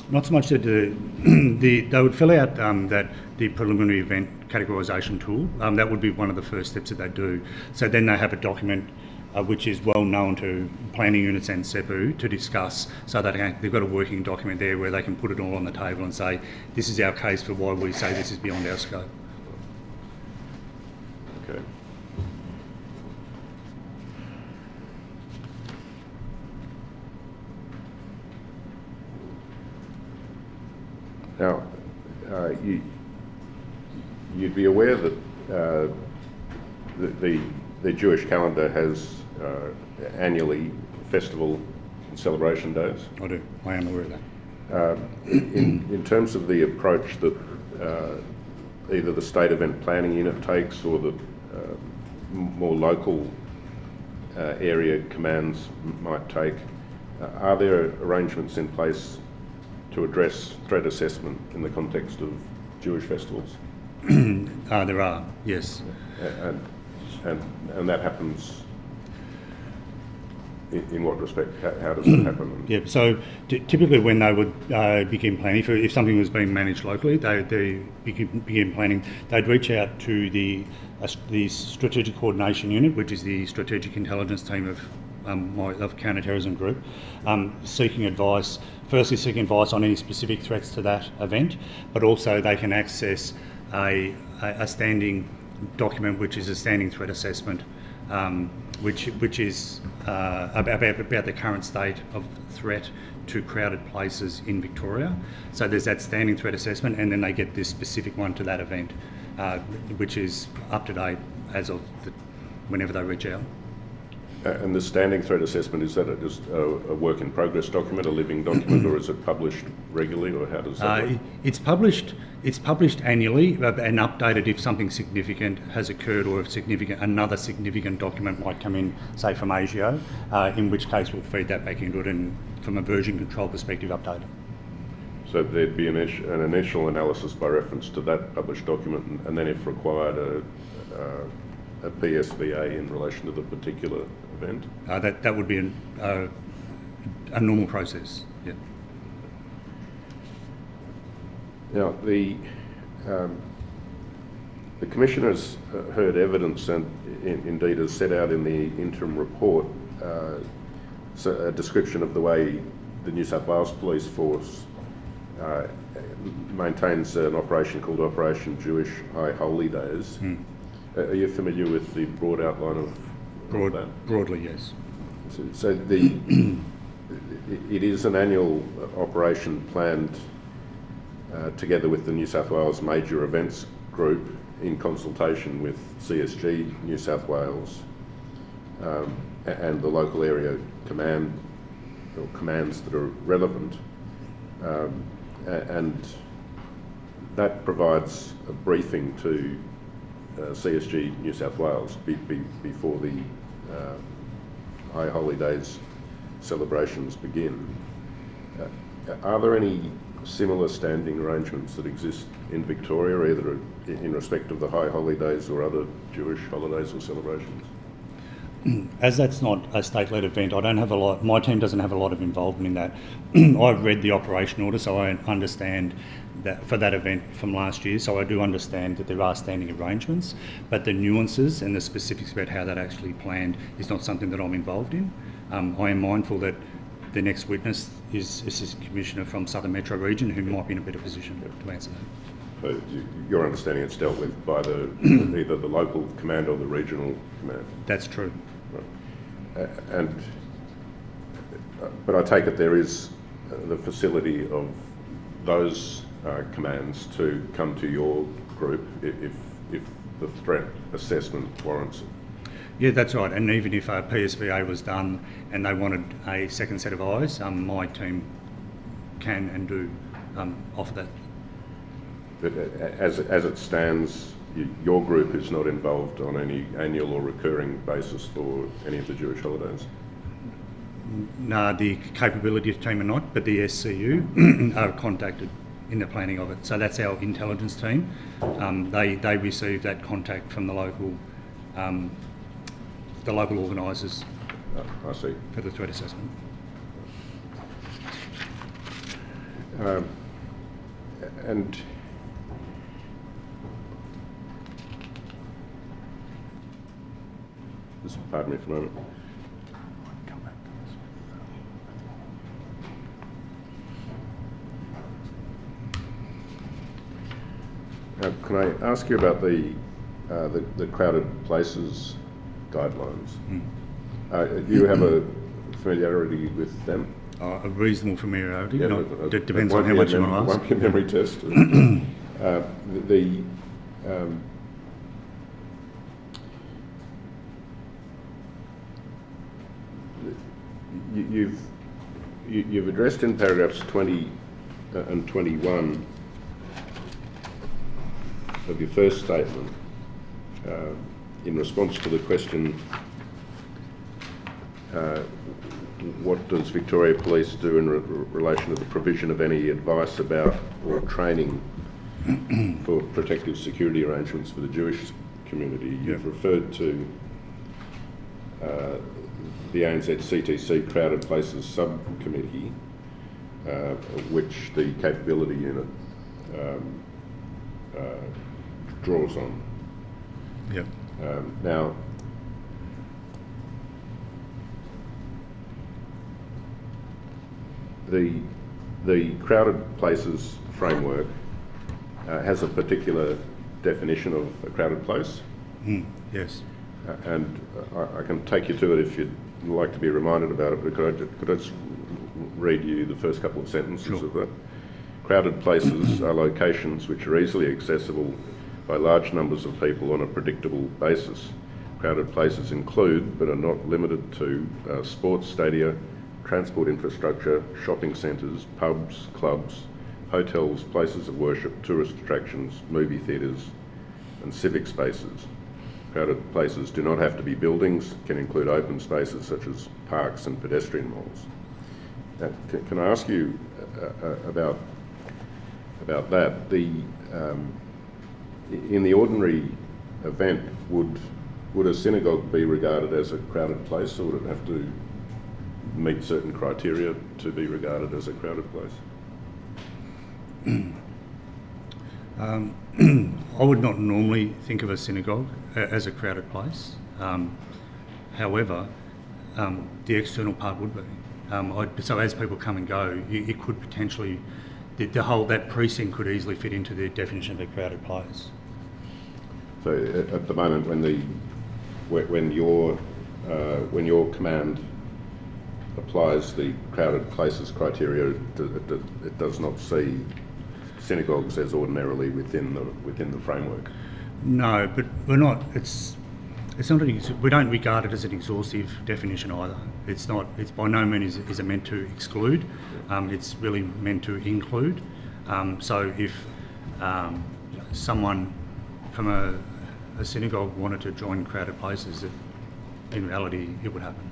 Not so much that they would fill out the preliminary event categorisation tool. That would be one of the first steps that they do. So then they have a document which is well known to planning units and SEPU to discuss, so that they've got a working document there where they can put it all on the table and say, this is our case for why we say this is beyond our scope. Okay. Now, you'd be aware that the Jewish calendar has annually festival and celebration days? I do. I am aware of that. In terms of the approach that either the State Event Planning Unit takes or the more local area commands might take, are there arrangements in place to address threat assessment in the context of Jewish festivals? There are, yes. And that happens in what respect? How does it happen? Yeah, so typically when they would begin planning, if something was being managed locally, they begin planning, they'd reach out to the Strategic Coordination Unit, which is the strategic intelligence team of counter-terrorism group, seeking advice on any specific threats to that event, but also they can access a standing document which is a standing threat assessment which is about the current state of threat to crowded places in Victoria. So there's that standing threat assessment, and then they get this specific one to that event, which is up to date as of whenever they reach out. And the standing threat assessment, is that just a work in progress document, a living document, or is it published regularly, or how does that work? It's published annually and updated if something significant has occurred, or if another significant document might come in, say from ASIO, in which case we'll feed that back into it and from a version control perspective update it. So there'd be an initial analysis by reference to that published document, and then if required a PSVA in relation to the particular event? That would be a normal process, yeah. Now, the Commissioner's heard evidence and indeed has set out in the interim report a description of the way the New South Wales Police Force maintains an operation called Operation Jewish High Holy Days. Are you familiar with the broad outline of that? Broadly, yes. So it is an annual operation planned together with the New South Wales Major Events Group in consultation with CSG New South Wales and the local area command or commands that are relevant, and that provides a briefing to CSG New South Wales before the High Holy Days celebrations begin. Are there any similar standing arrangements that exist in Victoria, either in respect of the High Holy Days or other Jewish holidays or celebrations? As that's not a state-led event, I don't have a lot. My team doesn't have a lot of involvement in that. I've read the operation order, so I understand that for that event from last year. So I do understand that there are standing arrangements, but the nuances and the specifics about how that actually planned is not something that I'm involved in. I am mindful that the next witness is Assistant Commissioner from Southern Metro Region, who might be in a better position to answer that. So your understanding it's dealt with by either the local command or the regional command? That's true. Right. But I take it there is the facility of those commands to come to your group if the threat assessment warrants it? Yeah, that's right. And even if a PSVA was done and they wanted a second set of eyes, my team can and do offer that. But as it stands, your group is not involved on any annual or recurring basis for any of the Jewish holidays? No, the capability team are not, but the SCU are contacted in the planning of it. So that's our intelligence team. They receive that contact from the local organisers. I see. For the threat assessment. And just pardon me for a moment. Can I ask you about the crowded places guidelines? Do you have a familiarity with them? A reasonable familiarity. Yeah, It depends on how much you want to ask. Won't be a memory test. You've addressed in paragraphs 20 and 21 of your first statement, in response to the question, what does Victoria Police do in relation to the provision of any advice about or training for protective security arrangements for the Jewish community? You've referred to the ANZ CTC Crowded Places Subcommittee, which the capability unit draws on. Yep. Now, the Crowded Places framework has a particular definition of a crowded place. Yes. and I can take you to it if you'd like to be reminded about it, but could I just read you the first couple of sentences of that? Crowded places are locations which are easily accessible by large numbers of people on a predictable basis. Crowded places include, but are not limited to, sports stadia, transport infrastructure, shopping centres, pubs, clubs, hotels, places of worship, tourist attractions, movie theatres and civic spaces. Crowded places do not have to be buildings, can include open spaces such as parks and pedestrian malls. Can I ask you about that? In the ordinary event, would a synagogue be regarded as a crowded place, or would it have to meet certain criteria to be regarded as a crowded place? I would not normally think of a synagogue as a crowded place. However, the external part would be. So as people come and go, it could potentially, that precinct could easily fit into the definition of a crowded place. So at the moment, when your command applies the crowded places criteria, it does not see synagogues as ordinarily within the framework. No, but we're not. It's not. We don't regard it as an exhaustive definition either. It's not. It's by no means is it meant to exclude. It's really meant to include. So if someone from a synagogue wanted to join crowded places, in reality it would happen.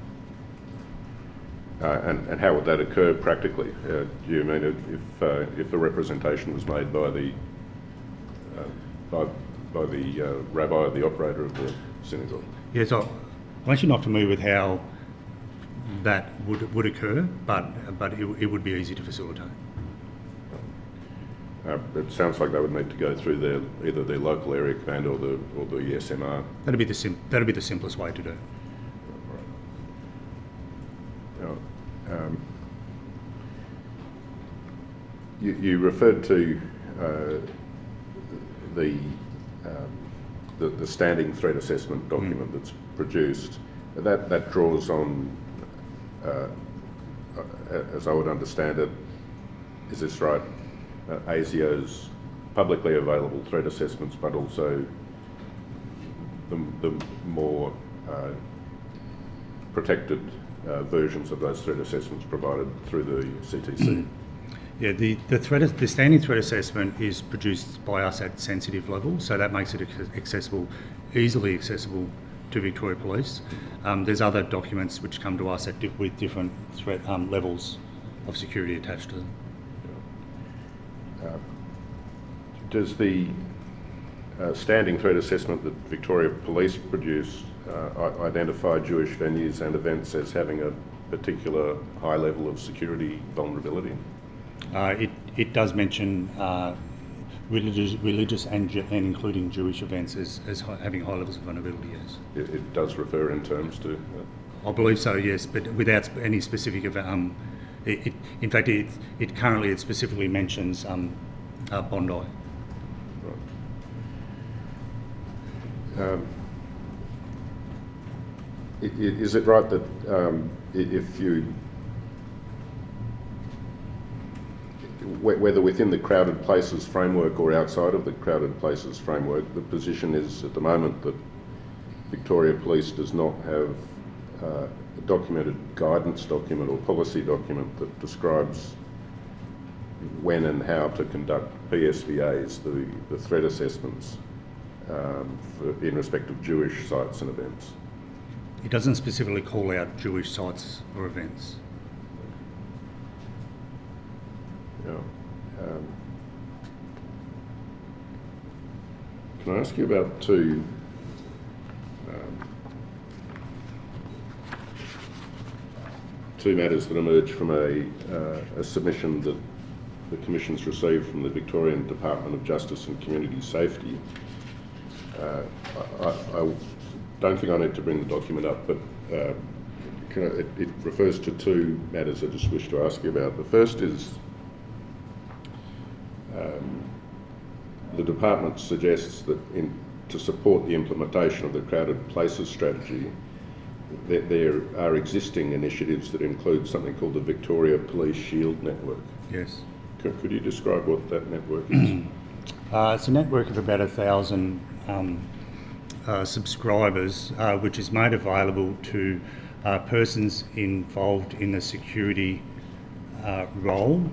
And how would that occur practically? Do you mean if the representation was made by the rabbi or the operator of the synagogue? Yeah, so I'm actually not familiar with how that would occur, but it would be easy to facilitate. It sounds like they would need to go through either their local area command or the SMR. That'd be the simplest way to do it. You referred to the standing threat assessment document that's produced. That draws on, as I would understand it, is this right, ASIO's publicly available threat assessments, but also the more protected versions of those threat assessments provided through the CTC. Yeah, the standing threat assessment is produced by us at sensitive level, so that makes it easily accessible to Victoria Police. There's other documents which come to us with different threat levels of security attached to them. Does the standing threat assessment that Victoria Police produce identify Jewish venues and events as having a particular high level of security vulnerability? It does mention religious and including Jewish events as having high levels of vulnerability, yes. It does refer in terms to... I believe so, yes, but without any specific... in fact, it currently specifically mentions Bondi. Right. Is it right that if you... whether within the crowded places framework or outside of the crowded places framework, the position is at the moment that Victoria Police does not have a documented guidance document or policy document that describes when and how to conduct PSVAs, the threat assessments in respect of Jewish sites and events. It doesn't specifically call out Jewish sites or events. Yeah. Can I ask you about two matters that emerge from a submission that the Commission's received from the Victorian Department of Justice and Community Safety? I don't think I need to bring the document up, but it refers to two matters I just wish to ask you about. The first is the Department suggests that to support the implementation of the crowded places strategy, there are existing initiatives that include something called the Victoria Police Shield Network. Yes. Could you describe what that network is? It's a network of about 1,000 subscribers, which is made available to persons involved in the security role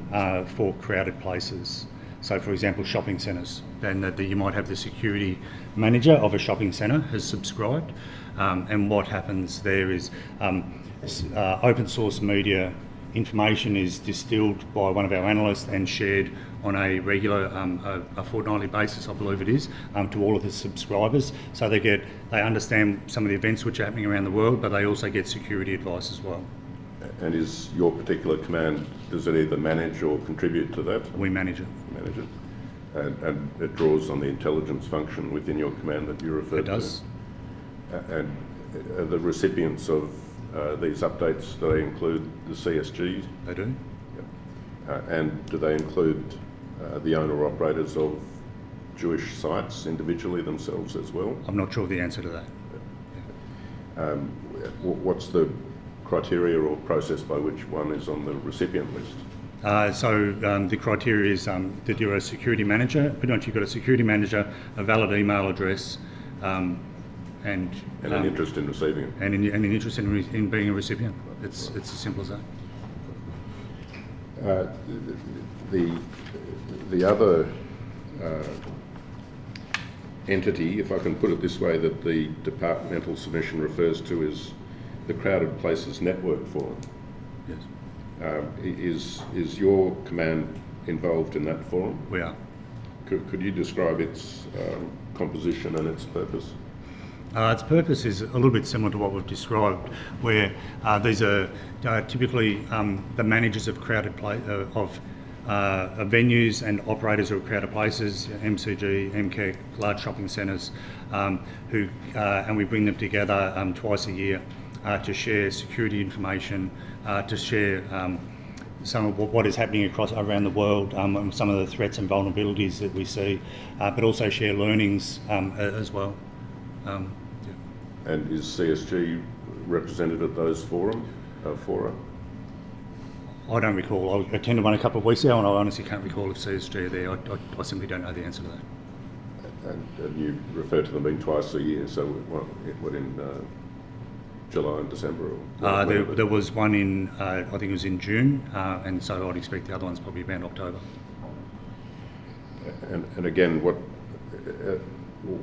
for crowded places. So, for example, shopping centres. Then you might have the security manager of a shopping centre has subscribed, and what happens there is open source media information is distilled by one of our analysts and shared on a regular, a fortnightly basis, I believe it is, to all of the subscribers. So they understand some of the events which are happening around the world, but they also get security advice as well. And is your particular command, does it either manage or contribute to that? We manage it. Manage it. And it draws on the intelligence function within your command that you referred to? It does. And are the recipients of these updates, do they include the CSGs? They do. Yep. And do they include the owner-operators of Jewish sites individually themselves as well? I'm not sure of the answer to that. What's the criteria or process by which one is on the recipient list? The criteria is that you're a security manager. Pretty much you've got a security manager, a valid email address, and an interest in receiving it. And an interest in being a recipient. It's as simple as that. The other entity, if I can put it this way, that the departmental submission refers to is the Crowded Places Network Forum. Yes. Is your command involved in that forum? We are. Could you describe its composition and its purpose? Its purpose is a little bit similar to what we've described, where these are typically the managers of venues and operators of crowded places, MCG, MCEC, large shopping centres, and we bring them together twice a year to share security information, to share some of what is happening around the world, and some of the threats and vulnerabilities that we see, but also share learnings as well. And is CSG represented at those fora? I don't recall. I attended one a couple of weeks ago, and I honestly can't recall if CSG are there. I simply don't know the answer to that. And you refer to them being twice a year, so what in July and December? There was one in, I think it was in June, and so I'd expect the other one's probably around October. And again,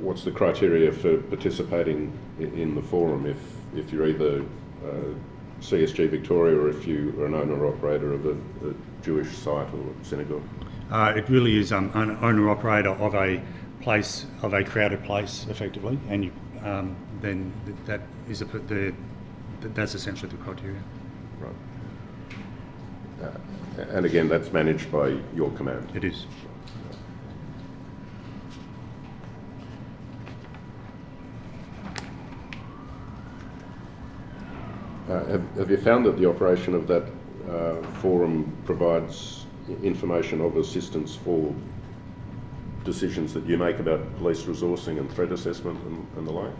what's the criteria for participating in the forum if you're either CSG Victoria or if you are an owner-operator of a Jewish site or synagogue? It really is an owner-operator of a place, of a crowded place, effectively, and then that is that's essentially the criteria. Right. And again, that's managed by your command? It is. Have you found that the operation of that forum provides information of assistance for decisions that you make about police resourcing and threat assessment and the like?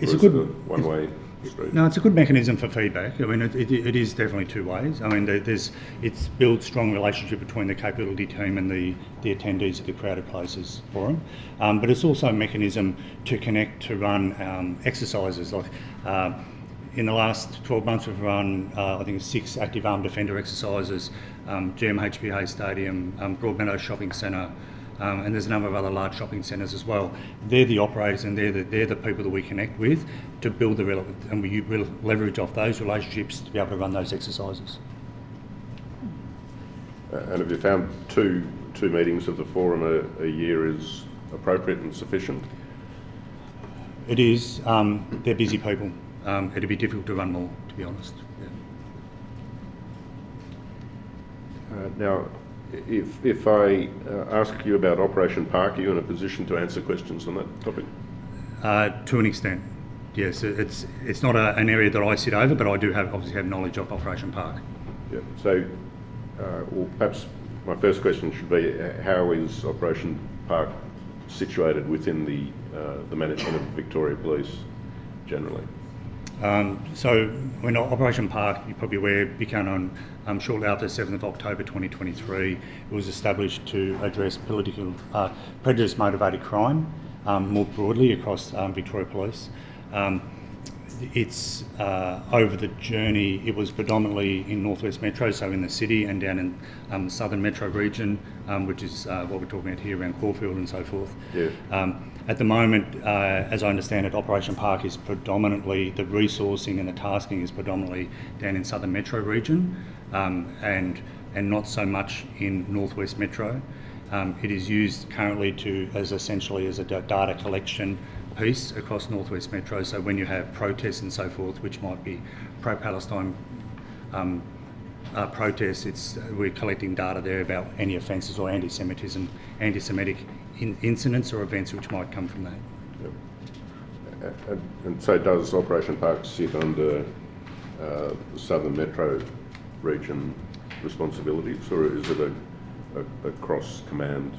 It's a good one-way street. No, it's a good mechanism for feedback. I mean, it is definitely two ways. I mean, it's built strong relationship between the capability team and the attendees of the Crowded Places Forum, but it's also a mechanism to connect, to run exercises like. In the last 12 months, we've run, I think, 6 active armed defender exercises, GMHBA Stadium, Broadmeadows Shopping Centre, and there's a number of other large shopping centres as well. They're the operators and they're the people that we connect with to build the relevant, and we leverage off those relationships to be able to run those exercises. And have you found two meetings of the forum a year is appropriate and sufficient? It is. They're busy people. It'd be difficult to run more, to be honest. Yeah. Now, if I ask you about Operation Park, are you in a position to answer questions on that topic? To an extent, yes. It's not an area that I sit over, but I do obviously have knowledge of Operation Park. Yeah. So, well, perhaps my first question should be: how is Operation Park situated within the management of Victoria Police generally? So when Operation Park, you're probably aware, began on shortly after 7th of October 2023. It was established to address political prejudice motivated crime more broadly across Victoria Police. It's over the journey, it was predominantly in Northwest Metro, so in the city, and down in the Southern Metro region, which is what we're talking about here around Caulfield and so forth. Yeah. At the moment, as I understand it, Operation Park is predominantly, the resourcing and the tasking is predominantly down in Southern Metro region, and not so much in Northwest Metro. It is used currently as essentially as a data collection piece across Northwest Metro. So when you have protests and so forth, which might be pro-Palestine protests, we're collecting data there about any offences or anti-Semitic incidents or events which might come from that. Yep. And so does Operation Park sit under the Southern Metro region responsibilities, or is it a cross-command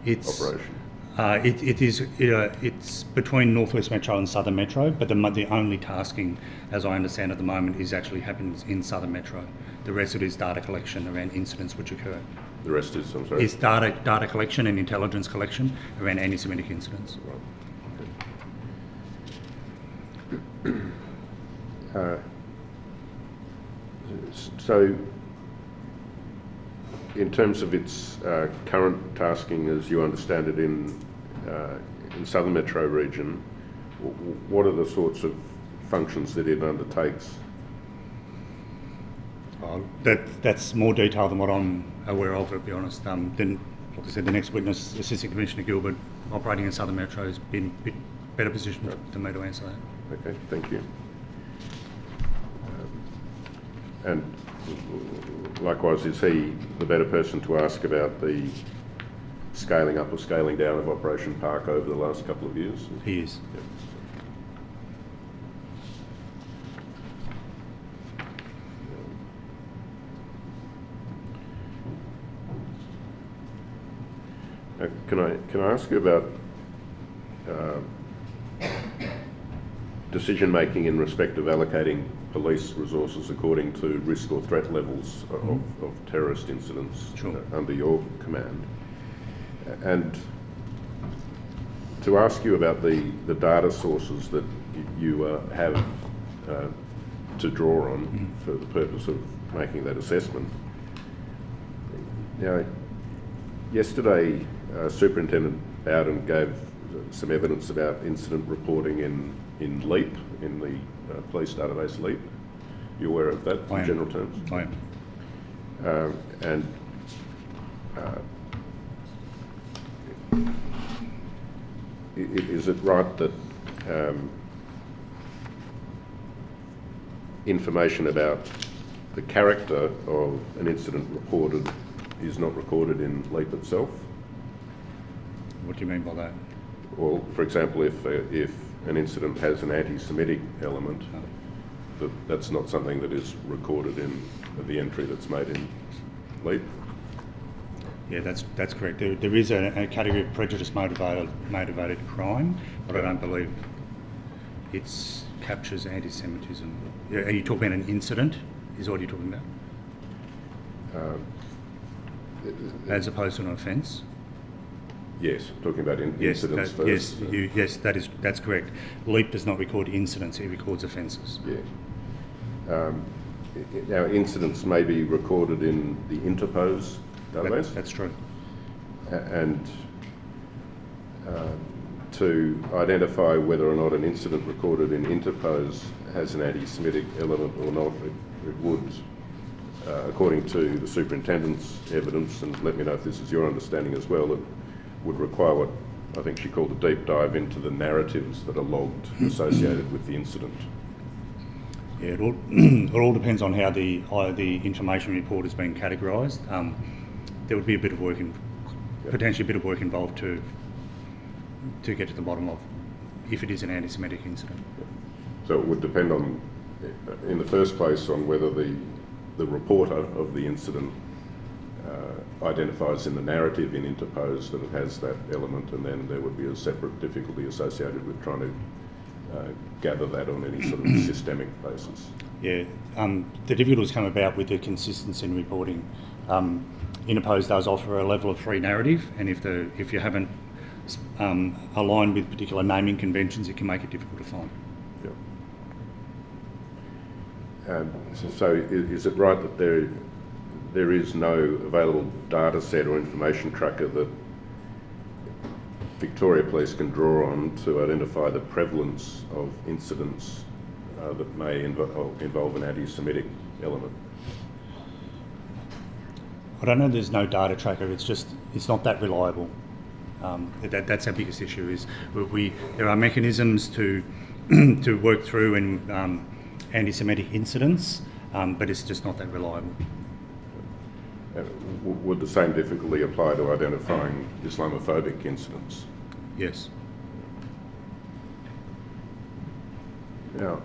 operation? It's between Northwest Metro and Southern Metro, but the only tasking, as I understand at the moment, happens in Southern Metro. The rest of it is data collection around incidents which occur. The rest is, I'm sorry? It's data collection and intelligence collection around anti-Semitic incidents. Right. So, in terms of its current tasking, as you understand it, in Southern Metro region, what are the sorts of functions that it undertakes? That's more detail than what I'm aware of, to be honest. Then, like I said, the next witness, Assistant Commissioner Gilbert, operating in Southern Metro, has been a bit better positioned than me to answer that. Okay, thank you. And likewise, is he the better person to ask about the scaling up or scaling down of Operation Park over the last couple of years? He is. Yep. Can I ask you about decision making in respect of allocating police resources according to risk or threat levels of terrorist incidents? Sure. Under your command, and to ask you about the data sources that you have to draw on for the purpose of making that assessment. Now, yesterday, Superintendent Bowden gave some evidence about incident reporting in LEAP, in the police database LEAP. You aware of that in general terms? I am. And is it right that information about the character of an incident reported is not recorded in LEAP itself? What do you mean by that? Well, for example, if an incident has an anti-Semitic element, that's not something that is recorded in the entry that's made in LEAP. Yeah, that's correct. There is a category of prejudice motivated crime, but I don't believe it captures anti-Semitism. Are you talking about an incident? Is what you're talking about? As opposed to an offence? Yes, talking about incidents first. Yes, that's correct. LEAP does not record incidents; it records offences. Yeah. Now, incidents may be recorded in the Interpose database. That's true. And to identify whether or not an incident recorded in Interpose has an anti-Semitic element or not, it would, according to the Superintendent's evidence, and let me know if this is your understanding as well, it would require what I think she called a deep dive into the narratives that are logged associated with the incident. Yeah, it all depends on how the information report has been categorised. There would be a bit of work, potentially a bit of work involved to get to the bottom of if it is an anti-Semitic incident. So it would depend on, in the first place, on whether the reporter of the incident identifies in the narrative in interposed that it has that element, and then there would be a separate difficulty associated with trying to gather that on any sort of systemic basis. Yeah, the difficulties come about with the consistency in reporting. Interposed does offer a level of free narrative, and if you haven't aligned with particular naming conventions, it can make it difficult to find. Yeah. So is it right that there is no available data set or information tracker that Victoria Police can draw on to identify the prevalence of incidents that may involve an anti-Semitic element? I don't know. There's no data tracker. It's not that reliable. That's our biggest issue. Is there are mechanisms to to work through in anti-Semitic incidents, but it's just not that reliable. Would the same difficulty apply to identifying Islamophobic incidents? Yes. Now,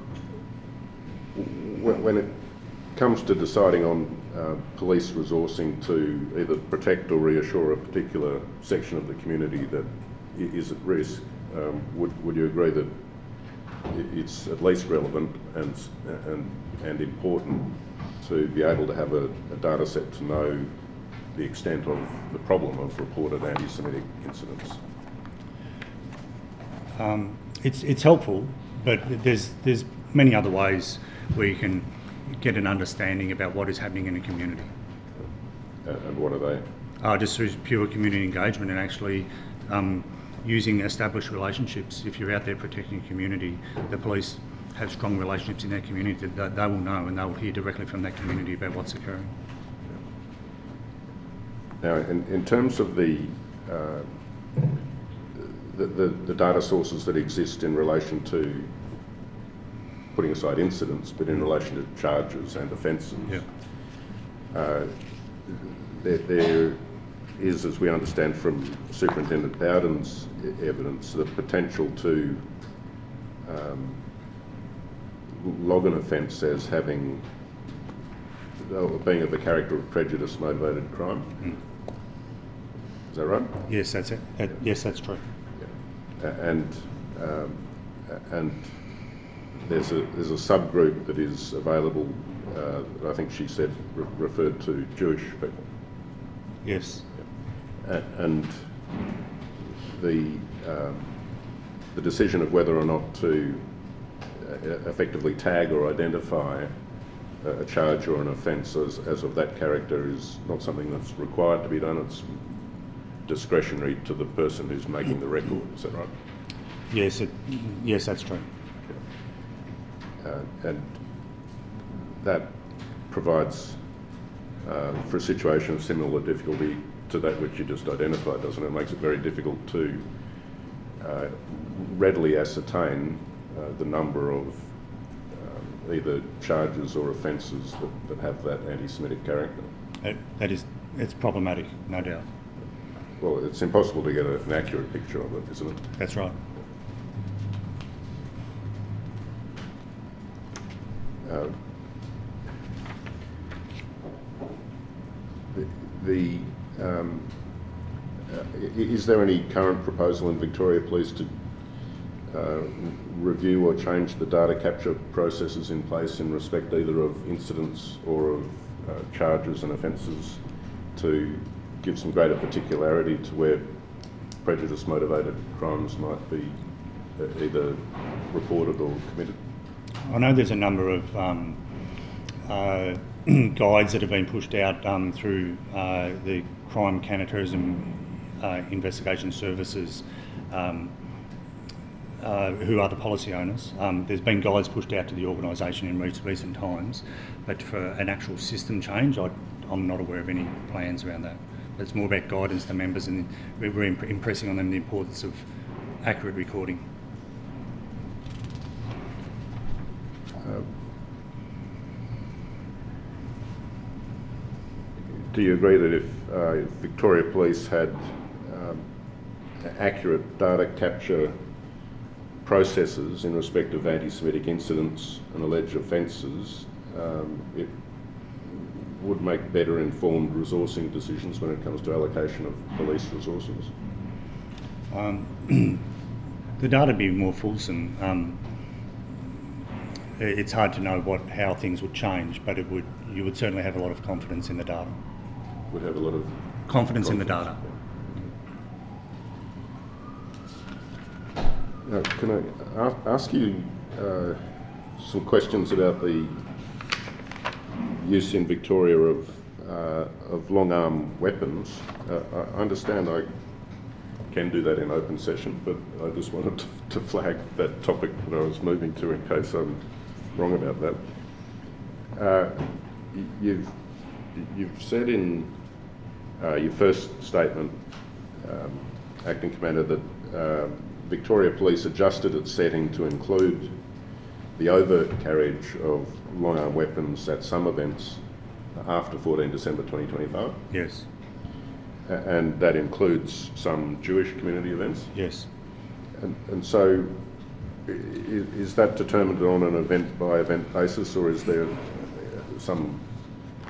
when it comes to deciding on police resourcing to either protect or reassure a particular section of the community that is at risk, would you agree that it's at least relevant and important to be able to have a data set to know the extent of the problem of reported anti-Semitic incidents? It's helpful, but there's many other ways where you can get an understanding about what is happening in a community. And what are they? Just through pure community engagement and actually using established relationships. If you're out there protecting a community, the police have strong relationships in that community that they will know, and they will hear directly from that community about what's occurring. Now, in terms of the data sources that exist in relation to putting aside incidents, but in relation to charges and offences, there is, as we understand from Superintendent Bowden's evidence, the potential to log an offence as having, being of the character of prejudice motivated crime. Is that right? Yes, that's it. Yes, that's true. Yeah. And there's a subgroup that is available. That I think she said referred to Jewish people. Yes. And the decision of whether or not to effectively tag or identify a charge or an offence as of that character is not something that's required to be done. It's discretionary to the person who's making the record. Is that right? Yes. Yes, that's true. And that provides for a situation of similar difficulty to that which you just identified, doesn't it? It makes it very difficult to readily ascertain the number of either charges or offences that have that anti-Semitic character. It's problematic, no doubt. Well, it's impossible to get an accurate picture of it, isn't it? That's right. Is there any current proposal in Victoria Police to review or change the data capture processes in place in respect either of incidents or of charges and offences to give some greater particularity to where prejudice motivated crimes might be either reported or committed? I know there's a number of guides that have been pushed out through the crime counter-terrorism investigation services who are the policy owners. There's been guides pushed out to the organisation in recent times, but for an actual system change, I'm not aware of any plans around that. But it's more about guidance to members, and we're impressing on them the importance of accurate recording. Do you agree that if Victoria Police had accurate data capture processes in respect of anti-Semitic incidents and alleged offences, it would make better informed resourcing decisions when it comes to allocation of police resources? The data would be more fulsome. It's hard to know how things would change, but you would certainly have a lot of confidence in the data. Would have a lot of confidence in the data. Now, can I ask you some questions about the use in Victoria of long arm weapons? I understand I can do that in open session, but I just wanted to flag that topic that I was moving to in case I'm wrong about that. You've said in your first statement, Acting Commander, that Victoria Police adjusted its setting to include the overt carriage of long arm weapons at some events after 14 December 2025? Yes. And that includes some Jewish community events? Yes. And so is that determined on an event by event basis, or is there some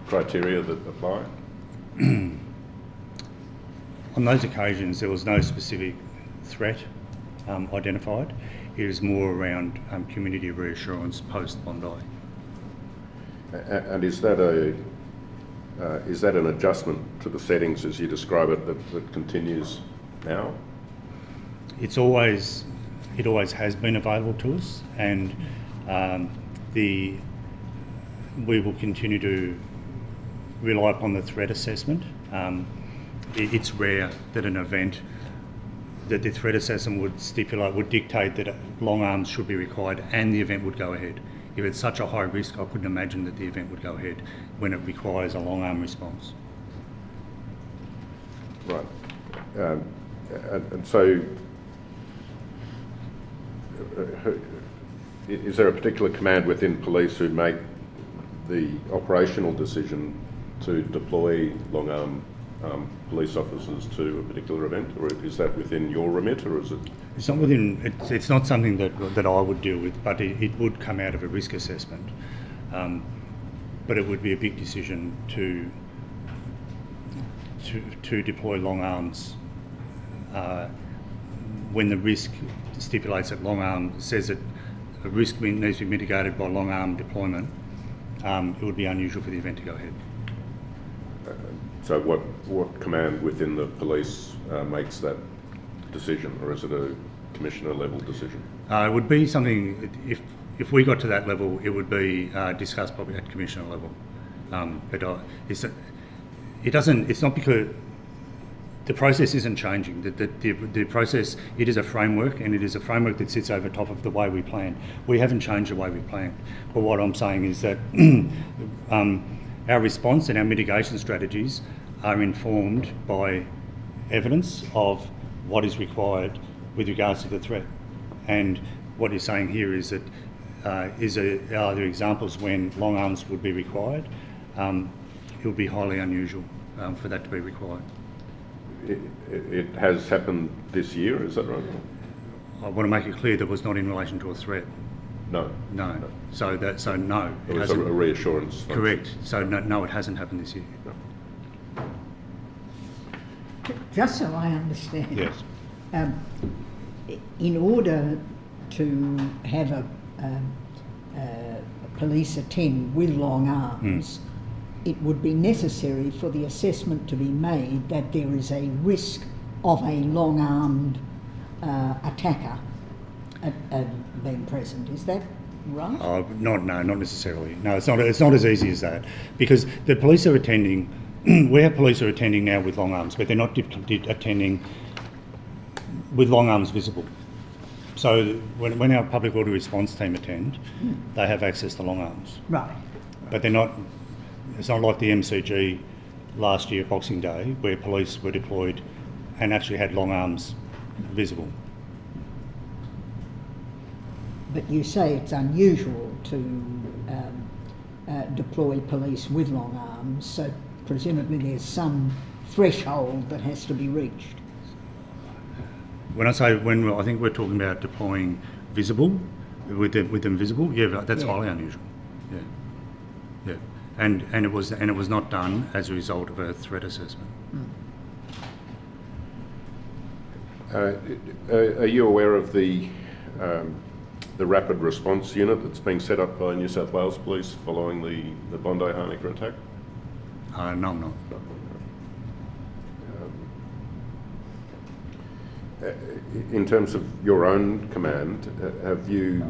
criteria that apply? On those occasions, there was no specific threat identified. It was more around community reassurance post-Bondi. And is that an adjustment to the settings as you describe it that continues now? It always has been available to us, and we will continue to rely upon the threat assessment. It's rare that an event that the threat assessment would dictate that long arms should be required and the event would go ahead. If it's such a high risk, I couldn't imagine that the event would go ahead when it requires a long arm response. Right. And so is there a particular command within police who make the operational decision to deploy long arm police officers to a particular event, or is that within your remit, or is it? It's not within. It's not something that I would deal with, but it would come out of a risk assessment. But it would be a big decision to deploy long arms when the risk stipulates that long arm says that a risk needs to be mitigated by long arm deployment. It would be unusual for the event to go ahead. So what command within the police makes that decision, or is it a commissioner level decision? It would be something, if we got to that level, it would be discussed probably at commissioner level. But it's not because the process isn't changing. The process, it is a framework, and it is a framework that sits over top of the way we plan. We haven't changed the way we planned. But what I'm saying is that our response and our mitigation strategies are informed by evidence of what is required with regards to the threat. And what you're saying here is that are there examples when long arms would be required? It would be highly unusual for that to be required. It has happened this year, is that right? I want to make it clear that was not in relation to a threat. No. No. So no. It was a reassurance function. Correct. So no, it hasn't happened this year. No. Just so I understand. Yes. In order to have a police attend with long arms, it would be necessary for the assessment to be made that there is a risk of a long-armed attacker being present. Is that right? Not necessarily. No, it's not as easy as that, because the police are attending. We have police who are attending now with long arms, but they're not attending with long arms visible. So when our public order response team attend, they have access to long arms. Right. But they're not. It's not like the MCG last year, Boxing Day, where police were deployed and actually had long arms visible. But you say it's unusual to deploy police with long arms, so presumably there's some threshold that has to be reached. When I think we're talking about deploying visible, with them visible. Yeah, that's highly unusual. Yeah. and it was not done as a result of a threat assessment. Are you aware of the rapid response unit that's being set up by New South Wales Police following the Bondi Harnica attack? No, I'm not. In terms of your own command, have you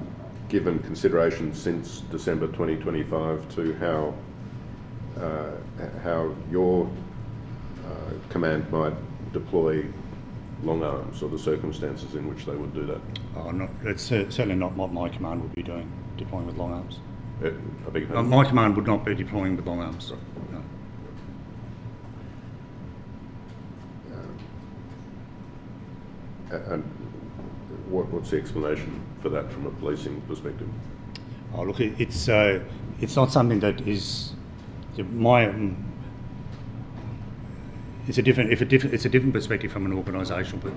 given consideration since December 2025 to how your command might deploy long arms, or the circumstances in which they would do that? It's certainly not what my command would be doing, deploying with long arms. I beg your pardon? My command would not be deploying with long arms. No. And what's the explanation for that from a policing perspective? Oh, look, it's not something that is it's a different perspective from an organisation, but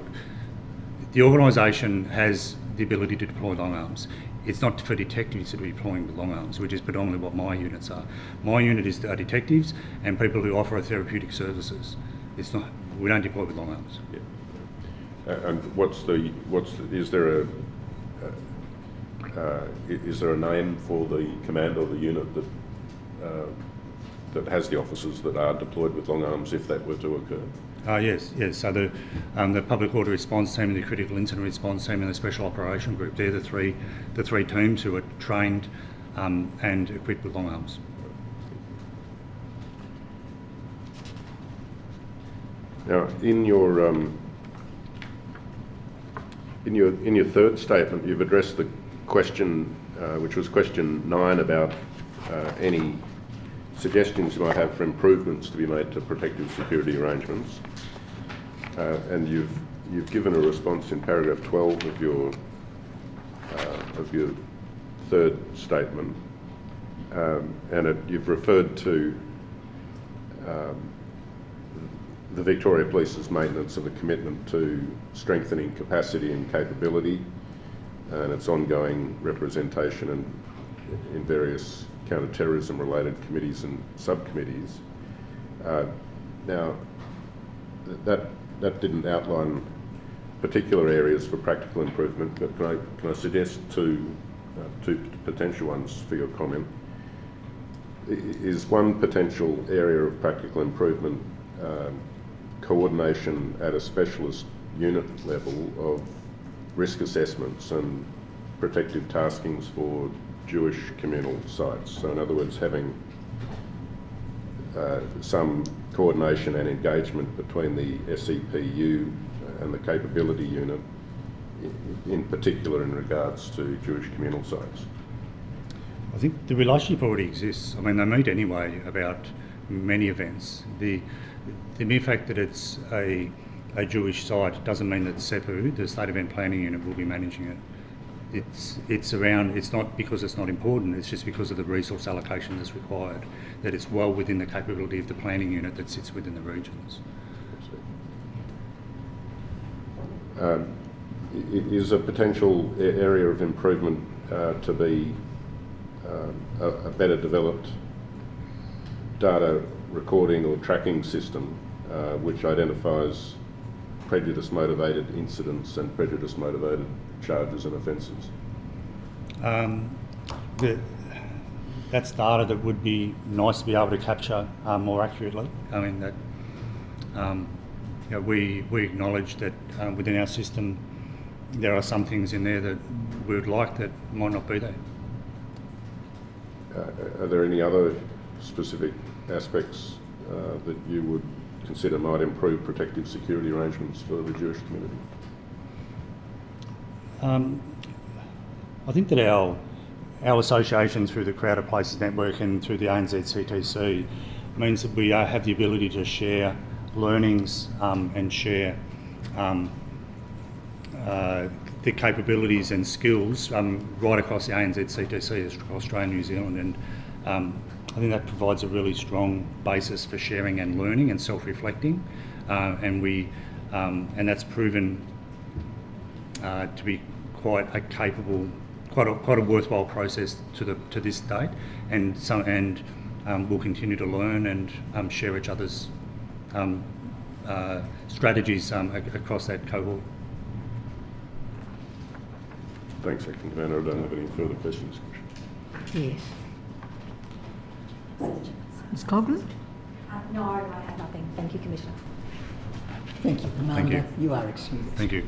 the organisation has the ability to deploy long arms. It's not for detectives to be deploying with long arms, which is predominantly what my units are. My unit are detectives and people who offer therapeutic services. It's not. We don't deploy with long arms. Yeah. And is there a name for the command or the unit that has the officers that are deployed with long arms if that were to occur? Yes. So the public order response team, the critical incident response team, and the special operation group, they're the three teams who are trained and equipped with long arms. Now, in your third statement, you've addressed the question, which was question 9, about any suggestions you might have for improvements to be made to protective security arrangements, and you've given a response in paragraph 12 of your third statement, and you've referred to the Victoria Police's maintenance of a commitment to strengthening capacity and capability, and its ongoing representation in various counter-terrorism related committees and subcommittees. Now, that didn't outline particular areas for practical improvement, but can I suggest two potential ones for your comment? Is one potential area of practical improvement coordination at a specialist unit level of risk assessments and protective taskings for Jewish communal sites? So in other words, having some coordination and engagement between the SEPU and the capability unit, in particular in regards to Jewish communal sites. I think the relationship already exists. I mean, they meet anyway about many events. The mere fact that it's a Jewish site doesn't mean that SEPU, the State Event Planning Unit, will be managing it. It's not because it's not important, it's just because of the resource allocation that's required, that it's well within the capability of the planning unit that sits within the regions. Is a potential area of improvement to be a better developed data recording or tracking system which identifies prejudice-motivated incidents and prejudice-motivated charges and offences? That's data that would be nice to be able to capture more accurately. I mean, that we acknowledge that within our system there are some things in there that we would like that might not be there. Are there any other specific aspects that you would consider might improve protective security arrangements for the Jewish community? I think that our association through the Crowded Places Network and through the ANZ CTC means that we have the ability to share learnings and share the capabilities and skills right across the ANZ CTC, Australia and New Zealand, and I think that provides a really strong basis for sharing and learning and self-reflecting, and that's proven to be quite a capable, quite a worthwhile process to this date, and we'll continue to learn and share each other's strategies across that cohort. Thanks, Acting Commander. I don't have any further questions. Yes. Ms Coghlan? No, I have nothing. Thank you, Commissioner. Thank you, Commander. Thank you. You are excused. Thank you.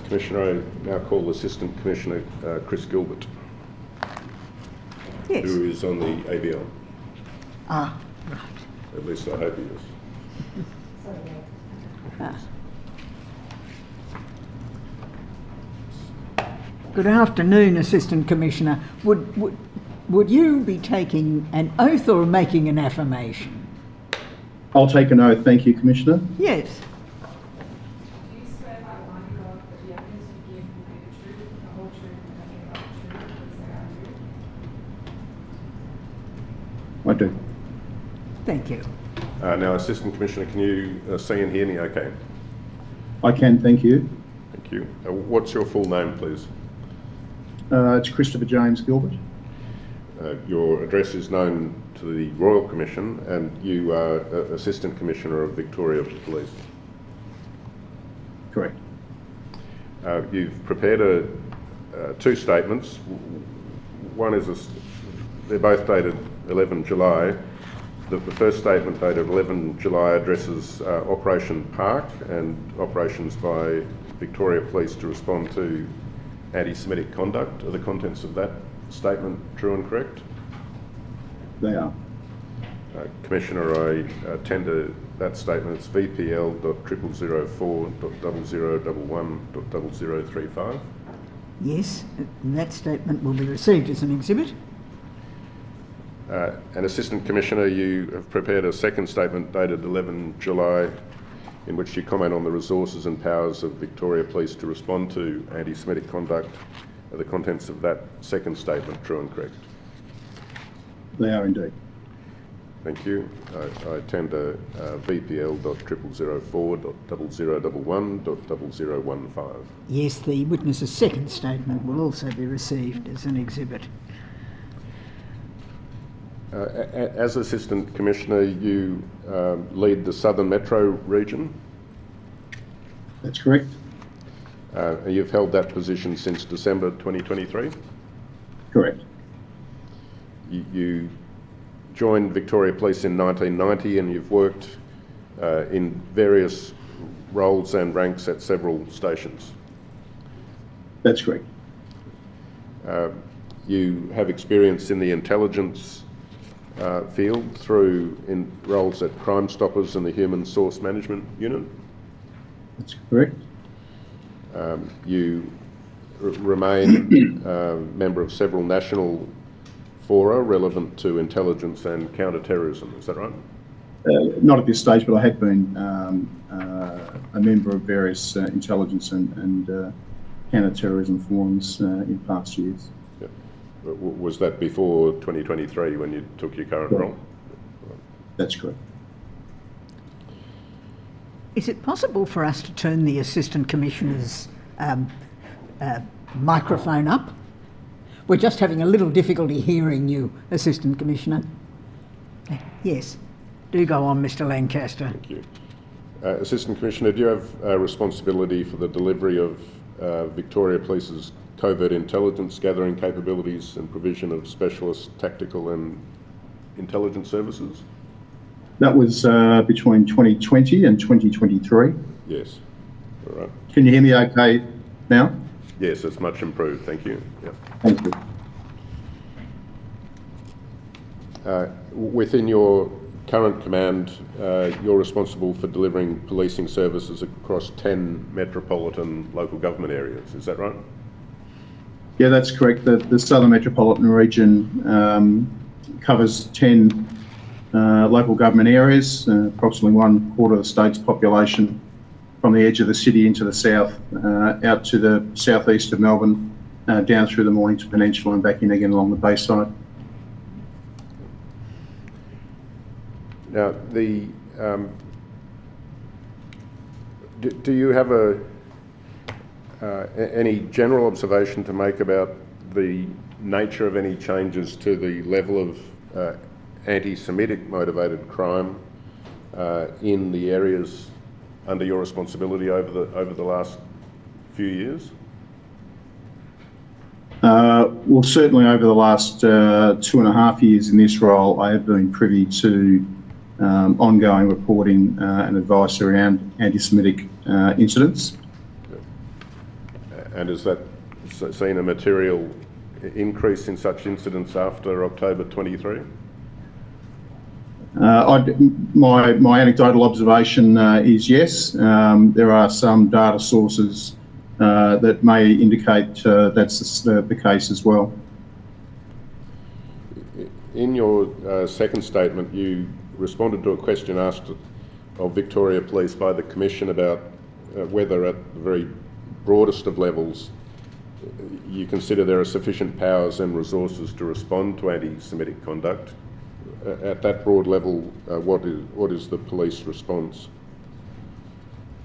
Commissioner, I now call Assistant Commissioner Chris Gilbert, Yes. who is on the ABL. Ah, right. At least I hope he is. Good afternoon, Assistant Commissioner. Would you be taking an oath or making an affirmation? I'll take an oath, thank you, Commissioner. Yes. Do you swear by Almighty God that the evidence you give will be the truth, the whole truth, and nothing but the truth, and say I do? I do. Thank you. Now, Assistant Commissioner, can you see and hear me okay? I can, thank you. Thank you. What's your full name, please? It's Christopher James Gilbert. Your address is known to the Royal Commission, and you are Assistant Commissioner of Victoria Police. Correct. You've prepared two statements. One is they're both dated 11 July. The first statement dated 11 July addresses Operation Park and operations by Victoria Police to respond to anti-Semitic conduct. Are the contents of that statement true and correct? They are. Commissioner, I tender that statement. It's VPL.004.0011.0035. Yes, that statement will be received as an exhibit. And Assistant Commissioner, you have prepared a second statement dated 11 July in which you comment on the resources and powers of Victoria Police to respond to anti-Semitic conduct. Are the contents of that second statement true and correct? They are indeed. Thank you. I tender VPL.004.0011.0015. Yes, the witness's second statement will also be received as an exhibit. As Assistant Commissioner, you lead the Southern Metro region. That's correct. You've held that position since December 2023? Correct. You joined Victoria Police in 1990 and you've worked in various roles and ranks at several stations. That's correct. You have experience in the intelligence field through in roles at Crime Stoppers and the Human Source Management Unit. That's correct. You remain a member of several national fora relevant to intelligence and counter-terrorism, is that right? Not at this stage, but I had been a member of various intelligence and counter-terrorism forums in past years. Yep. Was that before 2023 when you took your current role? That's correct. Is it possible for us to turn the Assistant Commissioner's microphone up? We're just having a little difficulty hearing you, Assistant Commissioner. Yes. Do go on, Mr. Lancaster. Thank you. Assistant Commissioner, do you have responsibility for the delivery of Victoria Police's covert intelligence gathering capabilities and provision of specialist tactical and intelligence services? That was between 2020 and 2023. Yes. All right. Can you hear me okay now? Yes, it's much improved. Thank you. Yep. Thank you. Within your current command, you're responsible for delivering policing services across 10 metropolitan local government areas. Is that right? Yeah, that's correct. The Southern Metropolitan Region covers 10 local government areas, approximately 1/4 of the state's population, from the edge of the city into the south, out to the southeast of Melbourne, down through the Mornington Peninsula and back in again along the Bayside. Now, do you have any general observation to make about the nature of any changes to the level of anti-Semitic motivated crime in the areas under your responsibility over the last few years? Well, certainly over the last 2.5 years in this role, I have been privy to ongoing reporting and advice around anti-Semitic incidents. And has that seen a material increase in such incidents after October 23? My anecdotal observation is yes. There are some data sources that may indicate that's the case as well. In your second statement, you responded to a question asked of Victoria Police by the Commission about whether at the very broadest of levels you consider there are sufficient powers and resources to respond to anti-Semitic conduct. At that broad level, what is the police response?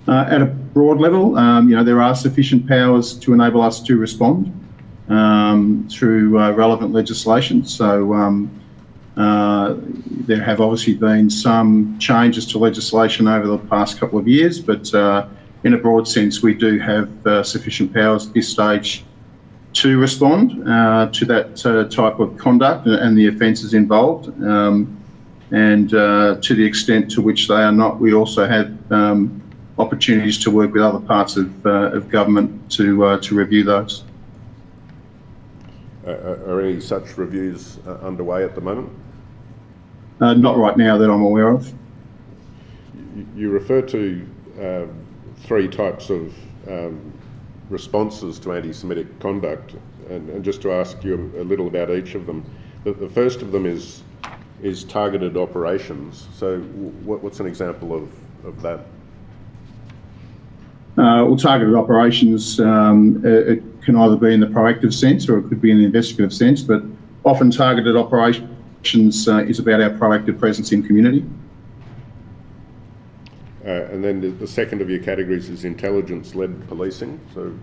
At a broad level, there are sufficient powers to enable us to respond through relevant legislation. So there have obviously been some changes to legislation over the past couple of years, but in a broad sense, we do have sufficient powers at this stage to respond to that type of conduct and the offences involved. And to the extent to which they are not, we also have opportunities to work with other parts of government to review those. Are any such reviews underway at the moment? Not right now that I'm aware of. You refer to 3 types of responses to anti-Semitic conduct, and just to ask you a little about each of them. The first of them is targeted operations. So what's an example of that? Well, targeted operations, it can either be in the proactive sense or it could be in the investigative sense, but often targeted operations is about our proactive presence in community. And then the second of your categories is intelligence-led policing. So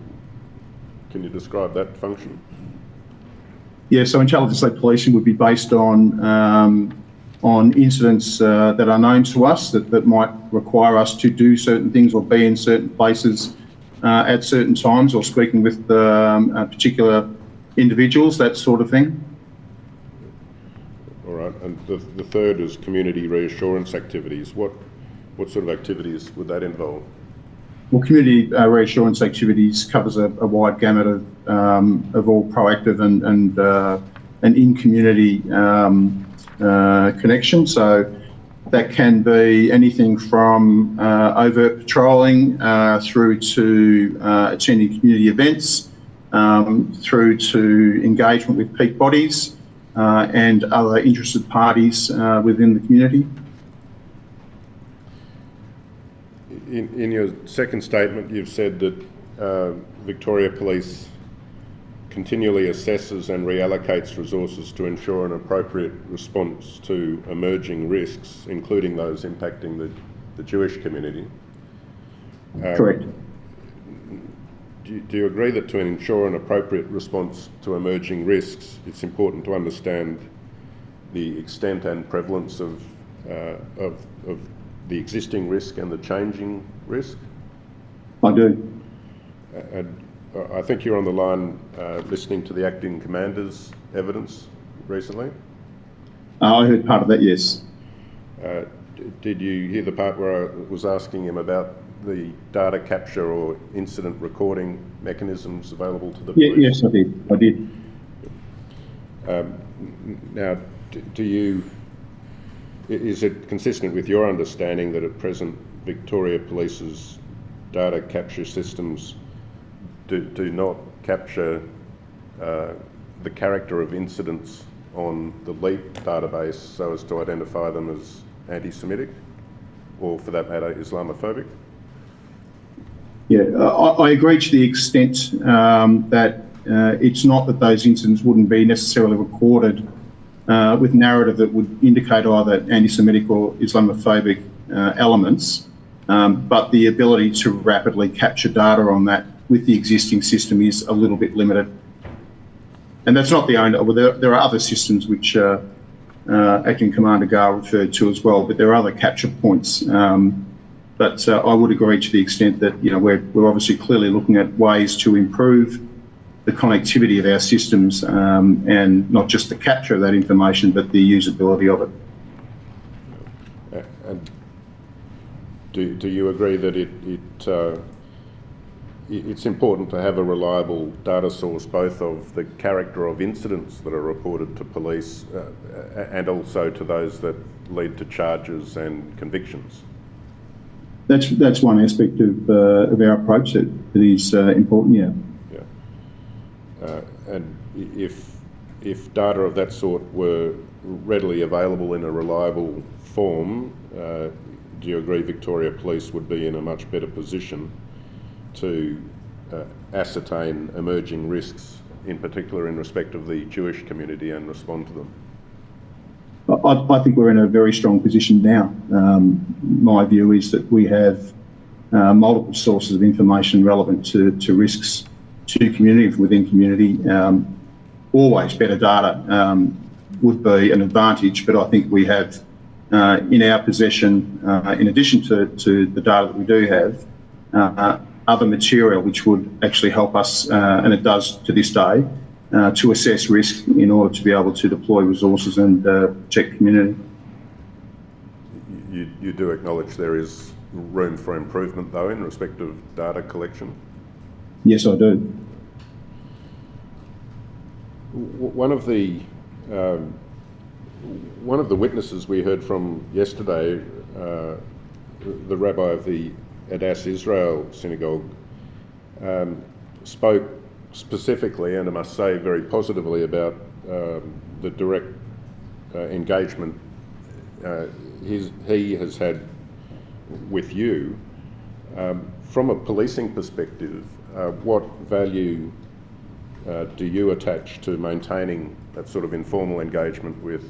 can you describe that function? Yeah, so intelligence-led policing would be based on incidents that are known to us that might require us to do certain things or be in certain places at certain times, or speaking with particular individuals, that sort of thing. All right, and the third is community reassurance activities. What sort of activities would that involve? Well, community reassurance activities covers a wide gamut of all proactive and in-community connection. So that can be anything from overt patrolling through to attending community events, through to engagement with peak bodies and other interested parties within the community. In your second statement, you've said that Victoria Police continually assesses and reallocates resources to ensure an appropriate response to emerging risks, including those impacting the Jewish community. Correct. Do you agree that to ensure an appropriate response to emerging risks, it's important to understand the extent and prevalence of the existing risk and the changing risk? I do. And I think you're on the line listening to the acting commander's evidence recently. I heard part of that, yes. Did you hear the part where I was asking him about the data capture or incident recording mechanisms available to the police? Yes, I did. Now, is it consistent with your understanding that at present Victoria Police's data capture systems do not capture the character of incidents on the LEAP database so as to identify them as anti-Semitic, or for that matter, Islamophobic? Yeah, I agree to the extent that it's not that those incidents wouldn't be necessarily recorded with narrative that would indicate either anti-Semitic or Islamophobic elements, but the ability to rapidly capture data on that with the existing system is a little bit limited. And that's not the only, well, there are other systems which Acting Commander Gale referred to as well, but there are other capture points. But I would agree to the extent that, you know, we're obviously clearly looking at ways to improve the connectivity of our systems, and not just the capture of that information, but the usability of it. And do you agree that it's important to have a reliable data source, both of the character of incidents that are reported to police and also to those that lead to charges and convictions? That's one aspect of our approach that is important, yeah. And if data of that sort were readily available in a reliable form, do you agree Victoria Police would be in a much better position to ascertain emerging risks, in particular in respect of the Jewish community, and respond to them? I think we're in a very strong position now. My view is that we have multiple sources of information relevant to risks to community, within community. Always better data would be an advantage, but I think we have in our possession, in addition to the data that we do have, other material which would actually help us, and it does to this day, to assess risk in order to be able to deploy resources and protect community. You do acknowledge there is room for improvement, though, in respect of data collection? Yes, I do. One of the witnesses we heard from yesterday, the rabbi of the Adass Israel synagogue, spoke specifically, and I must say very positively, about the direct engagement he has had with you. From a policing perspective, what value do you attach to maintaining that sort of informal engagement with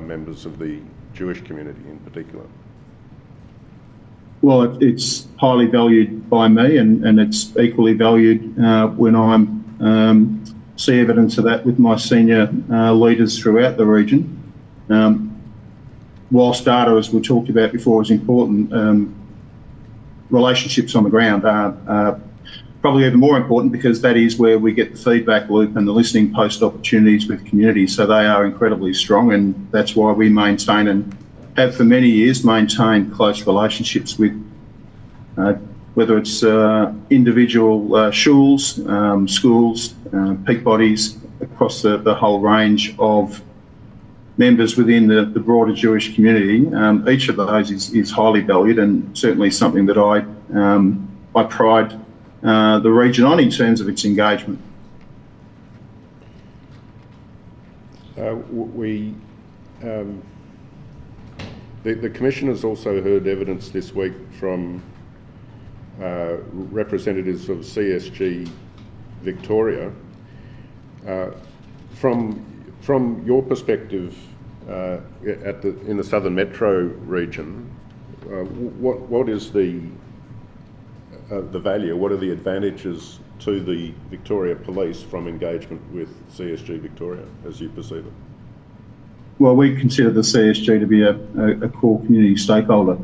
members of the Jewish community in particular? Well, it's highly valued by me, and it's equally valued when I'm see evidence of that with my senior leaders throughout the region. Whilst data, as we talked about before, is important, relationships on the ground are probably even more important, because that is where we get the feedback loop and the listening post opportunities with communities. So they are incredibly strong, and that's why we maintain and have for many years maintained close relationships with whether it's individual shuls, schools, peak bodies, across the whole range of members within the broader Jewish community. Each of those is highly valued, and certainly something that I pride the region on in terms of its engagement. The Commissioner's also heard evidence this week from representatives of CSG Victoria. From your perspective, in the Southern Metro region, what is the value? What are the advantages to the Victoria Police from engagement with CSG Victoria, as you perceive it? Well, we consider the CSG to be a core community stakeholder.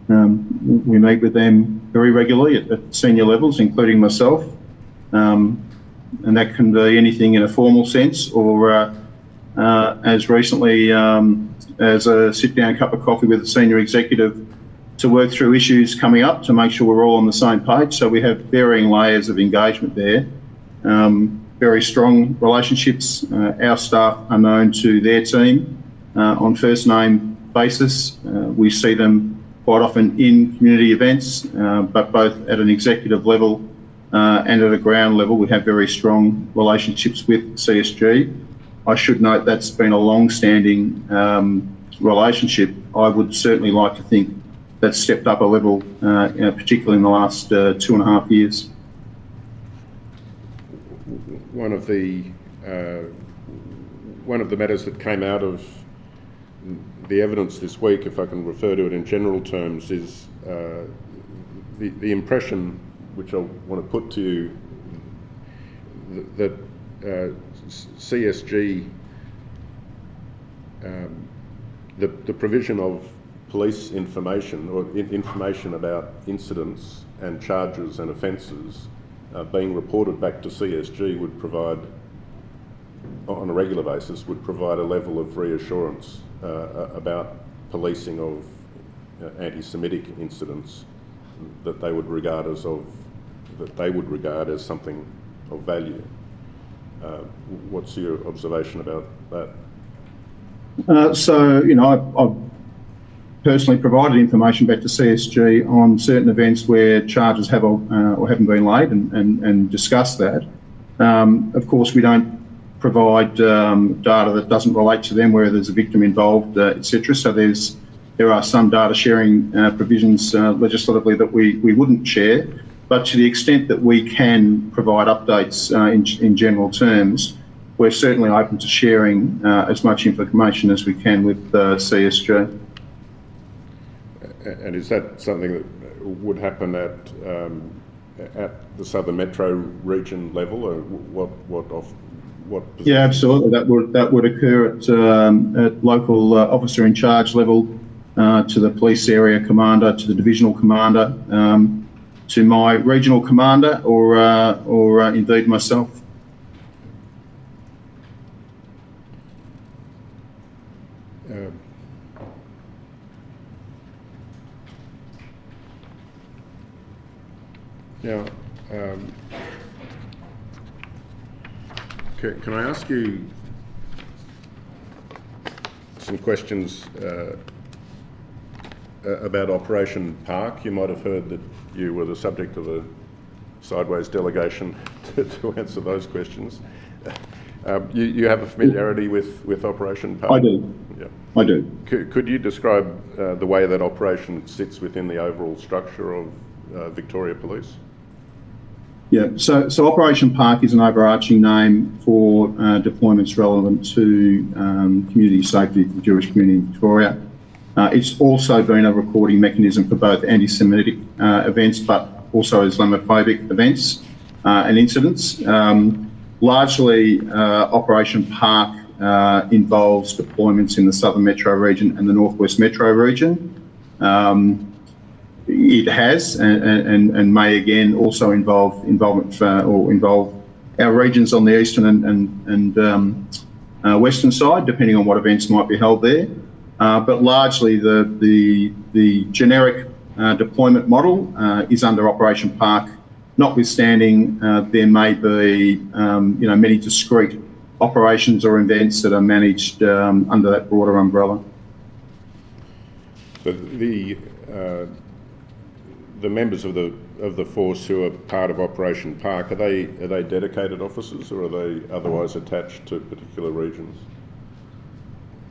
We meet with them very regularly at senior levels, including myself, and that can be anything in a formal sense, or as recently as a sit-down cup of coffee with a senior executive to work through issues coming up to make sure we're all on the same page. So we have varying layers of engagement there. Very strong relationships. Our staff are known to their team on first name basis. We see them quite often in community events, but both at an executive level and at a ground level, we have very strong relationships with CSG. I should note that's been a long-standing relationship. I would certainly like to think that's stepped up a level, particularly in the last 2.5 years. one of the matters that came out of the evidence this week, if I can refer to it in general terms, is the impression which I want to put to you that CSG, the provision of police information or information about incidents and charges and offences being reported back to CSG would provide, on a regular basis, would provide a level of reassurance about policing of anti-Semitic incidents that they would regard as something of value. What's your observation about that? So, you know, I've personally provided information back to CSG on certain events where charges have or haven't been laid and discussed that. Of course, we don't provide data that doesn't relate to them where there's a victim involved, etc. So there are some data sharing provisions legislatively that we wouldn't share, but to the extent that we can provide updates in general terms, we're certainly open to sharing as much information as we can with CSG. And is that something that would happen at the Southern Metro region level, or what position? Yeah, absolutely. That would occur at local officer in charge level, to the police area commander, to the divisional commander, to my regional commander, or indeed myself. Now, can I ask you some questions about Operation Park? You might have heard that you were the subject of a sideways delegation to answer those questions. You have a familiarity with Operation Park? I do. Yeah. I do. Could you describe the way that operation sits within the overall structure of Victoria Police? Yeah, so Operation Park is an overarching name for deployments relevant to community safety for the Jewish community in Victoria. It's also been a recording mechanism for both anti-Semitic events, but also Islamophobic events and incidents. Largely, Operation Park involves deployments in the Southern Metro region and the Northwest Metro region. It has and may again also involve our regions on the eastern and western side, depending on what events might be held there. But largely, the generic deployment model is under Operation Park. Notwithstanding, there may be many discrete operations or events that are managed under that broader umbrella. But the members of the force who are part of Operation Park, are they dedicated officers, or are they otherwise attached to particular regions?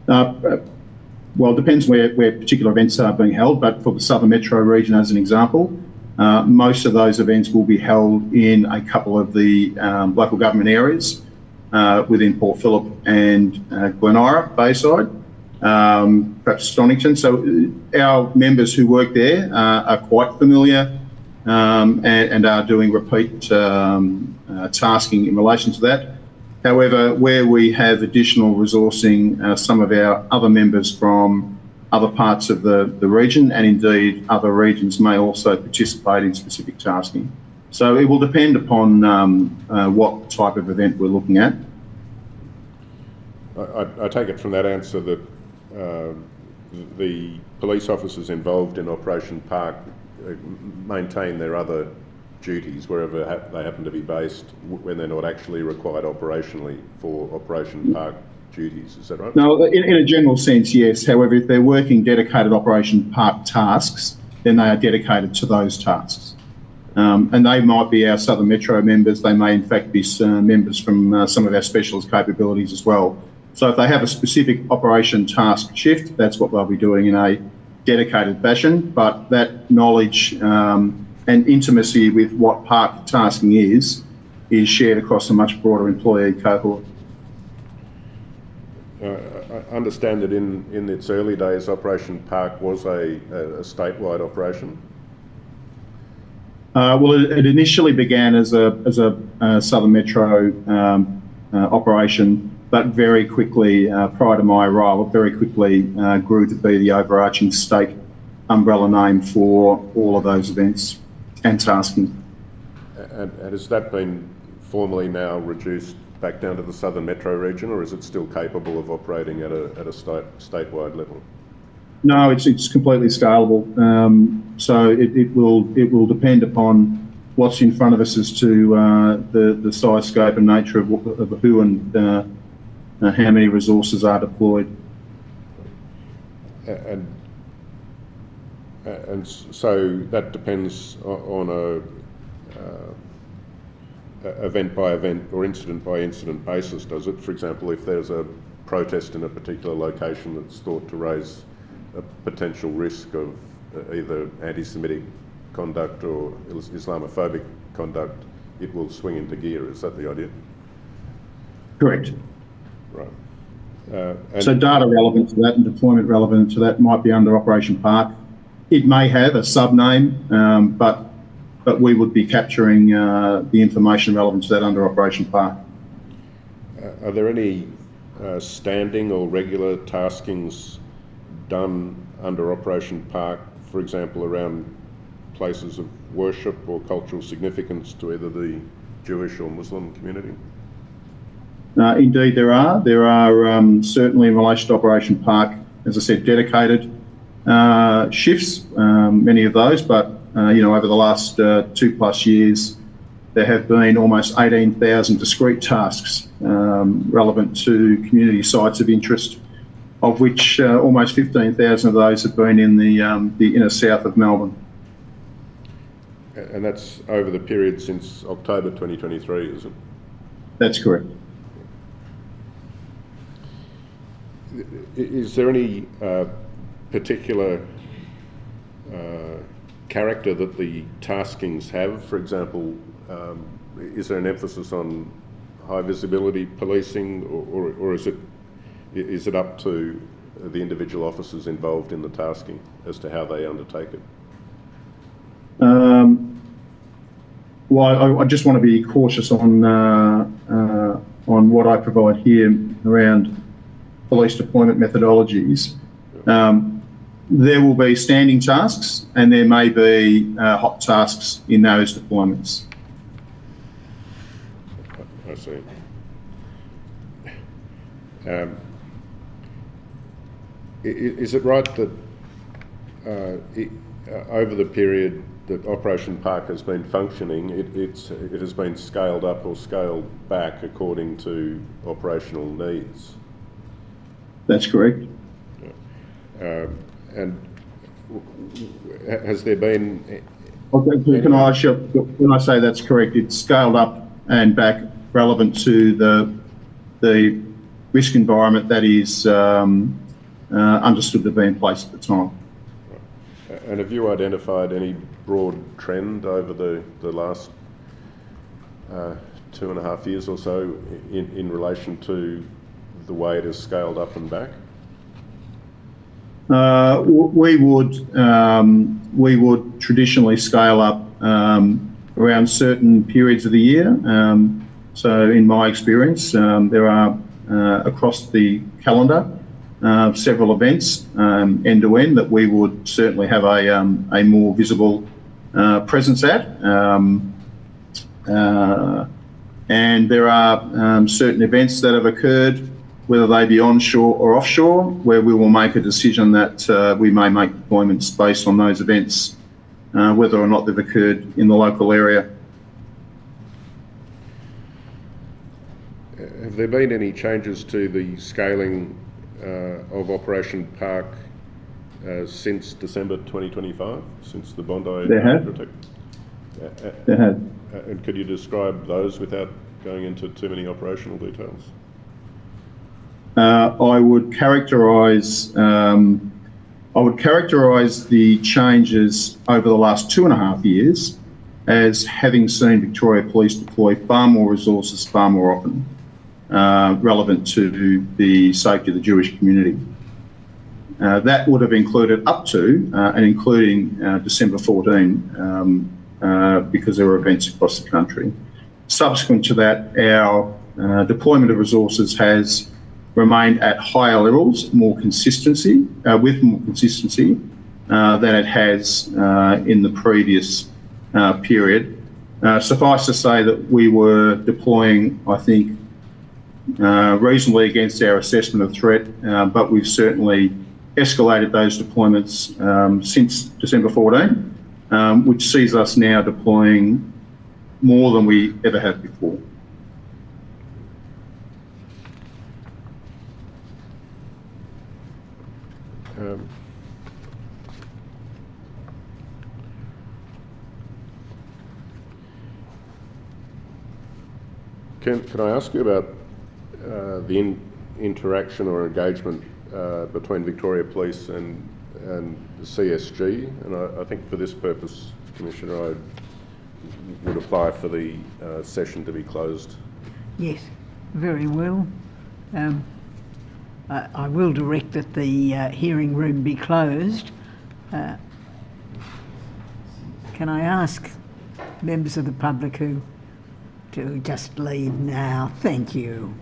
Well, it depends where particular events are being held, but for the Southern Metro region, as an example, most of those events will be held in a couple of the local government areas within Port Phillip and Glen Eira, Bayside. Perhaps Stonington. So our members who work there are quite familiar and are doing repeat tasking in relation to that. However, where we have additional resourcing, some of our other members from other parts of the region and indeed other regions may also participate in specific tasking. So it will depend upon what type of event we're looking at. I take it from that answer that the police officers involved in Operation Park maintain their other duties wherever they happen to be based when they're not actually required operationally for Operation Park duties. Is that right? No, in a general sense, yes. However, if they're working dedicated Operation Park tasks, then they are dedicated to those tasks. And they might be our Southern Metro members. They may in fact be members from some of our specialist capabilities as well. So if they have a specific operation task shift, that's what they'll be doing in a dedicated fashion. But that knowledge and intimacy with what park tasking is shared across a much broader employee cohort. I understand that in its early days, Operation Park was a statewide operation. Well, it initially began as a Southern Metro operation, but very quickly, prior to my arrival, very quickly grew to be the overarching state umbrella name for all of those events and tasking. And has that been formally now reduced back down to the Southern Metro region, or is it still capable of operating at a statewide level? No, it's completely scalable. So it will depend upon what's in front of us as to the size, scope, and nature of who and how many resources are deployed. And so that depends on a event by event or incident by incident basis, does it? For example, if there's a protest in a particular location that's thought to raise a potential risk of either anti-Semitic conduct or Islamophobic conduct, it will swing into gear. Is that the idea? Correct. Right. So data relevant to that and deployment relevant to that might be under Operation Park. It may have a sub-name, but we would be capturing the information relevant to that under Operation Park. Are there any standing or regular taskings done under Operation Park, for example, around places of worship or cultural significance to either the Jewish or Muslim community? Indeed, there are. There are certainly in relation to Operation Park, as I said, dedicated shifts, many of those, but over the last 2+ years, there have been almost 18,000 discrete tasks relevant to community sites of interest, of which almost 15,000 of those have been in the inner south of Melbourne. And that's over the period since October 2023, is it? That's correct. Is there any particular character that the taskings have? For example, is there an emphasis on high visibility policing, or is it up to the individual officers involved in the tasking as to how they undertake it? Well, I just want to be cautious on what I provide here around police deployment methodologies. There will be standing tasks and there may be hot tasks in those deployments. I see. Is it right that over the period that Operation Park has been functioning, it has been scaled up or scaled back according to operational needs? That's correct. And has there been... Can when I say that's correct, it's scaled up and back relevant to the risk environment that is understood to be in place at the time. Right. And have you identified any broad trend over the last 2.5 years or so in relation to the way it is scaled up and back? We would traditionally scale up around certain periods of the year. So in my experience, there are across the calendar several events end to end that we would certainly have a more visible presence at. And there are certain events that have occurred, whether they be onshore or offshore, where we will make a decision that we may make deployments based on those events, whether or not they've occurred in the local area. Have there been any changes to the scaling of Operation Park since December 2025, since the Bondi? There have. There have. And could you describe those without going into too many operational details? I would characterise the changes over the last 2.5 years as having seen Victoria Police deploy far more resources far more often. relevant to the safety of the Jewish community. That would have included up to and including December 14, because there were events across the country. Subsequent to that, our deployment of resources has remained at higher levels, with more consistency than it has in the previous period. Suffice to say that we were deploying, I think, reasonably against our assessment of threat, but we've certainly escalated those deployments since December 14, which sees us now deploying more than we ever have before. Can I ask you about the interaction or engagement between Victoria Police and the CSG? And I think for this purpose, Commissioner, I would apply for the session to be closed. Yes, very well. I will direct that the hearing room be closed. Can I ask members of the public who to just leave now? Thank you.